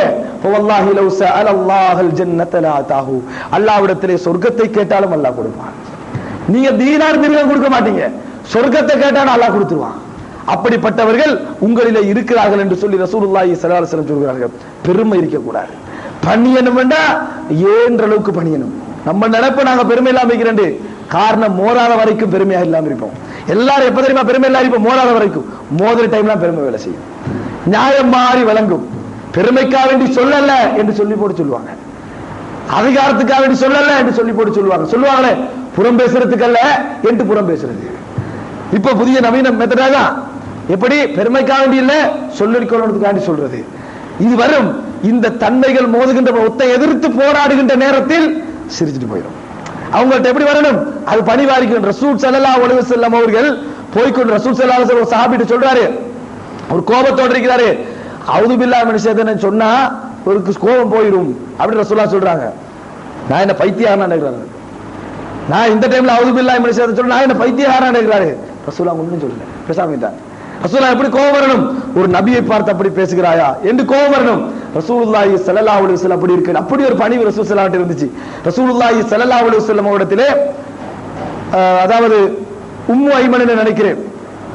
வல்லாஹி லவ் ஸஅலல்லாஹல் ஜன்னத லா தாஹு, அல்லாஹ்விடத்திலே சொர்க்கத்தை கேட்டாலும் அல்லாஹ் கொடுப்பான். நீங்க தீனார் திருகம் கொடுக்க மாட்டீங்க, சொர்க்கத்தை கேட்டாலும் அல்லாஹ் கொடுத்துருவான். அப்படிப்பட்டவர்கள் உங்களிலே இருக்கிறார்கள் என்று சொல்லி ரசூலுல்லாஹி ஸல்லல்லாஹு அலைஹி வஸல்லம் சொல்கிறார்கள். பெருமை இருக்கக்கூடாது. பணியணும் வேண்டா ஏன்ற அளவுக்கு பணியணும். நம்ம நினைப்ப நாங்க பெருமை இல்லாம இருக்கிறேன், காரணம் மோதாத வரைக்கும் பெருமையா இல்லாம இருப்போம். எல்லாரும் எப்ப தெரியுமா பெருமை இல்லாம இருப்போம்? மோதாத வரைக்கும். மோதிர டைம்லாம் பெருமை வேலை செய்யும், நியாயம் மாறி விளங்கும். பெருமைக்காக வேண்டி சொல்லல என்று சொல்லி போட்டு சொல்லுவாங்க, அதிகாரத்துக்காக வேண்டி சொல்லல என்று சொல்லி போட்டு சொல்லுவாங்க. சொல்லுவாங்களே புறம் பேசுறதுக்கு அல்ல என்று புறம் பேசுறது. இப்ப புதிய நவீன மெத்தடா தான். எப்படி? பெருமைக்காக வேண்டி இல்ல, சொல்லிக்கொள்றதுக்காண்டி சொல்றது. இது வரும். இந்த தன்மைகள் மோதுகின்ற ஒத்தை எதிர்த்து போராடுகின்ற நேரத்தில் சிரிச்சுட்டு போயிடும். அவங்கள்ட்ட எப்படி வரணும்? அது பணிவாரிக்கும். ரசூல் ஸல்லல்லாஹு அலைஹி வஸல்லம் அவர்கள் போய்க்கொண்டு ரசூல் ஸல்லல்லாஹு அலைஹி வஸல்லம் சஹாபிட்ட சொல்றாரு, ஒரு கோபத்தோடு இருக்கிறாரு, அவுது பில்லாஹி மினஷ் ஷைத்தானின்னு சொன்னா ஒரு கோபம் போயிடும் அப்படின்னு ரசூலுல்லாஹ் சொல்றாங்க. நான் என்ன பைத்தியக்காரனா நினைக்கிறாரு? நான் இந்த டைம்ல அவுது பில்லாஹி மினஷ் ஷைத்தானின்னு சொன்னா நான் என்ன பைத்தியக்காரனா நினைக்கிறாரு? ரசூலுல்லாஹ் ஒண்ணும் சொல்லல, பேசாம இருந்தாங்க. ரசூலுல்லாஹ் எப்படி கோபம் வரணும்? ஒரு நபியை பார்த்து அப்படி பேசுகிறாயா என்று கோபம் வரணும். ரசூலுல்லாஹி ஸல்லல்லாஹு அலைஹி வஸல்லம் அப்படி இருக்கு. அப்படி ஒரு பணிவு ரசூல் ஸல்லல்லாஹு அலைஹி இருந்துச்சு. ரசூலுல்லாஹி ஸல்லல்லாஹு அலைஹி வஸல்லம் அவரிடத்திலே அதாவது உம்மு ஐமன் என்று நினைக்கிறேன்,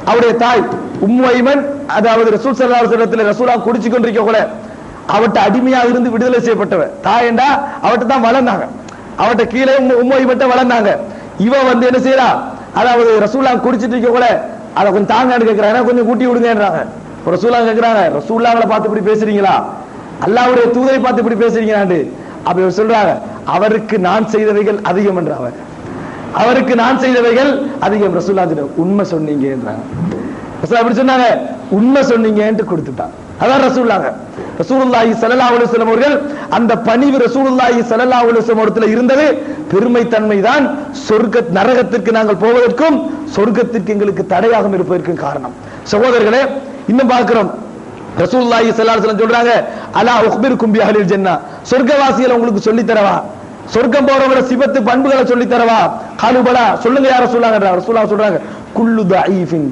அவருடைய தாய் உம்மு ஐமன், அதாவது ரசூல் ஸல்லல்லாஹு அலைஹி வஸல்லத்திலே ரசூலுல்லாஹ் குடிச்சு கொண்டிருக்க கூட அவட்ட அடிமையாக இருந்து விடுதலை செய்யப்பட்டவ தாய் என்றா அவட்ட தான் வளர்ந்தாங்க, அவட்ட கீழே உம்மு ஐமன் வளர்ந்தாங்க. இவ வந்து என்ன செய்யறா, அதாவது ரசூலுல்லாஹ் குடிச்சிட்டு இருக்க கூட அதை கொஞ்சம் தாங்கான்னு கேட்கிறாங்க, கொஞ்சம் கூட்டி விடுங்கன்றாங்க. ரசூலுல்லாஹ் கேட்கிறாங்க, ரசூலுல்லாஹ்வை பார்த்து இப்படி பேசுறீங்களா, அல்லாஹ்வுடைய தூதரை பார்த்து இப்படி பேசுறீங்களான்னு. அப்ப இவர் சொல்றாங்க, அவருக்கு நான் செய்தவைகள் அதிகம் என்றாங்க, அவருக்கு நான் செய்தவைகள் அதிகம். ரசூலுல்லாஹ் உண்மை சொன்னீங்க என்றாங்க. ரசூலுல்லாஹ் எப்படி சொன்னாங்க? உண்மை சொன்னீங்கன்னு கொடுத்துட்டாங்க. அதான் ரசூலுல்லாஹ். ரசூலுல்லாஹி ஸல்லல்லாஹு அலைஹி வஸல்லம் அவர்கள் அந்த பணிவு ரசூலுல்லாஹி ஸல்லல்லாஹு அலைஹி வஸல்லம் இடத்துல இருந்தது பெருமை தன்மை தான். சொர்க்க நரகத்திற்கு நாங்கள் போவதற்கும் சொர்க்கத்திற்கு எங்களுக்கு தடையாக இருப்பதற்கு காரணம். சகோதரர்களே, இன்னும் பார்க்கிறோம், ரசூலுல்லாஹி ஸல்லல்லாஹு அலைஹி வஸல்லம் சொல்றாங்க, அலா உக்பிருக்கும் பி அஹ்லில் ஜன்னah, சொர்க்கவாசிகளை உங்களுக்கு சொல்லி தரவா, சொர்க்கம் போறவங்கள சிபத்து பண்புகளை சொல்லி தரவா. காலுபலா, சொல்லுங்க யார சொல்லாங்கன்ற. ரசூலுல்லாஹ் சொல்றாங்க, குல்லு தஈஃபின்,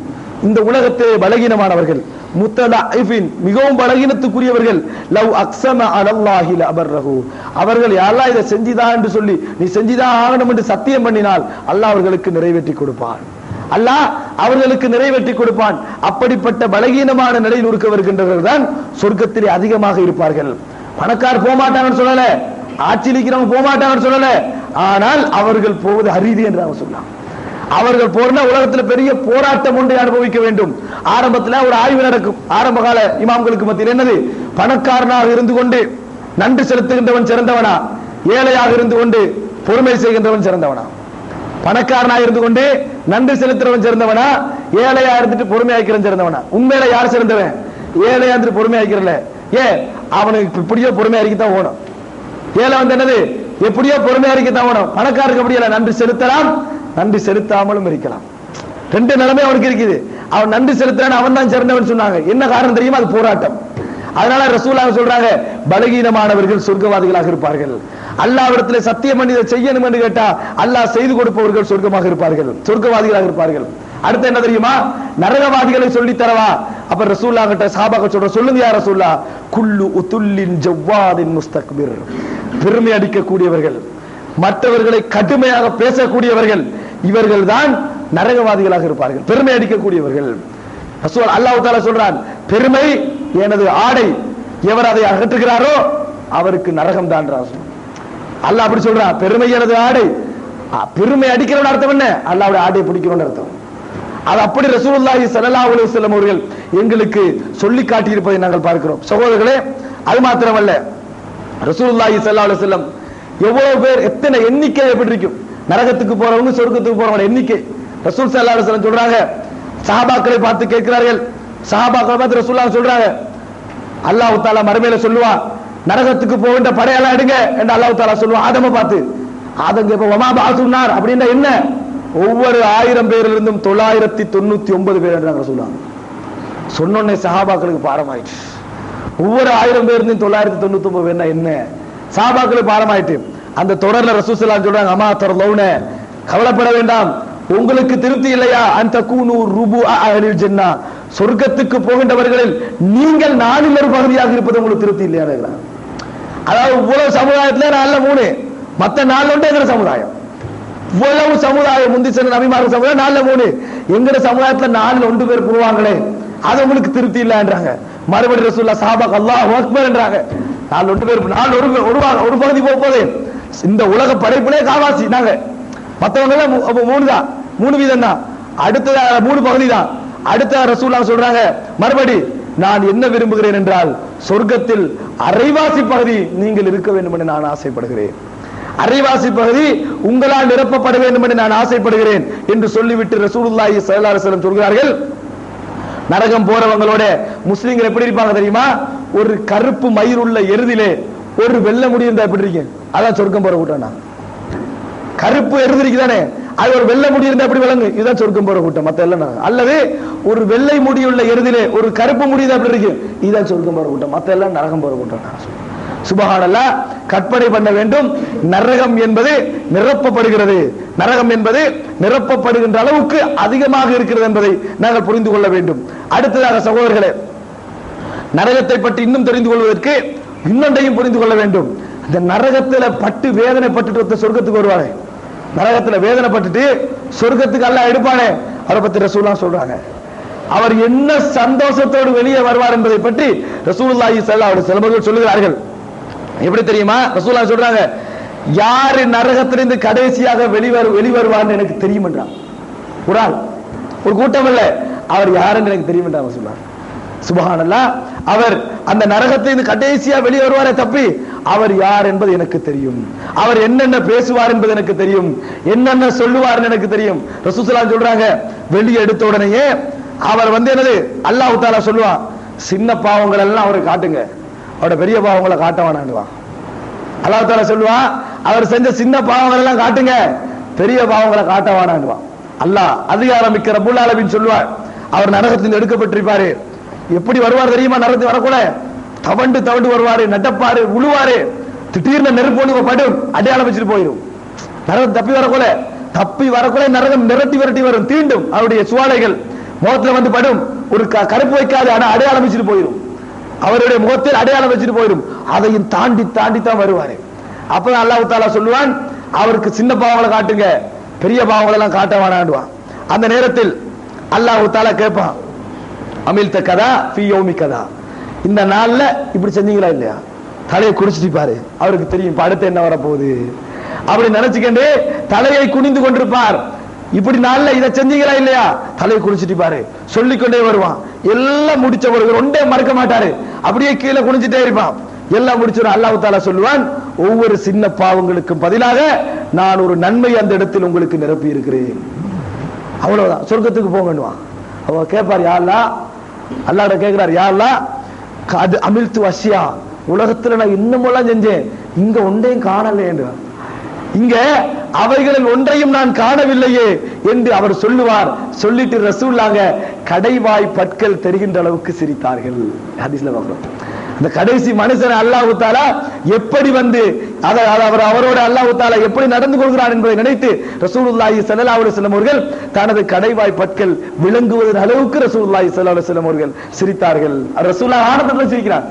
இந்த உலகத்திலே பலகீனமானவர்கள், முத்தலஇஃபின், மிகவும் பலகீனத்துக்குரியவர்கள், லவ் அக்ஸம அலல்லாஹி லஅபர்ரஹு, அவர்கள் யாரா இதை செஞ்சுதான் என்று சொல்லி நீ செஞ்சுதான் ஆகணும் என்று சத்தியம் பண்ணினால் அல்லாஹ் அவர்களுக்கு நிறைவேற்றி கொடுப்பான். அல்லாஹ் அவர்களுக்கு நிறைவேற்றி கொடுப்பான். அப்படிப்பட்ட பலகீனமான நிலையில் இருக்கின்றவர்கள் தான் சொர்க்கத்திலே அதிகமாக இருப்பார்கள். பணக்கார் போக மாட்டாங்கன்னு சொல்லல, ஆட்சியில் இருக்கிறவங்க போக மாட்டாங்கன்னு சொல்லல, ஆனால் அவர்கள் போவது அரிது என்று அவன் சொன்னான். அவர்கள் போறனா உலகத்தில் பெரிய போராட்டம் ஒன்றை அனுபவிக்க வேண்டும். ஆரம்பத்தில் ஒரு ஆய்வு நடக்கும். ஆரம்ப கால இமாம்களுக்கு மத்தியில் என்னது, பணக்காரனாக இருந்து கொண்டு நன்றி செலுத்துகின்றவன் சிறந்தவனா, ஏழையாக இருந்து கொண்டு பொறுமை செய்கின்றவன் சிறந்தவனா? பணக்காரனாக இருந்து கொண்டு நன்றி செலுத்துறவன் சிறந்தவனா, ஏழையா இருந்துட்டு பொறுமையாக்கிறவன் சிறந்தவனா? உண்மையில யார் சிறந்தவன்? ஏழையா இருந்துட்டு பொறுமையாக்கிறல. ஏன்? அவனுக்கு இப்படியோ பொறுமையா இருக்கத்தான் ஓணும். ஏழை வந்து என்னது, எப்படியோ பொறுமையா இருக்கத்தான் ஓணும். பணக்காரருக்கு அப்படி இல்லை, நன்றி செலுத்தலாம், நன்றி செலுத்தாமலும் இருக்கலாம். ரெண்டு நிலைமை அவனுக்கு இருக்குது. அவன் நன்றி செலுத்துறான், அவன் தான் சிறந்தவன் சொன்னாங்க. என்ன காரணம் தெரியுமா? அது போராட்டம். அதனால ரசூலுல்லாஹ் சொல்றாங்க, பலகீனமானவர்கள் சொர்க்கவாதிகளாக இருப்பார்கள். அல்லாஹ்விடத்தில் சத்தியம் பண்ணி இதை செய்யணும் என்று கேட்டா அல்லாஹ் செய்து கொடுப்பவர்கள் சொர்க்கமாக இருப்பார்கள், சொர்க்கவாதிகளாக இருப்பார்கள். அடுத்து என்ன தெரியுமா? நரகவாதிகளை சொல்லி தரவா? அப்ப ரசூலுல்லாஹ் கிட்ட சஹாபாக்கள் சொல்ற, சொல்லுங்க யா ரசூலுல்லாஹ், குல்லு உதுல்லின் ஜவ்வாதின் முஸ்தக்பிர், பெருமை அடிக்கக்கூடியவர்கள், மற்றவர்களை கடுமையாக பேசக்கூடியவர்கள், இவர்கள் தான் நரகவாதிகளாக இருப்பார்கள், பெருமை அடிக்கக்கூடியவர்கள். ரசூல் அல்லாஹ் தஆலா சொல்றான், பெருமை எனது ஆடை, எவர் அதை அகற்றுகிறாரோ அவருக்கு நரகம் தான். அல்லாஹ் அப்படி சொல்றான், பெருமை எனது ஆடை. பெருமை அடிக்கிறவன் அர்த்தம் என்ன? அல்லாஹ்வுடைய ஆடையை பிடிக்கிறவன் அர்த்தம். அது அப்படி ரசூலுல்லாஹி ஸல்லல்லாஹு அலைஹி வஸல்லம் அவர்கள் எங்களுக்கு சொல்லி காட்டி இருப்பதை நாங்கள் பார்க்கிறோம். சகோதரர்களே, அது மாத்திரமல்ல, ரசூலுல்லாஹி ஸல்லல்லாஹு அலைஹி வஸல்லம் எவ்வளவு பேர், எத்தனை எண்ணிக்கை எப்படி இருக்கும், நரகத்துக்கு போறவங்க சொர்க்கத்துக்கு போறவங்க எண்ணிக்கை. ரசூல் ஸல்லல்லாஹு அலைஹி வஸல்லம் சொல்றாங்க, சஹாபாக்களை பார்த்து கேட்கிறார்கள். சஹாபாக்களை பார்த்து ரசூலுல்லாஹ் சொல்றாங்க, அல்லாஹ் தஆலா மறுமையில சொல்லுவா, நரகத்துக்கு போகின்ற படையெல்லாம் எடுங்க என்று அல்லாஹ் தஆலா சொல்லுவான். ஆதம பார்த்து, ஆதம் கேட்ப, வமா பாசுன்னார் அப்படின்னா என்ன? ஒவ்வொரு 1000 பேரிலிருந்தும் 999 பேர் என்றாங்க சொல்லுவாங்க. சொன்னோன்னே சஹாபாக்களுக்கு பாரமாயிடுச்சு. ஒவ்வொரு 1000 பேரிலிருந்தும் 999 பேர்னா என்ன? சஹாபாக்களுக்கு பாரமாயிட்டு அந்த தொடர்ல ரசூல் ஸல்லல்லாஹு அலைஹி வஸல்லம் சொல்றாங்க, அமா தர்லௌன, கவலைப்பட வேண்டாம், உங்களுக்கு திருப்தி இல்லையா? அந்த கூனு ருபு அஹ்லில் ஜன்னah, சொர்க்கத்துக்கு போகின்றவர்களில் நீங்கள் 4 ஒரு பகுதியாக இருப்பது உங்களுக்கு திருப்தி இல்லையா? அதாவது இவ்வளவு சமுதாயத்துல 4 3, மத்த 4 எங்கிற சமுதாயம், இவ்வளவு சமுதாயம், முந்தி சென்ற நபிமார்கள் சமுதாயம் 4 3, எங்கிற சமுதாயத்துல 4 1 பேர் போவாங்களே, அது உங்களுக்கு திருப்தி இல்லைன்றாங்க. மறுபடி ரசூலுல்லாஹ் சஹாபாக் அல்லாஹு அக்பர் என்றாங்க. 4 1 பேர், 4 ஒரு பகுதி போகுது. இந்த உலக படைப்பிலே காவாசி நாங்க, மற்றவங்க 3 தான், 3 வீதம் தான். அடுத்த 3 பகுதி தான். அடுத்த ரசூலுல்லாஹ் சொல்றாங்க, மறுபடி நான் என்ன விரும்புகிறேன் என்றால், சொர்க்கத்தில் அரைவாசி பகுதி நீங்கள் இருக்க வேண்டும் என்று நான் ஆசைப்படுகிறேன், அரைவாசி பகுதி உங்களால் நிரப்பப்பட வேண்டும் என்று நான் ஆசைப்படுகிறேன் என்று சொல்லிவிட்டு ரசூலுல்லாஹி ஸல்லல்லாஹு அலைஹி வஸல்லம் சொல்கிறார்கள், நரகம் போறவங்களோட முஸ்லிம்கள் எப்படி இருப்பாங்க தெரியுமா? ஒரு கருப்பு மயிர் உள்ள எருதிலே ஒரு வெள்ளை முடி இருந்தா எப்படி இருக்கு? அதான் சொர்க்கம் போற கூட்டம். கருப்பு எருது இருக்குதானே, அது ஒரு வெள்ளை முடி இருந்தா எப்படி விளங்கு? இதுதான் சொர்க்கம் போற கூட்டம். மத்த எல்லாம் அல்லது ஒரு வெள்ளை முடியுள்ள எருதிலே ஒரு கருப்பு முடி தான் எப்படி இருக்கு? இதுதான் சொர்க்கம் போற கூட்டம். மத்த எல்லாம் நரகம் போற கூட்டம். சுபஹானல்லாஹ், கற்பனை பண்ண வேண்டும். நரகம் என்பது நிரப்பப்படுகிறது, நரகம் என்பது நிரப்பப்படுகின்ற அளவுக்கு அதிகமாக இருக்கிறது என்பதை நாங்கள் புரிந்து கொள்ள வேண்டும். அடுத்ததாக சகோதரர்களே, நரகத்தை பற்றி இன்னும் தெரிந்து கொள்வதற்கு இன்னொன்றையும் புரிந்து கொள்ள வேண்டும். இந்த நரகத்துல பட்டு வேதனைப்பட்டு சொர்க்கத்துக்கு வருவானே, நரகத்துல வேதனைப்பட்டுட்டு சொர்க்கத்துக்கு அல்லாஹ் எடுப்பானே, அதை பத்தி ரசூலுல்லாஹ் சொல்றாங்க. அவர் என்ன சந்தோஷத்தோடு வெளியே வருவார் என்பதை பற்றி ரசூலுல்லாஹி ஸல்லல்லாஹு அலைஹி வஸல்லம் சொல்லுகிறார்கள். எப்படி தெரியுமா? ரசூலுல்லாஹ் சொல்றாங்க, யாரு நரகத்திலிருந்து கடைசியாக வெளிவருவார்னு எனக்கு தெரியும் என்றான். ஒரு ஆள், ஒரு கூட்டம் இல்ல, அவர் யாருன்னு எனக்கு தெரியும் என்றார் சொல்றாங்க. சுபஹானல்லாஹ், அவர் அந்த நரகத்திலிருந்து கடைசியா வெளியே வருவாரே தப்பி, அவர் யார் என்பது எனக்கு தெரியும், அவர் என்னென்ன பேசுவார் என்பது எனக்கு தெரியும், என்னென்ன சொல்லுவார் எனக்கு தெரியும். ரசூலுல்லாஹ் ஸல்லல்லாஹு அலைஹி வஸல்லம் சொல்றாங்க, வெளியே எடுத்த உடனேயே அவர் என்னது, அல்லாஹ் தஆலா சொல்லுவான், சின்ன பாவங்கள் எல்லாம் அவருக்கு காட்டுங்க, அவரோட பெரிய பாவங்களை காட்ட வேணாண்டுவான். அல்லாஹ் தஆலா சொல்லுவான், அவர் செஞ்ச சின்ன பாவங்கள் எல்லாம் காட்டுங்க, பெரிய பாவங்களை காட்ட வேணாண்டுவான். அல்லாஹ் அதிகாரம் மிக்க ரப்புல் ஆலமீன் சொல்வார், அவர் நரகத்தில் எடுக்கப்பட்டிருப்பாரு. எப்படி வருவார் தெரியுமா? நரகத்தில் வரக்கூட தவண்டு தவண்டு வருவாரு, நடப்பாரு, உழுவாரு. திடீர்னு நெருப்பு படும், அடையாளம் வச்சுட்டு போயிடும். நரகம் தப்பி வரக்கூட நரகம் நிரட்டி விரட்டி வரும், தீண்டும். அவருடைய சுவாலைகள் முகத்துல வந்து படும். ஒரு கருப்பு வைக்காது, ஆனா அடையாளம் வச்சுட்டு போயிடும். அவருடைய முகத்தில் அடையாளம் வச்சுட்டு போயிடும். அதையும் தாண்டி தாண்டி தான் வருவாரு. அப்பதான் அல்லாஹ் தஆலா சொல்லுவான், அவருக்கு சின்ன பாவங்களை காட்டுங்க, பெரிய பாவங்களை எல்லாம் காட்ட வேணாண்டுவான். அந்த நேரத்தில் அல்லாஹ் தஆலா கேட்பான், அமில்த கதா ஃபீ யௌமி கதா, இந்த நாள்ல இப்படி செஞ்சீங்களா இல்லையா? தலையை குடிச்சிட்டு பாரு, அவருக்கு தெரியும் அடுத்து என்ன வரப்போகுது. அப்படி நினைச்சுக்கிட்டு தலையை குனிந்து கொண்டிருப்பார். இப்படி நாள்ல இதை செஞ்சீங்களா இல்லையா? தலையை குடிச்சிட்டு பாரு, சொல்லிக்கொண்டே வருவான். எல்லாம் முடிச்சவர்கள் ஒன்றே மறக்க மாட்டாரு, அப்படியே கீழே குனிஞ்சிட்டே இருப்பான். எல்லாம் முடிச்சிடும். அல்லாஹ் தஆலா சொல்லுவான், ஒவ்வொரு சின்ன பாவங்களுக்கும் பதிலாக நான் ஒரு நன்மை அந்த இடத்தில் உங்களுக்கு நிரப்பி இருக்கிறேன். அவ்வளவுதான், சொர்க்கத்துக்கு போங்கன்னுவான். அவ கேட்பார், யா அல்லாஹ், அல்லாஹ்ட கேட்கிறார், யா அல்லாஹ் அது அமில்து வசியா, உலகத்துல நான் இன்னமெல்லாம் செஞ்சேன், இங்க ஒன்றையும் காணலையேன்றார். இங்க அவைகளில் ஒன்றையும் நான் காணவில்லையே என்று அவர் சொல்லுவார். சொல்லிட்டு ரசூலுல்லாஹ் கடைவாய் பற்கள் தெரிகின்ற அளவுக்கு சிரித்தார்கள். ஹதீஸ்ல பார்க்கிறோம். அந்த கடைசி மனுஷன் அல்லாஹ் தஆலா எப்படி வந்து அவரோட அல்லாஹ் தஆலா எப்படி நடந்து கொள்கிறார் என்பதை நினைத்து ரசூலுல்லாஹி ஸல்லல்லாஹு அலைஹி வஸல்லம் அவர்கள் தனது கடைவாய் பற்கள் விளங்குவதன் அளவுக்கு ரசூலுல்லாஹி ஸல்லல்லாஹு அலைஹி வஸல்லம் அவர்கள் சிரித்தார்கள். ரசூலுல்லாஹ் ஆனந்தத்தில் சிரிக்கிறார்.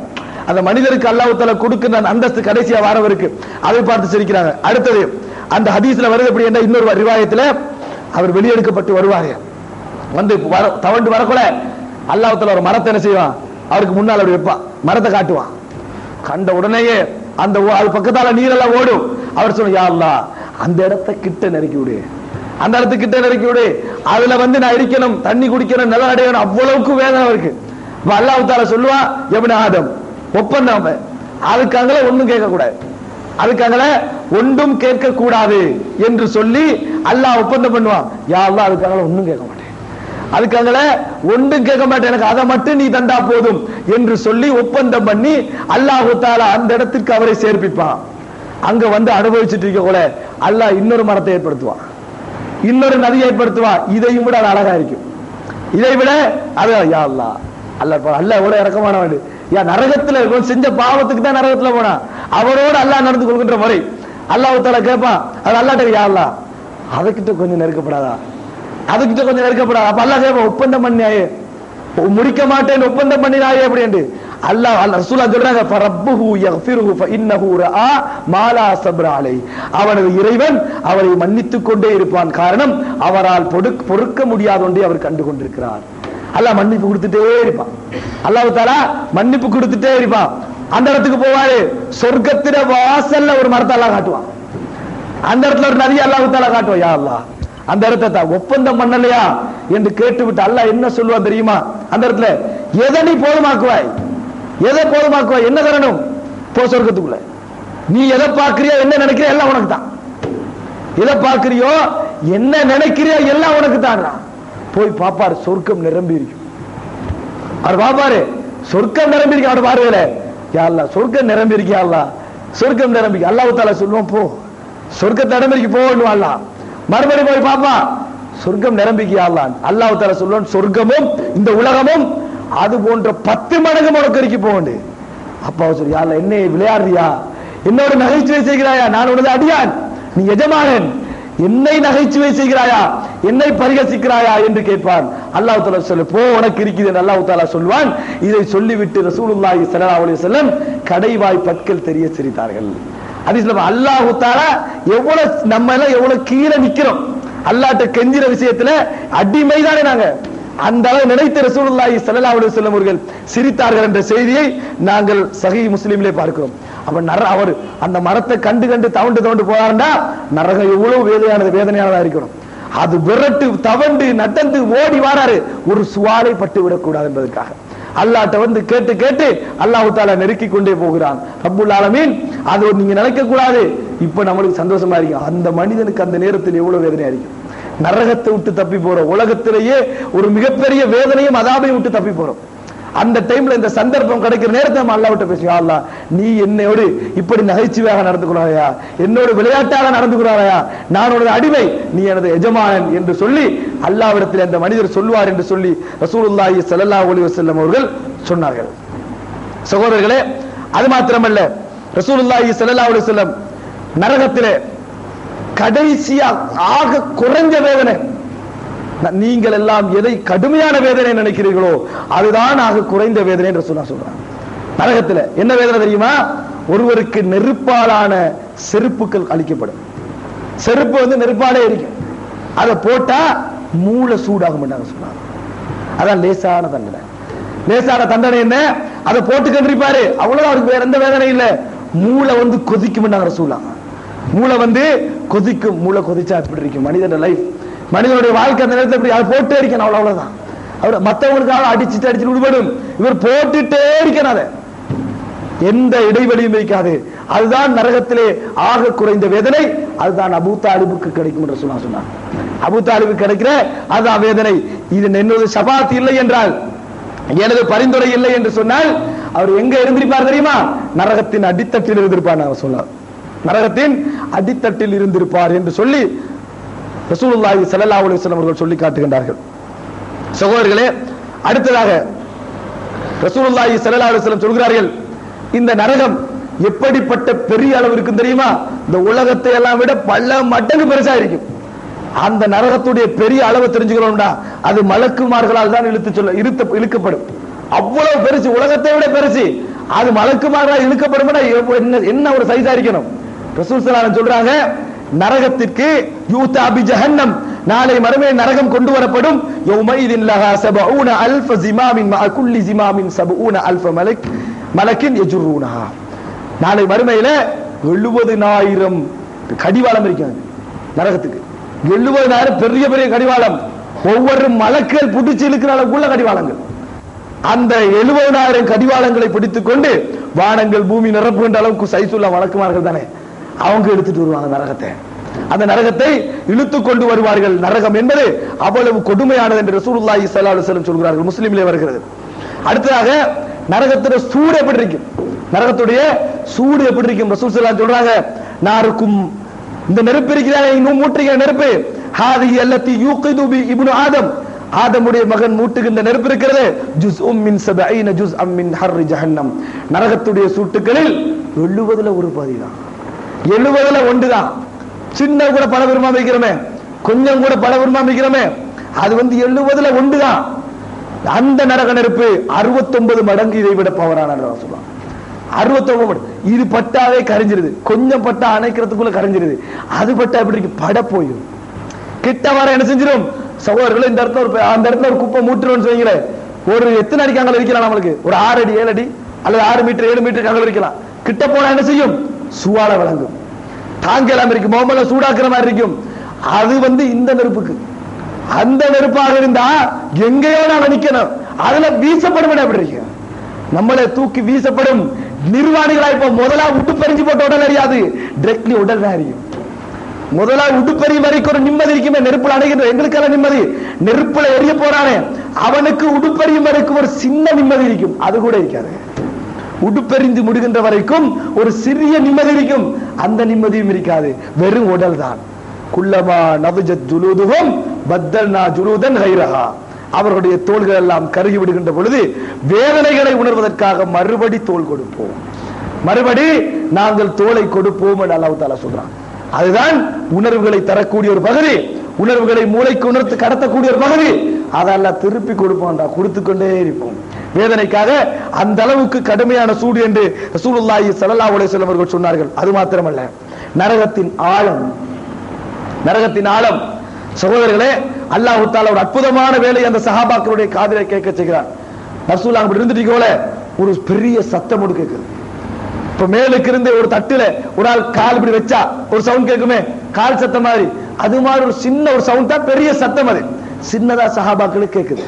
அந்த மனிதருக்கு அல்லாஹ் தஆலா கொடுக்கிற அந்தஸ்து கடைசியா வரவருக்கு அதை பார்த்து சிரிக்கிறாங்க. அடுத்தது அந்த ஹதீஸ்ல வருது எப்படி என்ற இன்னொரு ரிவாயத்துல அவர் வெளியெடுக்கப்பட்டு வருவாங்க. வந்து தவண்டு வரக்கூட அல்லாஹ் தஆலா ஒரு மரத்தை என்ன செய்வான், அவருக்கு முன்னால் அப்படி வைப்பான், மரத்தை காட்டுவான். கண்ட உடனேயே அந்த அது பக்கத்தால நீரெல்லாம் ஓடும். அவர் சொல்ல, யா அல்லாஹ் அந்த இடத்தை கிட்ட நெருக்கி விடு, அந்த இடத்துக்கு கிட்ட நெருக்கி விடு, அதுல வந்து நான் இருக்கணும், தண்ணி குடிக்கணும், நிலம் அடையணும், அவ்வளவுக்கு வேதனை இருக்கு. அல்லாஹ் தஆலா சொல்லுவா, இப்னு ஆதம் ஒப்பந்தம், அதுக்காங்கள ஒண்ணும் கேட்க கூடாது, அதுக்காங்கள ஒன்றும் கேட்க கூடாது என்று சொல்லி அல்லாஹ் ஒப்பந்தம் பண்ணுவான். யா அல்லாஹ் அதுக்காங்கள ஒன்றும் கேட்க மாட்டேன், அதுக்காங்கள ஒன்றும் கேட்க மாட்டேன், எனக்கு அதை மட்டும் நீ தந்தா போதும் என்று சொல்லி ஒப்பந்தம் பண்ணி அல்லாஹ் தஆலா அந்த இடத்திற்கு அவரை சேர்ப்பிப்பான். அங்க வந்து அனுபவிச்சுட்டு இருக்க கூட அல்லாஹ் இன்னொரு மரத்தை ஏற்படுத்துவான், இன்னொரு நதியை ஏற்படுத்துவான். இதையும் விட அது அழகா இருக்கும், இதை விட அது யா அல்லாஹ் அல்லாஹ் எவ்வளவு இறக்கமானவன். யா நரகத்துல செஞ்ச பாவத்துக்கு தான் நரகத்துல போனா, அவரோடு அல்லாஹ் நடந்து கொள்கின்ற முறை அல்லாஹ் தஆலா கேட்பான். அது அல்லாஹ்ட்ட, யா அல்லாஹ் அதுகிட்ட கொஞ்சம் நெருக்கப்படாதா, அதுகிட்ட கொஞ்சம் நெருக்கப்படாது. அப்ப அல்லாஹ் கேட்பான், ஒப்பந்தம் பண்ணியாயே, முடிக்க மாட்டேன் ஒப்பந்தம் பண்ணினாயே அப்படின்னு அல்லாஹ் ரசூலுல்லாஹ் சொல்றாங்க, ஃபரப்புஹு யக்ஃபிருஹு ஃபஇன்னஹு ரஆ மா லா ஸப்ர அலை, அவனது இறைவன் அவரை மன்னித்துக் கொண்டே இருப்பான், காரணம் அவரால் பொறுக்க முடியாத ஒன்றை அவர் கண்டு கொண்டிருக்கிறார். அல்லாஹ் மன்னிப்பு கொடுத்துட்டே இருப்பான், அல்லாஹ் தஆலா மன்னிப்பு கொடுத்துட்டே இருப்பான். அந்த இடத்துக்கு போவாரு, சொர்க்கத்தில வாசல்ல ஒரு மரத்தை அல்லாஹ் காட்டுவான், அந்த இடத்துல ஒரு நதியை அல்லாஹ் தஆலா காட்டுவான். யா அல்லாஹ் அந்த இடத்தை ஒப்பந்தம் பண்ணலையா என்று கேட்டுவிட்டு அல்லாஹ் என்ன சொல்லுவான் தெரியுமா? அந்த இடத்துல எதை நீ போதுமாக்குவாய், எதை போதுமாக்குவாய், என்ன தரணும், போ சொர்க்கத்துக்குள்ள, நீ எதை பார்க்கிறியோ என்ன நினைக்கிறியோ எல்லாம் உனக்கு தான், எதை பார்க்கிறியோ என்ன நினைக்கிறியோ எல்லாம் உனக்கு தான். போய் பாப்பாரு, சொர்க்கம் நிரம்பி இருக்கும். அவர் பாப்பாரு, சொர்க்கம் நிரம்பி இருக்கு. அவர் பாருங்கள, யா அல்லாஹ் சொர்க்கம் நிரம்பி இருக்கு, யா அல்லாஹ் சொர்க்கம் நிரம்பி. அல்லாஹ் தஆலா சொல்லுவான், போ சொர்க்கத்தை நிரம்பிக்கு போகணும். அல்லாஹ் மறுபடியும் போய் பாப்பா, சொர்க்கம் நிரம்பிக்கு யா அல்லாஹ். அல்லாஹ் தஆலா சொல்லுவான், சொர்க்கமும் இந்த உலகமும் அது போன்ற 10 மடங்கு உனக்கு போகண்டு. அப்பா சொல்லி, யா அல்லாஹ் என்னை விளையாடுறியா, என்னோட நகைச்சுவை செய்கிறாயா, நான் உனது அடியான், நீ எஜமானன், என்னை நகைச்சுவை செய்கிறாயா, என்னை பரிகசிக்கிறாயா என்று கேட்பான். அல்லாஹ் தஆலா சொல்ல, போ உனக்கு இருக்குது என்று அல்லாஹ் தஆலா சொல்வான். இதை சொல்லிவிட்டு ரசூலுல்லாஹி ஸல்லல்லாஹு அலைஹி வஸல்லம் கடைவாய் பற்கள் தெரிய சிரித்தார்கள். ஹதீஸ்ல அல்லாஹ் தஆலா எவ்வளவு நம்ம எல்லாம் எவ்வளவு கீழே நிக்கிறோம், அல்லாஹ்ட்ட கெஞ்சிற விஷயத்துல அடிமைதானே நாங்க, அந்த அளவு நினைத்த ரசூலுல்லாஹி ஸல்லல்லாஹு அலைஹி வஸல்லம் அவர்கள் சிரித்தார்கள் என்ற செய்தியை நாங்கள் சஹீஹ் முஸ்லிமிலே பார்க்கிறோம். அப்ப அவர் அந்த மரத்தை கண்டு கண்டு தவண்டு போறாருன்னா நரகம் எவ்வளவு வேதனையானதா இருக்கணும். அது விரட்டு தவண்டு நட்டந்து ஓடி வாராரு, ஒரு சுவாலை பட்டு விடக்கூடாது என்பதற்காக அல்லாஹ்ட்ட வந்து கேட்டு கேட்டு அல்லாஹ் தஆலா நெருக்கி கொண்டே போகிறான். ரப்புல் ஆலமீன் அது நீங்க நினைக்க கூடாது, இப்ப நம்மளுக்கு சந்தோஷமா இருக்கும், அந்த மனிதனுக்கு அந்த நேரத்தில் எவ்வளவு வேதனையா இருக்கும். நரகத்தை விட்டு தப்பி போறோம், உலகத்திலேயே ஒரு மிகப்பெரிய வேதனையும் அதாபையும் விட்டு தப்பி போறோம். அந்த டைம்ல இந்த சந்தர்ப்பம் கிடைக்கிற நேரத்தை நம்ம அல்லாஹ்விட்ட பேசுவோம். யா அல்லாஹ், நீ என்னோடு இப்படி நகைச்சுவையாக நடந்து கொள்வாயா, என்னோடு விளையாட்டாக நடந்து கொள்வாயா, நான் உனது அடிமை, நீ எனது எஜமானன் என்று சொல்லி அல்லாஹ்விடத்தில் அந்த மனிதர் சொல்வார் என்று சொல்லி ரசூலுல்லாஹி ஸல்லல்லாஹு அலைஹி வஸல்லம் அவர்கள் சொன்னார்கள். சகோதரர்களே, அது மாத்திரமல்ல, ரசூலுல்லாஹி ஸல்லல்லாஹு அலைஹி வஸல்லம் நரகத்திலே கடைசியா ஆக குறைஞ்ச வேதனை, நீங்கள் எல்லாம் எதை கடுமையான வேதனை நினைக்கிறீர்களோ அதுதான் ஆக குறைந்த வேதனை என்று சொல்றாங்க. நரகத்தில் என்ன வேதனை தெரியுமா? ஒருவருக்கு நெருப்பாலான செருப்புகள் அளிக்கப்படும். செருப்பு நெருப்பாலே இருக்கும், அதை போட்டா மூளை சூடாகும் சொன்னாங்க. அதான் லேசான தண்டனை. லேசான தண்டனை என்ன? அதை போட்டு கண்டிருப்பாரு, அவ்வளவுதான், அவருக்கு வேற எந்த வேதனை இல்ல. மூளை கொதிக்கும் சொல்லுவாங்க. மூளை கொதிக்கும். மூளை கொதிச்சா எப்படி இருக்கும் மனிதன் லைஃப், மனிதனுடைய வாழ்க்கை அந்த நேரத்தில் எப்படி? அதை போட்டே இருக்கணும், அவ்வளவுதான். அவர் மற்றவங்களுக்காக அடிச்சுட்டு விடுபடும், இவர் போட்டுட்டே இருக்கணும், அதை எந்த இடைவெளியும் வைக்காது. அதுதான் நரகத்திலே ஆக குறைந்த வேதனை. அதுதான் அபூ தாலிபுக்கு கிடைக்கும் என்று சொன்னார். அபூ தாலிபுக்கு கிடைக்கிற அதுதான் வேதனை. இது என்னோட ஷபாத் இல்லை என்றால், எனது பரிந்துரை இல்லை என்று சொன்னால் அவர் எங்க இருந்திருப்பார் தெரியுமா? நரகத்தின் அடித்தட்டில் இருந்திருப்பார். அவர் சொன்னார், நரகத்தின் அடித்தட்டில் இருந்திருப்பார் என்று சொல்லி ரசூலுல்லாஹி ஸல்லல்லாஹு அலைஹி வஸல்லம் அவர்கள் சொல்லி காட்டுகின்றார்கள். சகோதரர்களே, அடுத்ததாக ரசூலுல்லாஹி ஸல்லல்லாஹு அலைஹி வஸல்லம் சொல்கிறார்கள், இந்த நரகம் எப்படிப்பட்ட பெரிய அளவு இருக்கும் தெரியுமா? இந்த உலகத்தை எல்லாம் விட பல மடங்கு பெருசா இருக்கும். அந்த நரகத்துடைய பெரிய அளவு தெரிஞ்சுக்கிறோம்டா, அது மலக்குமார்களால் தான் இழுக்கப்படும். அவ்வளவு பெருசு, உலகத்தை விட பெருசு. அது மலக்குமார்களால் இழுக்கப்படும். என்ன ஒரு சைஸா இருக்கணும். ரசூல் ஸல்லல்லாஹு அலைஹி வஸல்லம் சொல்றாங்க, நரகத்திற்கு யூதா பி ஜஹன்னம், நாளை மறுமை நரகம் கொண்டு வரப்படும். யௌமைதின் லஹா 70000 ஜிமாமின் மஅ குல்லி ஜிமாமின் 70000 மலக்கின் யஜுரூனஹா. நாளை மறுமையில 70000 கடிவாளம் இருக்கிறது நரகத்துக்கு. 70000 பெரிய பெரிய கடிவாளம், ஒவ்வொரு மலக்கள் பிடிச்சு இழுக்கிற அளவுக்குள்ள கடிவாளங்கள். அந்த 70000 கடிவாளங்களை பிடித்துக் கொண்டு வானங்கள் பூமி நிரப்புகின்ற அளவுக்கு சைசுள்ள வழக்குமார்கள் தானே, அவங்க எடுத்துட்டு வருவாங்க நரகத்தை. அந்த நரகத்தை இழுத்து கொண்டு வருவார்கள். நரகம் என்பது அவ்வளவு கொடுமையானது என்று ரசூலுல்லாஹி ஸல்லல்லாஹு அலைஹி வஸல்லம் சொல்கிறார்கள். முஸ்லிமிலே வருகிறது. அடுத்ததாக நரகத்துடைய சூடு எப்படி இருக்கும்? நரகத்துடைய சூடு எப்படி இருக்கும்? ரசூல் ஸல்லல்லாஹு அலைஹி வஸல்லம் சொல்றாங்க, நாருக்கும், இந்த நெருப்பு இருக்கிறாங்க, இன்னும் மூட்டுகிற நெருப்பு, ஹாதிஹி அல்லதி யூகிது பி இப்னு ஆதம், ஆதமுடைய மகன் மூட்டுகின்ற நெருப்பு இருக்கிறது, ஜுஸ்உம் மின் 70 ஜுஸ்அம் மின் ஹர்ரி ஜஹன்னம், நரகத்துடைய சூட்டுகளில் 70ல ஒரு பாதி தான், 70ல ஒன்றுதான். சின்ன கூட பல விரும்பாம வைக்கிறோமே, கொஞ்சம் கூட பல விரும்பாம வைக்கிறோமே, அது 70ல ஒன்றுதான். அந்த நரக நெருப்பு 69 மடங்கு இதை விட பவரான சொல்லுவாங்க. 69 மடங்கு. இது பட்டாவே கரைஞ்சிருது, கொஞ்சம் பட்டா அணைக்கிறதுக்குள்ள கரைஞ்சிருது. அது பட்டா எப்படி இருக்கு? பட போயிடும். கிட்ட வர என்ன செஞ்சிடும்? சகோதரர்கள், இந்த இடத்துல அந்த இடத்துல ஒரு குப்பை மூட்டுறோம்னு சொல்லுங்களே, ஒரு எத்தனை அடிக்கு அங்கே இருக்கலாம்? நம்மளுக்கு ஒரு 6 அடி 7 அடி அல்லது 6 மீட்டர் 7 மீட்டருக்கு அங்கே இருக்கலாம். கிட்ட போனா என்ன செய்யும்? சுவால வழங்கும், தாங்கலாம் இருக்கும், மோமல சூடாக்குற மாதிரி இருக்கும். அது இந்த நெருப்புக்கு. அந்த நெருப்பாக இருந்தா எங்கேயோ நாம நிக்கணும், அதுல வீசப்படும். எப்படி இருக்கு? நம்மளை தூக்கி வீசப்படும். நிர்வாணிகளா இப்போ முதலா உடுப்பெறிஞ்சு போட்ட உடல் அறியாது, டிரெக்ட்லி உடல் தான் அறியும். முதலா உடுப்பெறி வரைக்கும் ஒரு நிம்மதி இருக்குமே, நெருப்புல அணைகின்ற எங்களுக்கெல்லாம் நிம்மதி. நெருப்புல எரிய போறானே அவனுக்கு உடுப்பெறியும் வரைக்கும் ஒரு சின்ன நிம்மதி இருக்கும், அது கூட இருக்காது. உடுப்பெறிந்து முடிகின்ற வரைக்கும் ஒரு சிறிய நிம்மதி இருக்கும், அந்த நிம்மதியும் இருக்காது. வெறும் உடல் தான். குல்லமா நதுஜத் ஜுலூதுஹும் பத்தல்னா ஜுலூதன் கைரஹா, அவர்களுடைய தோள்கள் எல்லாம் கருகி விடுகின்ற பொழுது வேதனைகளை உணர்வதற்காக மறுபடி தோல் கொடுப்போம், மறுபடி நாங்கள் தோலை கொடுப்போம் என்று அல்லாஹ் தஆலா சொல்றான். அதுதான் உணர்வுகளை தரக்கூடிய ஒரு பகுதி, உணர்வுகளை மூளைக்கு உணர்த்து கடத்தக்கூடிய ஒரு பகுதி. அதை அல்லாஹ் திருப்பி கொடுப்போம்டா, கொடுத்து கொண்டே இருப்போம் வேதனைக்காக. அந்த அளவுக்கு கடுமையான சூடு என்று ரசூலுல்லாஹி ஸல்லல்லாஹு அலைஹி வஸல்லம் அவர்கள் சொன்னார்கள். அது மாத்திரமல்ல, நரகத்தின் ஆழம், நரகத்தின் ஆழம். சகோதரர்களே, அல்லாஹ் தஆலா ஒரு அற்புதமான வேலை அந்த சஹாபாக்களுடைய காதிலே கேட்க செய்கிறார். ரசூலுல்லாஹ் அப்படி இருந்துட்டீங்கோல, ஒரு பெரிய சத்தம் ஒன்று கேட்குது. இப்ப மேலுக்கு இருந்து ஒரு தட்டுல ஒரு ஆள் கால் இப்படி வச்சா ஒரு சவுண்ட் கேட்குமே, கால் சத்தம் மாதிரி, அது மாதிரி ஒரு சின்ன ஒரு சவுண்ட் தான் பெரிய சத்தம். அது சின்னதா சஹாபாக்களுக்கு கேட்குது.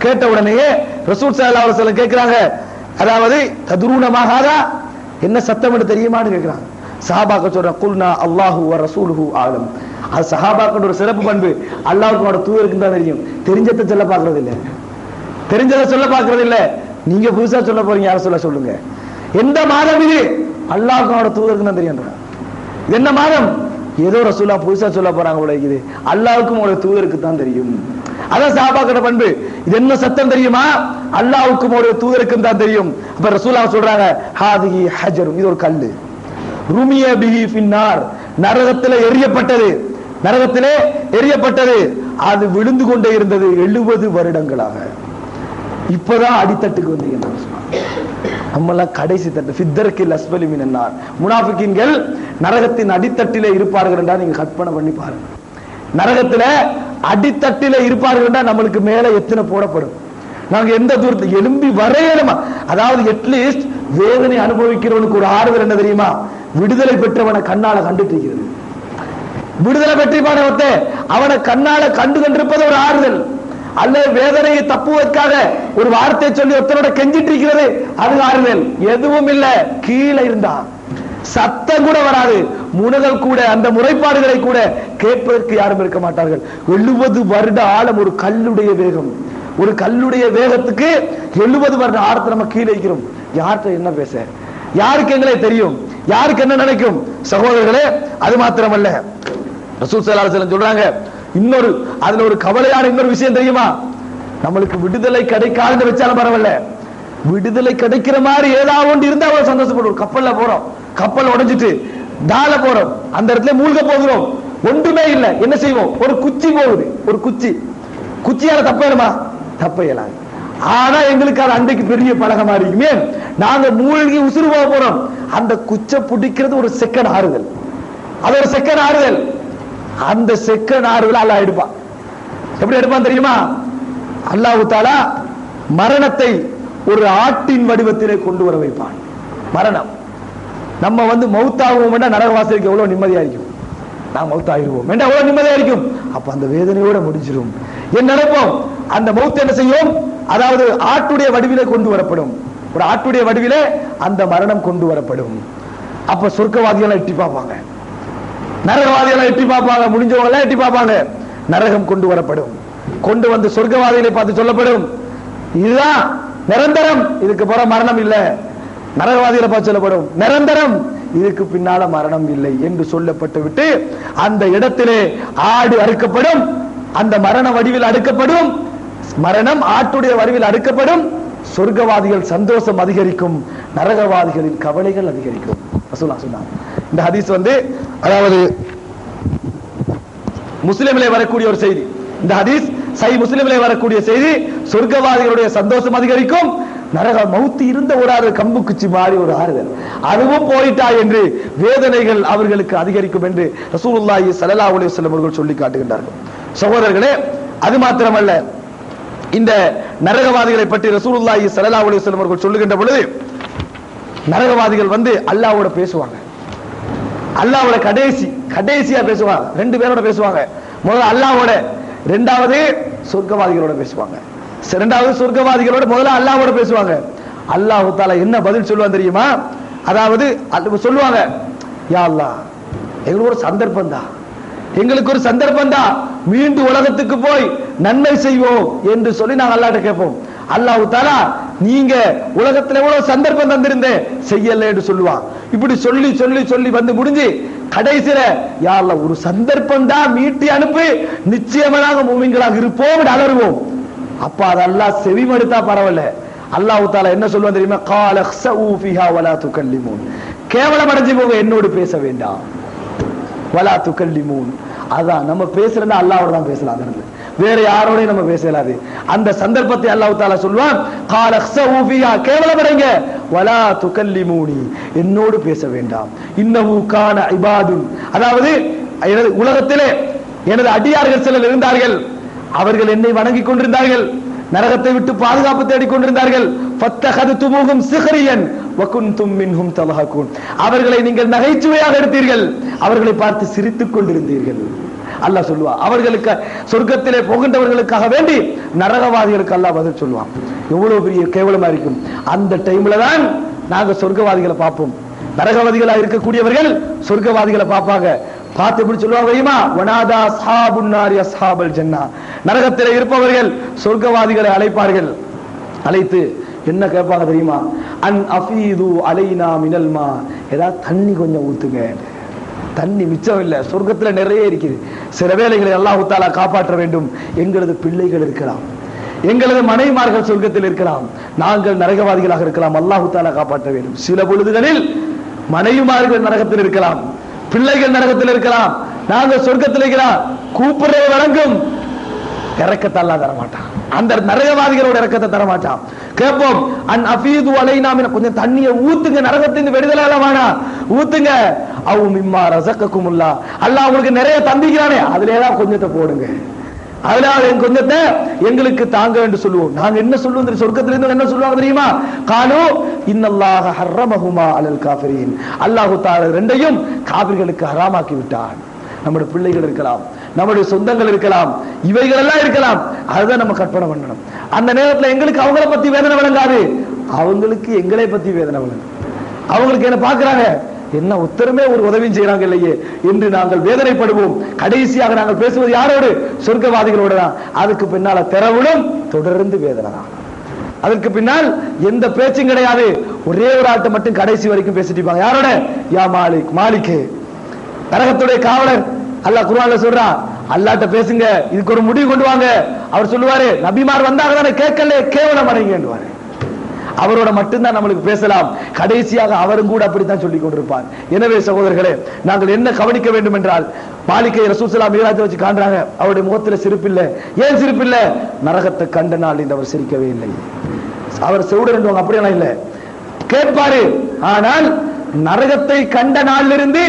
கேட்ட உடனேயே ரசூல் ஸல்லல்லாஹு அலைஹி வஸல்லம் கேட்கிறாங்க, அதாவது ததுரூனமாகாதா, என்ன சத்தம் என்று தெரியுமான்னு கேட்கிறாங்க. சஹாபாக்கள் சொல்றாங்க, குல்னா அல்லாஹு வ ரசூலுஹு ஆலம். அது சஹாபாக்களோட ஒரு சிறப்பு பண்பு, அல்லாஹ்வுக்கு தூதருக்கு தான் தெரியும், தெரிஞ்சதை சொல்ல பார்க்கறது இல்லை, தெரிஞ்சதை சொல்ல பார்க்கறது இல்லை. நீங்க புதுசா சொல்ல போறீங்க, யார சொல்லுங்க. எந்த மாதம் இது? அல்லாஹ்வுக்கும் அவரோட தூதருக்கும் தான் தெரியும். என்ன மாதம்? ஏதோ ரசூலா புதுசா சொல்ல போறாங்க போல இருக்குது. அல்லாஹ்வுக்கும் அவரோட தூதருக்கு தான் தெரியும். அதான் சஹாபாக்களோட பண்பு. இது என்ன சத்தம் தெரியுமா? அல்லாஹ்வுக்கும் அவரோட தூதருக்கும் தான் தெரியும். அப்ப ரசூலா சொல்றாங்க, ஹாதிஹி ஹஜரும், இது ஒரு கல்லு, ருமிய பிஹி ஃபின்னார், நரகத்திலே எரியப்பட்டது, நரகத்திலே எரியப்பட்டது, அது விழுந்து கொண்டே இருந்தது 70 வருடங்களாக. இப்பதான் அடித்தட்டுக்கு வந்தீங்க. நம்மெல்லாம் கடைசி தட்டு, ஃபித்தர்கில் அஸ்பலி மினன்னார். முனாஃபிகீன்கள் நரகத்தின் அடித்தட்டிலே இருப்பார்கள் என்றா நீங்க கற்பனை பண்ணி பாருங்க. நரகத்துல அடித்தட்டிலே இருப்பார்கள் என்றா நம்மளுக்கு மேல எத்தனை போடப்படும்? நாங்க எந்த தூரத்துக்கு எலும்பி வரையணுமா? அதாவது அட்லீஸ்ட் வேதனை அனுபவிக்கிறவனுக்கு ஒரு ஆறுதல் என்ன தெரியுமா? விடுதலை பெற்றவனை கண்ணால கண்டுட்டு இருக்கிறது. விடுதலை பெற்றிருப்பான அவனை கண்ணால கண்டு கண்டிருப்பது ஒரு ஆறுதல். அல்ல வேதனையை தப்புவதற்காக ஒரு வார்த்தை சொல்லி ஒருத்தரோட கெஞ்சிட்டு இருக்கிறது, அது ஆறுதல். எதுவும் இல்ல, கீழே இருந்தா சத்தம் கூட வராது, முனகல் கூட, அந்த முறைப்பாடுகளை கூட கேட்பதற்கு யாரும் இருக்க மாட்டார்கள். 70 வருட ஆழம் ஒரு கல்லுடைய வேகம். ஒரு கல்லுடைய வேகத்துக்கு 70 வருட ஆழத்தை நம்ம கீழே இருக்கிறோம். யார்கிட்ட என்ன பேச? யாருக்கு எங்களை தெரியும்? யாருக்கு என்ன நினைக்கும்? சகோதரர்களே, அது மாத்திரமல்ல, ரசூல் ஸல்லல்லாஹு அலைஹி வஸல்லம் சொல்றாங்க, இன்னொரு அதுல ஒரு கவலையான இன்னொரு விஷயம் தெரியுமா? நம்மளுக்கு விடுதலை கிடைக்காதுன்னு வச்சாலும் பரவாயில்ல, விடுதலை கிடைக்கிற மாதிரி ஏதாவது ஒன்று இருந்தா அவ்வளவு சந்தோஷப்படுவோம். கப்பல்ல போறோம், கப்பல் உடைஞ்சிட்டு டால போறோம், அந்த இடத்துல மூழ்க போகிறோம், ஒன்றுமே இல்லை, என்ன செய்வோம்? ஒரு குச்சி போகுது, ஒரு குச்சியால தப்பேனுமா? தப்பையலாம். ஆனா எங்களுக்கு அது அன்றைக்கு பெரிய பழகமா இருக்குமே. நாங்க மூழ்கி உசுறு போக போறோம், அந்த குச்சை பிடிக்கிறது ஒரு செகண்ட் ஆறுதல், அது ஒரு செகண்ட் ஆறுதல். அந்த செகண்ட் ஆறுதல் அல்லாஹ் எடுப்பான். எப்படி எடுப்பான் தெரியுமா? அல்லாஹ் தஆலா மரணத்தை ஒரு ஆட்டின் வடிவத்திலே கொண்டு வர வைப்பான். மரணம், நம்ம மௌத்தாகுவோம் என்றா நரகவாசிக்கு எவ்வளவு நிம்மதியா இருக்கும். நான் மௌத்தாகிடுவோம் என்றா எவ்வளவு நிம்மதியா இருக்கும். அப்ப அந்த வேதனையோட முடிஞ்சிடும். என் நினைப்போம், அந்த மௌத் என்ன செய்யும்? அதாவது ஆட்டுடைய வடிவிலே கொண்டு வரப்படும். ஒரு ஆட்டுடைய வடிவிலே அந்த மரணம் கொண்டு வரப்படும். அப்ப சொர்க்கவாதிகளை எட்டி பார்ப்பாங்க, நரகவாதிகளை எட்டி பார்ப்பாங்க, முடிஞ்சவங்க எட்டி பார்ப்பாங்க. நரகம் கொண்டு வரப்படும். கொண்டு வந்து சொர்க்கவாதிகளை பார்த்து சொல்லப்படும், இதுதான் நிரந்தரம், இதுக்கு போற மரணம் இல்லை. நரகவாதிகளை பார்த்து சொல்லப்படும், நிரந்தரம், இதுக்கு பின்னால மரணம் இல்லை என்று சொல்லப்பட்டு விட்டு அந்த இடத்திலே ஆடு அறுக்கப்படும். அந்த மரண வடிவில் அடுக்கப்படும். மரணம் ஆட்டுடைய வடிவில் அடுக்கப்படும். சொர்க்கவாதிகள் சந்தோஷம் அதிகரிக்கும், நரகவாதிகளின் கவலைகள் அதிகரிக்கும். ரசூலுல்லாஹ் சொன்னாங்க. இந்த ஹதீஸ் அதாவது முஸ்லிமிலே வரக்கூடிய ஒரு செய்தி. இந்த ஹதீஸ் சஹீஹ் முஸ்லிமிலே வரக்கூடிய செய்தி. சொர்க்கவாதிகளுடைய சந்தோஷம் அதிகரிக்கும், நரக மௌத்து இருந்த ஒரு கம்பு குச்சி மாறி ஒரு ஆறுதல், அதுவும் போயிட்டா என்று வேதனைகள் அவர்களுக்கு அதிகரிக்கும் என்று ரசூலுல்லாஹி ஸல்லல்லாஹு அலைஹி வஸல்லம் அவர்கள் சொல்லி காட்டுகின்றார்கள். சகோதரர்களே, அது மாத்திரமல்ல, இந்த நரகவாதிகளை பற்றி ரசூலுல்லாஹி ஸல்லல்லாஹு அலைஹி வஸல்லம் அவர்கள் சொல்லுகின்ற பொழுது, நரகவாதிகள் அல்லாஹ்வோட பேசுவாங்க. அல்லாஹ்வோட கடைசியா பேசுவாங்க. 2 பேரோட பேசுவாங்க. முதல்ல அல்லாஹ்வோட, இரண்டாவது சொர்க்கவாதிகளோட பேசுவாங்க. இரண்டாவது சொர்க்கவாதிகளோட, முதல்ல அல்லாஹ்வோட பேசுவாங்க. அல்லாஹ் தஆலா என்ன பதில் சொல்லுவான் தெரியுமா? அதாவது சொல்லுவாங்க, யா அல்லாஹ், எங்களுக்கு ஒரு சந்தர்ப்பம் தான், எங்களுக்கு ஒரு சந்தர்ப்பம் தான், மீண்டும் உலகத்துக்கு போய் நன்மை செய்வோம் என்று சொல்லி நாங்கள் அல்லாஹ்ட்ட கேட்போம். அல்லாஹ் தஆலா, நீங்க உலகத்துல எவ்வளவு சந்தர்ப்பம் தந்திருந்தேன், செய்யல என்று சொல்லுவான். இப்படி சொல்லி சொல்லி சொல்லி முடிஞ்சு கடைசியில, யா அல்லாஹ், ஒரு சந்தர்ப்பம் தான், மீட்டி அனுப்பி நிச்சயமாக மூமின்களாக இருப்போம் அலறுவோம். அப்ப அது அல்லாஹ் செவிமடுத்தா பரவாயில்ல. அல்லாஹ் தஆலா என்ன சொல்லுவான் தெரியுமா? கால க்ஸஉ ஃபீஹா வலா துகல்லிமூன், கேவலம் அடைஞ்சு போங்க, என்னோடு பேச வேண்டாம். வலா துகல்லிமூன், அதான் நம்ம பேசுறதா அல்லாஹ்வோட தான் பேசலாம், வேற யாரோடையும் நம்ம பேசலாது. அந்த சந்தர்ப்பத்தை அல்லாஹ் தஆலா சொல்வான், கால க்ஸஉ ஃபீஹா, கேவலம் அடைங்க, வலா துகல்லிமூனி, என்னோடு பேச வேண்டாம். இன்னஹு கான இபாதுன், அதாவது உலகத்திலே எனது அடியார்கள் சிலர் இருந்தார்கள், அவர்கள் என்னை வணங்கிக் கொண்டிருந்தார்கள், நரகத்தை விட்டு பாதுகாப்பு தேடிக் கொண்டிருந்தார்கள். ஃபத்தஹதுதுமுஹும் சிஹ்ரியன் வகுன்தும் மின்ஹும் தலஹகுன், அவர்களை நீங்கள் நகைச்சுவையாக எடுத்தீர்கள், அவர்களை பார்த்து சிரித்துக் கொண்டிருந்தீர்கள். அல்லாஹ் சொல்லுவா, அவர்களுக்கு சொர்க்கத்திலே போகின்றவர்களுக்காக வேண்டி நரகவாதிகளுக்கு அல்லாஹ் பதில் சொல்லுவான். எவ்வளவு பெரிய கேவலமா இருக்கும். அந்த டைம்ல தான் நாங்க சொர்க்கவாதிகளை பார்ப்போம். நரகவாதிகளா இருக்கக்கூடியவர்கள் சொர்க்கவாதிகளை பார்ப்பாங்க. பார்த்து எப்படி சொல்லுவாங்க தெரியுமா? வனாதா அஸ்ஹாபுன் நாரி அஸ்ஹாபல் ஜன்னah, நரகத்திலே இருப்பவர்கள் சொர்க்கவாதிகளை அழைப்பார்கள். அழைத்து, என்ன கேட்பாங்க தெரியுமா? அன் அஃபீது அலைனா மினல் மா, ஏதாவது தண்ணி கொஞ்சம் ஊத்துங்க. தண்ணி மிச்சம் இல்லை, சொர்க்கத்துல நிறைய இருக்குது. சில வேளைகளை அல்லாஹ் தஆலா காப்பாற்ற வேண்டும். எங்களது பிள்ளைகள் இருக்கலாம், எங்களது மனைவிமார்கள் சொர்க்கத்தில் இருக்கலாம், நாங்கள் நரகவாதிகளாக இருக்கலாம். அல்லாஹ் தஆலா காப்பாற்ற வேண்டும். சில பொழுதுகளில் மனைவிமார்கள் நரகத்தில் இருக்கலாம், பிள்ளைகள் நரகத்தில் இருக்கலாம், நாங்கள் சொர்க்கத்தில் இருக்கலாம். கூப்பிடுறது வழங்கும், இறக்கத்தை அல்லாஹ் தரமாட்டான். அந்த நரகவாதிகளோட இறக்கத்தை தரமாட்டான். கேட்போம், அன் அஃபீது அலைனா மின, கொஞ்சம் தண்ணியை ஊத்துங்க, நரகத்தின் விடுதலை வேணாம், ஊத்துங்க. அவு மிம்மா ரஸக்ககுமுல்லாஹ், அல்லாஹ் உங்களுக்கு நிறைய தந்திக்கிறானே, அதுல ஏதாவது கொஞ்சத்தை போடுங்க, அதனால கொஞ்சத்தை எங்களுக்கு தாங்க என்று சொல்லுவோம். நாங்க என்ன சொல்லுவோம்? சொர்க்கத்திலிருந்து என்ன சொல்லுவாங்க தெரியுமா? காலு இன்னல்லாஹ ஹர்ரமஹுமா அலல் காஃபிரீன், அல்லாஹ் தஆலா ரெண்டையும் காபிர்களுக்கு ஹராமாக்கி விட்டான். நம்முடைய பிள்ளைகள் இருக்கலாம், நம்முடைய சொந்தங்கள் இருக்கலாம், இவைகள் எல்லாம் இருக்கலாம். அதுதான் நம்ம கற்பனை பண்ணணும். அந்த நேரத்தில் எங்களுக்கு அவங்கள பத்தி வேதனை விளங்காது, அவங்களுக்கு எங்களை பத்தி வேதனை விளங்கும். அவங்களுக்கு என்ன பாக்குறாங்க, என்ன உத்தரமே ஒரு உதவியும் செய்யறாங்க இல்லையே என்று நாங்கள் வேதனைப்படுவோம். கடைசியாக நாங்கள் பேசுவது யாரோடு? சொர்க்கவாதிகளோடு தான். அதுக்கு பின்னால தெரவிடும் தொடர்ந்து வேதனை தான். அதற்கு பின்னால் எந்த பேச்சும் கிடையாது. ஒரே ஒரு ஆட்டை மட்டும் கடைசி வரைக்கும் பேசிட்டு இருப்பாங்க. யாரோட? யா மாலிக், மாலிக்கு, நரகத்துடைய காவலர். அல்லாஹ் குர்ஆன்ல சொல்றான், அல்லாஹ்ட்ட பேசுங்க, இதுக்கு ஒரு முடிவு கொண்டு வாங்க. அவர் சொல்லுவாரு, நபிமார் வந்தாங்க தானே, கேட்கல, கேவலம் அடைங்கன்னுவாரு. அவரோட மட்டும்தான் நம்மளுக்கு பேசலாம். கடைசியாக அவரும் கூட அப்படித்தான் சொல்லிக் கொண்டிருப்பார். எனவே சகோதரர்களே, நாங்கள் என்ன கவனிக்க வேண்டும் என்றால், மாலிகை ரசூல் ஸல்லல்லாஹு அலைஹி வஸல்லம் வச்சு காண்றாங்க, அவருடைய முகத்துல சிரிப்பில்லை. ஏன் சிரிப்பில்லை? நரகத்தை கண்ட நாள் இந்த அவர் சிரிக்கவே இல்லை. அவர் செவுடர் அப்படியெல்லாம் இல்லை, கேட்பாரு. ஆனால் நரகத்தை கண்ட நாளிலிருந்து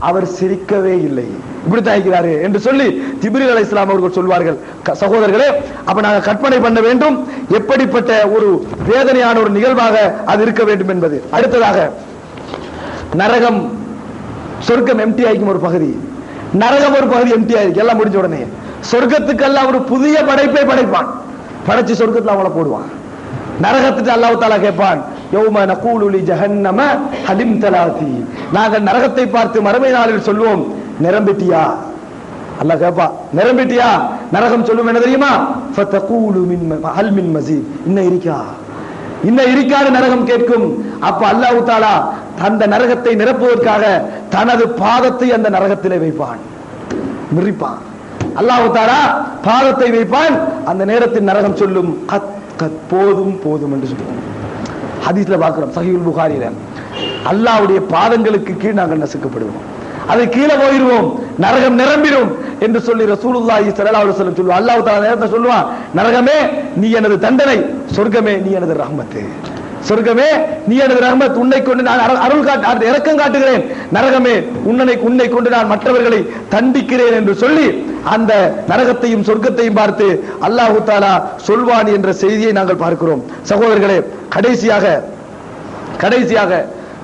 அவர் சிரிக்கவே இல்லை. இப்படித்தான் இருக்கிறாரு என்று சொல்லி ஜிப்ரீல் அலைஹிஸ்ஸலாம் அவர்கள் சொல்வார்கள். சகோதரர்களே, அப்ப நாங்கள் கற்பனை பண்ண வேண்டும் எப்படிப்பட்ட ஒரு வேதனையான ஒரு நிகழ்வாக அது இருக்க வேண்டும் என்பது. அடுத்ததாக, நரகம் சொர்க்கம் எம்டி ஆகிக்கும் ஒரு பகுதி, நரகம் ஒரு பகுதி எம்டி ஆகிக்கும். எல்லாம் முடிஞ்ச உடனே சொர்க்கத்துக்கு எல்லாம் ஒரு புதிய படைப்பை படைப்பான். படைச்சு சொர்க்கத்துல அவங்கள போடுவான். நரகத்துக்கு அல்லாஹ் தஆலா கேட்பான், யௌம நகூலு லி ஜஹன்னம ஹலிம் தலாதி, நாங்கள் நரகத்தை பார்த்து மறுமை நாளில் சொல்லுவோம், நிரம்பிட்டியா? அல்லாஹ் கேட்பா, நிரம்பிட்டியா? நரகம் சொல்லும் என்ன தெரியுமா? ஃபதகூலு மின் ஹல் மின் மஸீத், இன்ன இருக்கா, இன்ன இருக்காது நரகம் கேட்கும். அப்ப அல்லாஹ் தஆலா அந்த நரகத்தை நிரப்புவதற்காக தனது பாதத்தை அந்த நரகத்திலே வைப்பான், மிரிப்பான். அல்லாஹ் தஆலா பாதத்தை வைப்பான். அந்த நேரத்தில் நரகம் சொல்லும், கத் கத், போதும் போதும் என்று சொல்லுவோம். ஹதீஸ்ல பார்க்கிறோம், சஹீஹுல் புகாரில, அல்லாஹ்வுடைய பாதங்களுக்கு கீழ் நாங்கள் நசுக்கப்படுவோம், அது கீழே போயிடுவோம், நரகம் நிரம்பிடும் என்று சொல்லி ரசூலுல்லாஹி ஸல்லல்லாஹு அலைஹி வஸல்லம் சொல்லுவார். அல்லாஹ் தஆலா நேரத்தை சொல்லுவான், நரகமே நீ எனது தண்டனை, சொர்க்கமே நீ எனது ரஹ்மத், சொர்க்கமே நீ எனது ரஹ்மத், உன்னை கொண்டு நான் அருள் காட்டு இரக்கம் காட்டுகிறேன், நரகமே உன்னை கொண்டு நான் மற்றவர்களை தண்டிக்கிறேன் என்று சொல்லி அந்த நரகத்தையும் சொர்க்கத்தையும் பார்த்து அல்லாஹ் தஆலா சொல்வான் என்ற செய்தியை நாங்கள் பார்க்கிறோம். சகோதரர்களே, கடைசியாக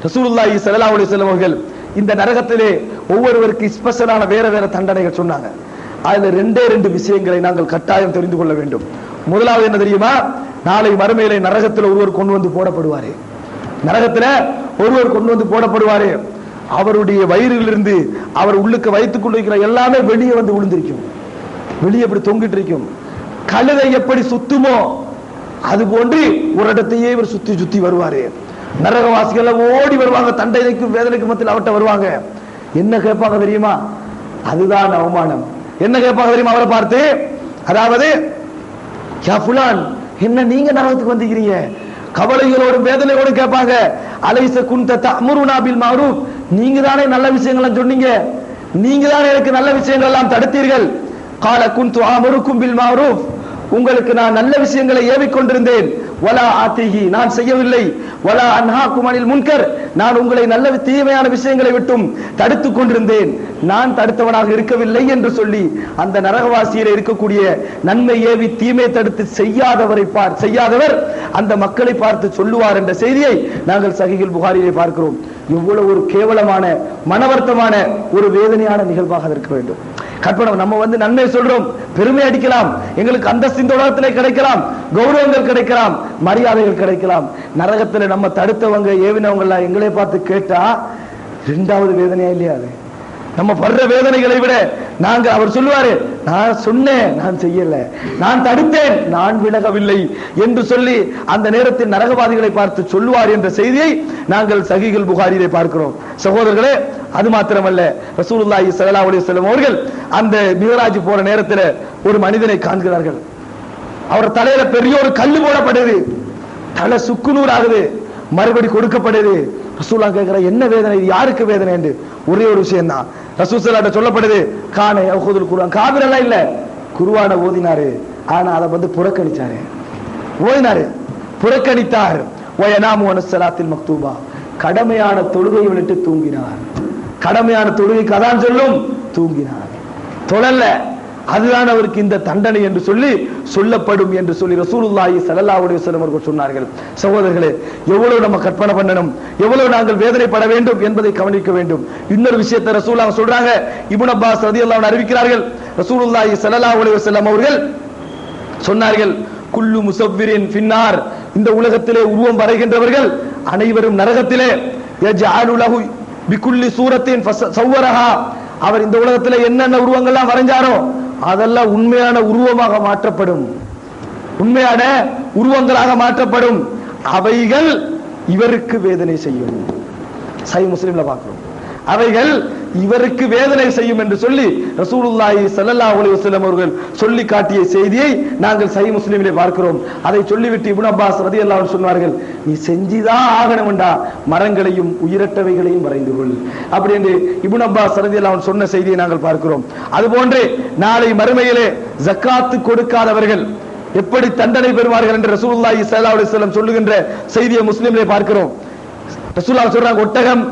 ரசூலுல்லாஹி ஸல்லல்லாஹு அலைஹி வஸல்லம் அவர்கள் இந்த நரகத்திலே ஒவ்வொருவருக்கு ஸ்பெஷலான வேற வேற தண்டனைகள் சொன்னாங்க. அதுல ரெண்டு விஷயங்களை நாங்கள் கட்டாயம் தெரிந்து கொள்ள வேண்டும். முதலாவது என்ன தெரியுமா? நாளை மறுமையிலே நரகத்தில் ஒருவர் கொண்டு வந்து போடப்படுவாரு. நரகத்தில் ஒருவர் கொண்டு வந்து போடப்படுவாரு. அவருடைய வயிறிலிருந்து அவர் உள்ளுக்கு வைத்துக் கொண்டிருக்கிற எல்லாமே வெளியே வந்து விழுந்திருக்கும், வெளியே எப்படி தொங்கிட்டு இருக்கும். கழுதை எப்படி சுத்துமோ அது போன்று ஒரு இடத்தையே இவர் சுத்தி சுத்தி வருவாரு. நரகவாசிகள் ஓடி வருவாங்க, தண்டைக்கும் வேதனைக்கும் மத்தியில் அவர்கிட்ட வருவாங்க. என்ன கேட்பாங்க தெரியுமா? அதுதான் அவமானம். என்ன கேட்பாங்க தெரியுமா அவரை பார்த்து? அதாவது, யா ஃபுலான், என்ன நீங்க நரகத்துக்கு வந்திருக்கிறீங்க? கவலைகளோடும் வேதனையோடும் கேட்பாங்க. அலைஸ குன்த தஅமுருனா பில் மஅரூஃப், நீங்க தானே நல்ல விஷயங்களை சொன்னீங்க, நீங்க தானே எனக்கு நல்ல விஷயங்கள் எல்லாம் தடுத்தீர்கள். கால குன்து அமுருக்கும் பில் மஅரூஃப், உங்களுக்கு நான் நல்ல விஷயங்களை ஏவிக்கொண்டிருந்தேன். வலா ஆத்திஹி, நான் செய்யவில்லை. வலா அன்ஹாக்கும் அனில் முன்கர், நான் உங்களை நல்ல தீமையான விஷயங்களை விட்டும் தடுத்துக் கொண்டிருந்தேன், நான் தடுத்தவனாக இருக்கவில்லை என்று சொல்லி அந்த நரகவாசியில இருக்கக்கூடிய நன்மை ஏவி தீமை தடுத்து செய்யாதவர் அந்த மக்களை பார்த்து சொல்லுவார் என்ற செய்தியை நாங்கள் சஹீஹுல் புகாரியிலே பார்க்கிறோம். எவ்வளவு ஒரு கேவலமான மனவர்த்தமான ஒரு வேதனையான நிகழ்வாக இருக்க வேண்டும். கற்பனை, நம்ம நன்மை சொல்றோம், பெருமை அடிக்கலாம், எங்களுக்கு அந்தஸ்தின் உலகத்திலே கிடைக்கலாம், கௌரவங்கள் கிடைக்கலாம், மரியாதைகள் கிடைக்கலாம். நரகத்தில் நம்ம தடுத்தவங்க ஏவினவங்க எல்லாம் எங்களை பார்த்து கேட்டா ரெண்டாவது வேதனையா இல்லையா? அது நம்ம படுற வேதனைகளை விட நாங்கள், அவர் சொல்லுவாரு, நான் சொன்னேன், நான் செய்யல, நான் தடுத்தேன், நான் விலகவில்லை என்று சொல்லி அந்த நேரத்தில் நரகவாதிகளை பார்த்து சொல்லுவார் என்ற செய்தியை நாங்கள் சஹீஹுல் புகாரியிலே பார்க்கிறோம். சகோதரர்களே, அது மாத்திரமல்ல, ரசூலுல்லாஹி ஸல்லல்லாஹு அலைஹி வஸல்லம் அவர்கள் அந்த மிஹ்ராஜ் போற நேரத்தில் ஒரு மனிதனை காண்கிறார்கள். அவர் தலையில பெரிய ஒரு கல்லு போடப்படுது, தலை சுக்குநூறு ஆகுது, மறுபடி கொடுக்கப்படுது. ரசூலுல்லாஹ் கேட்கிற, என்ன வேதனை, இது யாருக்கு வேதனை என்று. ஒரே ஒரு விஷயம் தான் ரசூல் ஸல்லல்லாஹு அலைஹி வஸல்லம் சொல்லப்படுது, கான யஹுதுல் குர்ஆன், காபிர் எல்லாம் இல்ல, குர்ஆனை ஓதினாரு, ஆனா அதை வந்து புறக்கணிச்சாரு, ஓதினாரு, புறக்கணித்தார். வயனாமு அன்ஸலாத்தில் மக்தூபா, கடமையான தொழுகையை விட்டு தூங்கினார். கடமையான தொழுகைக்கு அதான் சொல்லும், தூங்கினார், தொழல்ல, அதுதான் அவருக்கு இந்த தண்டனை என்று சொல்லி சொல்லப்படும் என்று சொல்லி ரசூலுல்லாஹி ஸல்லல்லாஹு அலைஹி வஸல்லம் அவர்கள் சொன்னார்கள். சகோதரர்களே, எவ்வளவு நம்ம கற்பனை பண்ணணும், எவ்வளவு நாங்கள் வேதனைப்பட வேண்டும் என்பதை கவனிக்க வேண்டும். இன்னொரு விஷயத்தை ரசூலுல்லாஹ் சொல்றாங்க, இப்னு அப்பாஸ் ரலியல்லாஹு அன்ஹு அறிவிக்கிறார்கள், ரசூலுல்லாஹி ஸல்லல்லாஹு அலைஹி வஸல்லம் அவர்கள் சொன்னார்கள், குல்லு முஸவ்விரின் ஃபின்னார், இந்த உலகத்திலே உருவம் வரைகின்றவர்கள் அனைவரும் நரகத்திலே, யஜ்அலு லஹு பிகுல்லி சூரத்தின் ஃபஸவ்வரஹா, அவர் இந்த உலகத்திலே என்னென்ன உருவங்கள்லாம் வரைஞ்சாரோ அதெல்லாம் உண்மையான உருவமாக மாற்றப்படும், உண்மையான உருவங்களாக மாற்றப்படும், அவைகள் இவருக்கு வேதனை செய்யும். சஹீஹ் முஸ்லிம்ல பார்க்கிறோம், அவைகள் இவருக்கு வேதனை செய்யும் என்று சொல்லி ரசூலுல்லாஹி ஸல்லல்லாஹு அலைஹி வஸல்லம் அவர்கள் சொல்லி காட்டிய செய்தியை நாங்கள் சஹீஹ் முஸ்லிமிலே பார்க்கிறோம். அதை சொல்லிவிட்டு இப்னு அப்பாஸ் ரலியல்லாஹு அன்ஹு சொன்னார்கள், நீ செஞ்சுதான் ஆகணும்டா, மரங்களையும் உயிரற்றவைகளையும் வரைந்து கொள் அப்படி என்று இப்னு அப்பாஸ் ரலியல்லாஹு அன்ஹு சொன்ன செய்தியை நாங்கள் பார்க்கிறோம். அதுபோன்று நாளை மறுமையிலே ஜக்காத்து கொடுக்காதவர்கள் எப்படி தண்டனை பெறுவார்கள் என்று ரசூலுல்லாஹி ஸல்லல்லாஹு அலைஹி வஸல்லம் சொல்லுகின்ற செய்தியை முஸ்லிமிலே பார்க்கிறோம். ரசூலுல்லாஹ் சொல்றாங்க, ஒட்டகம்,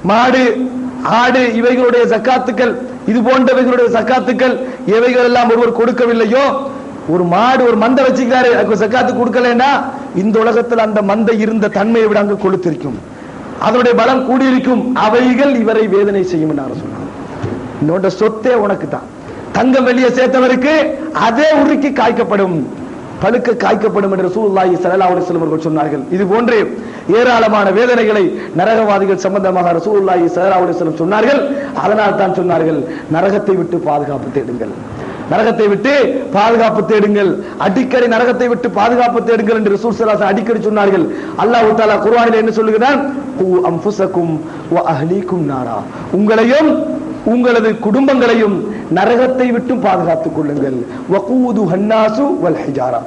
மாடு, ஆடு, இவைகளுடைய ஜக்காத்துக்கள், இது போன்றவைகளுடைய ஜக்காத்துக்கள் எவைகள் எல்லாம் ஒருவர் கொடுக்கவில்லையோ, ஒரு மாடு ஒரு மந்தை வச்சுக்கிறாரு, அதுக்கு ஜக்காத்து கொடுக்கலன்னா இந்த உலகத்தில் அந்த மந்தை இருந்த தன்மையை விட அங்கு கொளுத்திருக்கும், அதனுடைய பலம் கூடியிருக்கும், அவைகள் இவரை வேதனை செய்யும் என்று சொன்னாங்க. இன்னொரு சொத்தே உனக்கு தான், தங்கம் வெளியே சேர்த்தவருக்கு அதே உருக்கி காய்க்கப்படும், பழுக்க காய்க்கப்படும் என்று ரசூலுல்லாஹி ஸல்லல்லாஹு அலைஹி வஸல்லம் அவர்கள் சொன்னார்கள். இது போன்று ஏராளமான வேதனைகளை நரகவாதிகள் சம்பந்தமாக ரசூலுல்லாஹி ஸல்லல்லாஹு அலைஹி வஸல்லம் சொன்னார்கள். அதனால் தான் சொன்னார்கள், நரகத்தை விட்டு பாதுகாப்பு தேடுங்கள், நரகத்தை விட்டு பாதுகாப்பு தேடுங்கள், அடிக்கடி நரகத்தை விட்டு பாதுகாப்பு தேடுங்கள் என்று ரசூல் ஸல்லல்லாஹு அலைஹி வஸல்லம் அடிக்கடி சொன்னார்கள். அல்லாஹ் தஆலா குர்ஆனில் என்ன சொல்லுகிறான், கு அன்ஃபுஸக்கும் வ அஹ்லீக்கும் நாரா, உங்களையும் உங்களது குடும்பங்களையும் நரகத்தை விட்டு பாதுகாத்துக் கொள்ளுங்கள். வகூது ஹன்னாசு வல் ஹிஜாரா,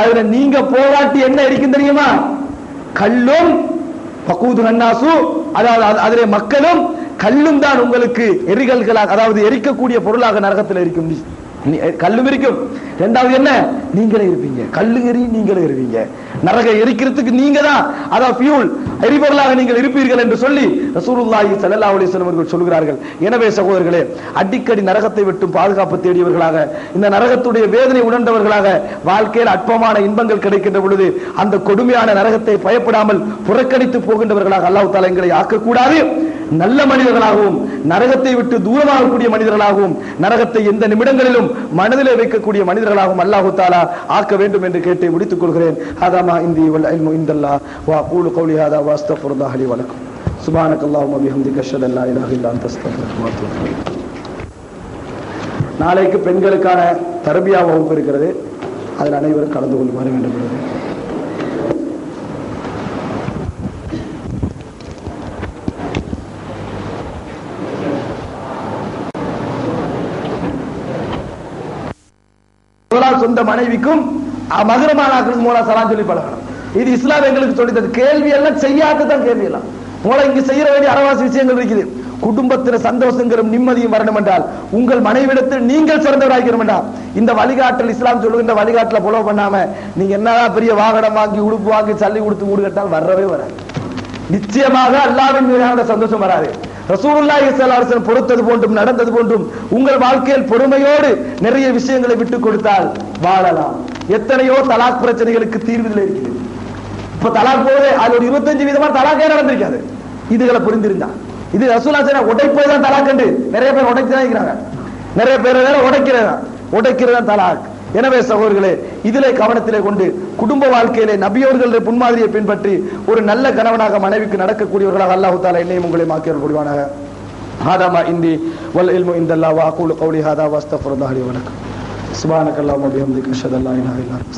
அதுல நீங்க போராட்டி என்ன இருக்கும் தெரியுமா, கல்லும், வகூது ஹன்னாசு, அதாவது அதிலே மக்களும் கல்லும் தான் உங்களுக்கு எரிகல்களாக, அதாவது எரிக்கக்கூடிய பொருளாக நரகத்தில் இருக்கும். கல்லும் இருக்கும், இரண்டாவது என்ன, நீங்களே இருப்பீங்க, கல்லு எரி நீங்களே இருப்பீங்க, நரக எரிக்கிறதுக்கு நீங்க தான், அதாவது ஃபியூல், எரிபொருளாக நீங்கள் இருப்பீர்கள் என்று சொல்லி ரசூலுல்லாஹி ஸல்லல்லாஹு அலைஹி வஸல்லம் அவர்கள் சொல்கிறார்கள். எனவே சகோதரர்களே, அடிக்கடி நரகத்தை விட்டு பாதுகாப்பு தேடியவர்களாக, இந்த நரகத்துடைய வேதனை உணர்ந்தவர்களாக, வாழ்க்கையில் அற்பமான இன்பங்கள் கிடைக்கின்ற பொழுது அந்த கொடுமையான நரகத்தை பயப்படாமல் புறக்கணித்து போகின்றவர்களாக அல்லாஹ் தஆலா எங்களை ஆக்கக்கூடாது. நல்ல மனிதர்களாகவும் நரகத்தை விட்டு தூரமாகக்கூடிய மனிதர்களாகவும் நரகத்தை எந்த நிமிடங்களிலும் மனதிலே வைக்கக்கூடிய மனிதர்களாகவும் அல்லாஹ் தஆலா ஆக்க வேண்டும் என்று கேட்டு முடித்துக் கொள்கிறேன். ஹாதா இந்தி வல் இல்மு இந்தல்லாஹ் வ அகூலு கௌலி ஹாதா வ அஸ்தக்ஃபிருல்லாஹ் லி வ லக்கும். சுப்ஹானக்கல்லாஹும்ம வ பிஹம்திக அஷ்ஹது அன் லா இலாஹா இல்லா அன்த அஸ்தக்ஃபிருக வ அத்தூபு இலைக். நாளைக்கு பெண்களுக்கான தர்பியா வகுப்பு இருக்கிறது, அதில் அனைவரும் கலந்து கொள்ளுமாறு வேண்டுகிறது. சொந்த மனைவிக்கும் மகரமானாக்களுக்கு மூலம் சலாம் சொல்லி பழகணும். இது இஸ்லாம் எங்களுக்கு சொல்லித்தது. கேள்வி எல்லாம் செய்யாததான் கேள்வி எல்லாம். மூலம் இங்கு செய்ய வேண்டிய அறவாசி விஷயங்கள் இருக்குது. குடும்பத்தில் சந்தோஷங்களும் நிம்மதியும் வரணும் என்றால் உங்கள் மனைவிடத்தில் நீங்கள் சிறந்தவராகிறோம் என்றால் இந்த வழிகாட்டல் இஸ்லாம் சொல்லுகின்ற வழிகாட்டல ஃபாலோ பண்ணாம நீங்க என்னதான் பெரிய வாகனம் வாங்கி உடுப்பு வாங்கி சல்லி கொடுத்து வீடு கட்டால் வரவே வராது. நிச்சயமாக அல்லாஹ்வின் மீதான சந்தோஷம் வராது. ரசூலுல்லாஹி ஸல்லல்லாஹு அலைஹி வஸல்லம் பொறுத்தது போன்றும் நடந்தது போன்றும் உங்கள் வாழ்க்கையில் பொறுமையோடு நிறைய விஷயங்களை விட்டுக் கொடுத்தால் வாழலாம். எத்தனையோ தலாக் பிரச்சனைகளுக்கு தீர்வுகள் இருக்குது. இப்ப தலாக் போது அது ஒரு 25 விதமான தலாக்கே நடந்திருக்காது. இதுகளை புரிந்திருந்தா இது ரசூலுல்லாஹி ஸல்லல்லாஹு அலைஹி வஸல்லம் உடைப்பது தான் தலாக் என்று நிறைய பேர் உடைச்சுதான் இருக்கிறாங்க. நிறைய பேர் உடைக்கிறதா தலாக். எனவே சகோதரர்களே, இதிலே கவனத்திலே கொண்டு குடும்ப வாழ்க்கையிலே நபியவர்களுடைய முன்மாதிரியை பின்பற்றி ஒரு நல்ல கணவனாக மனைவிக்கு நடக்கக்கூடியவர்களாக அல்லாஹ் தஆலா என்னையும் உங்களையும் ஆக்கியவர் புரிவானாக. هذا ما عندي والعلم عند الله واقول قولي هذا واستغفر الله لي ولكم سبحانك اللهم وبحمدك اشهد ان لا اله الا انت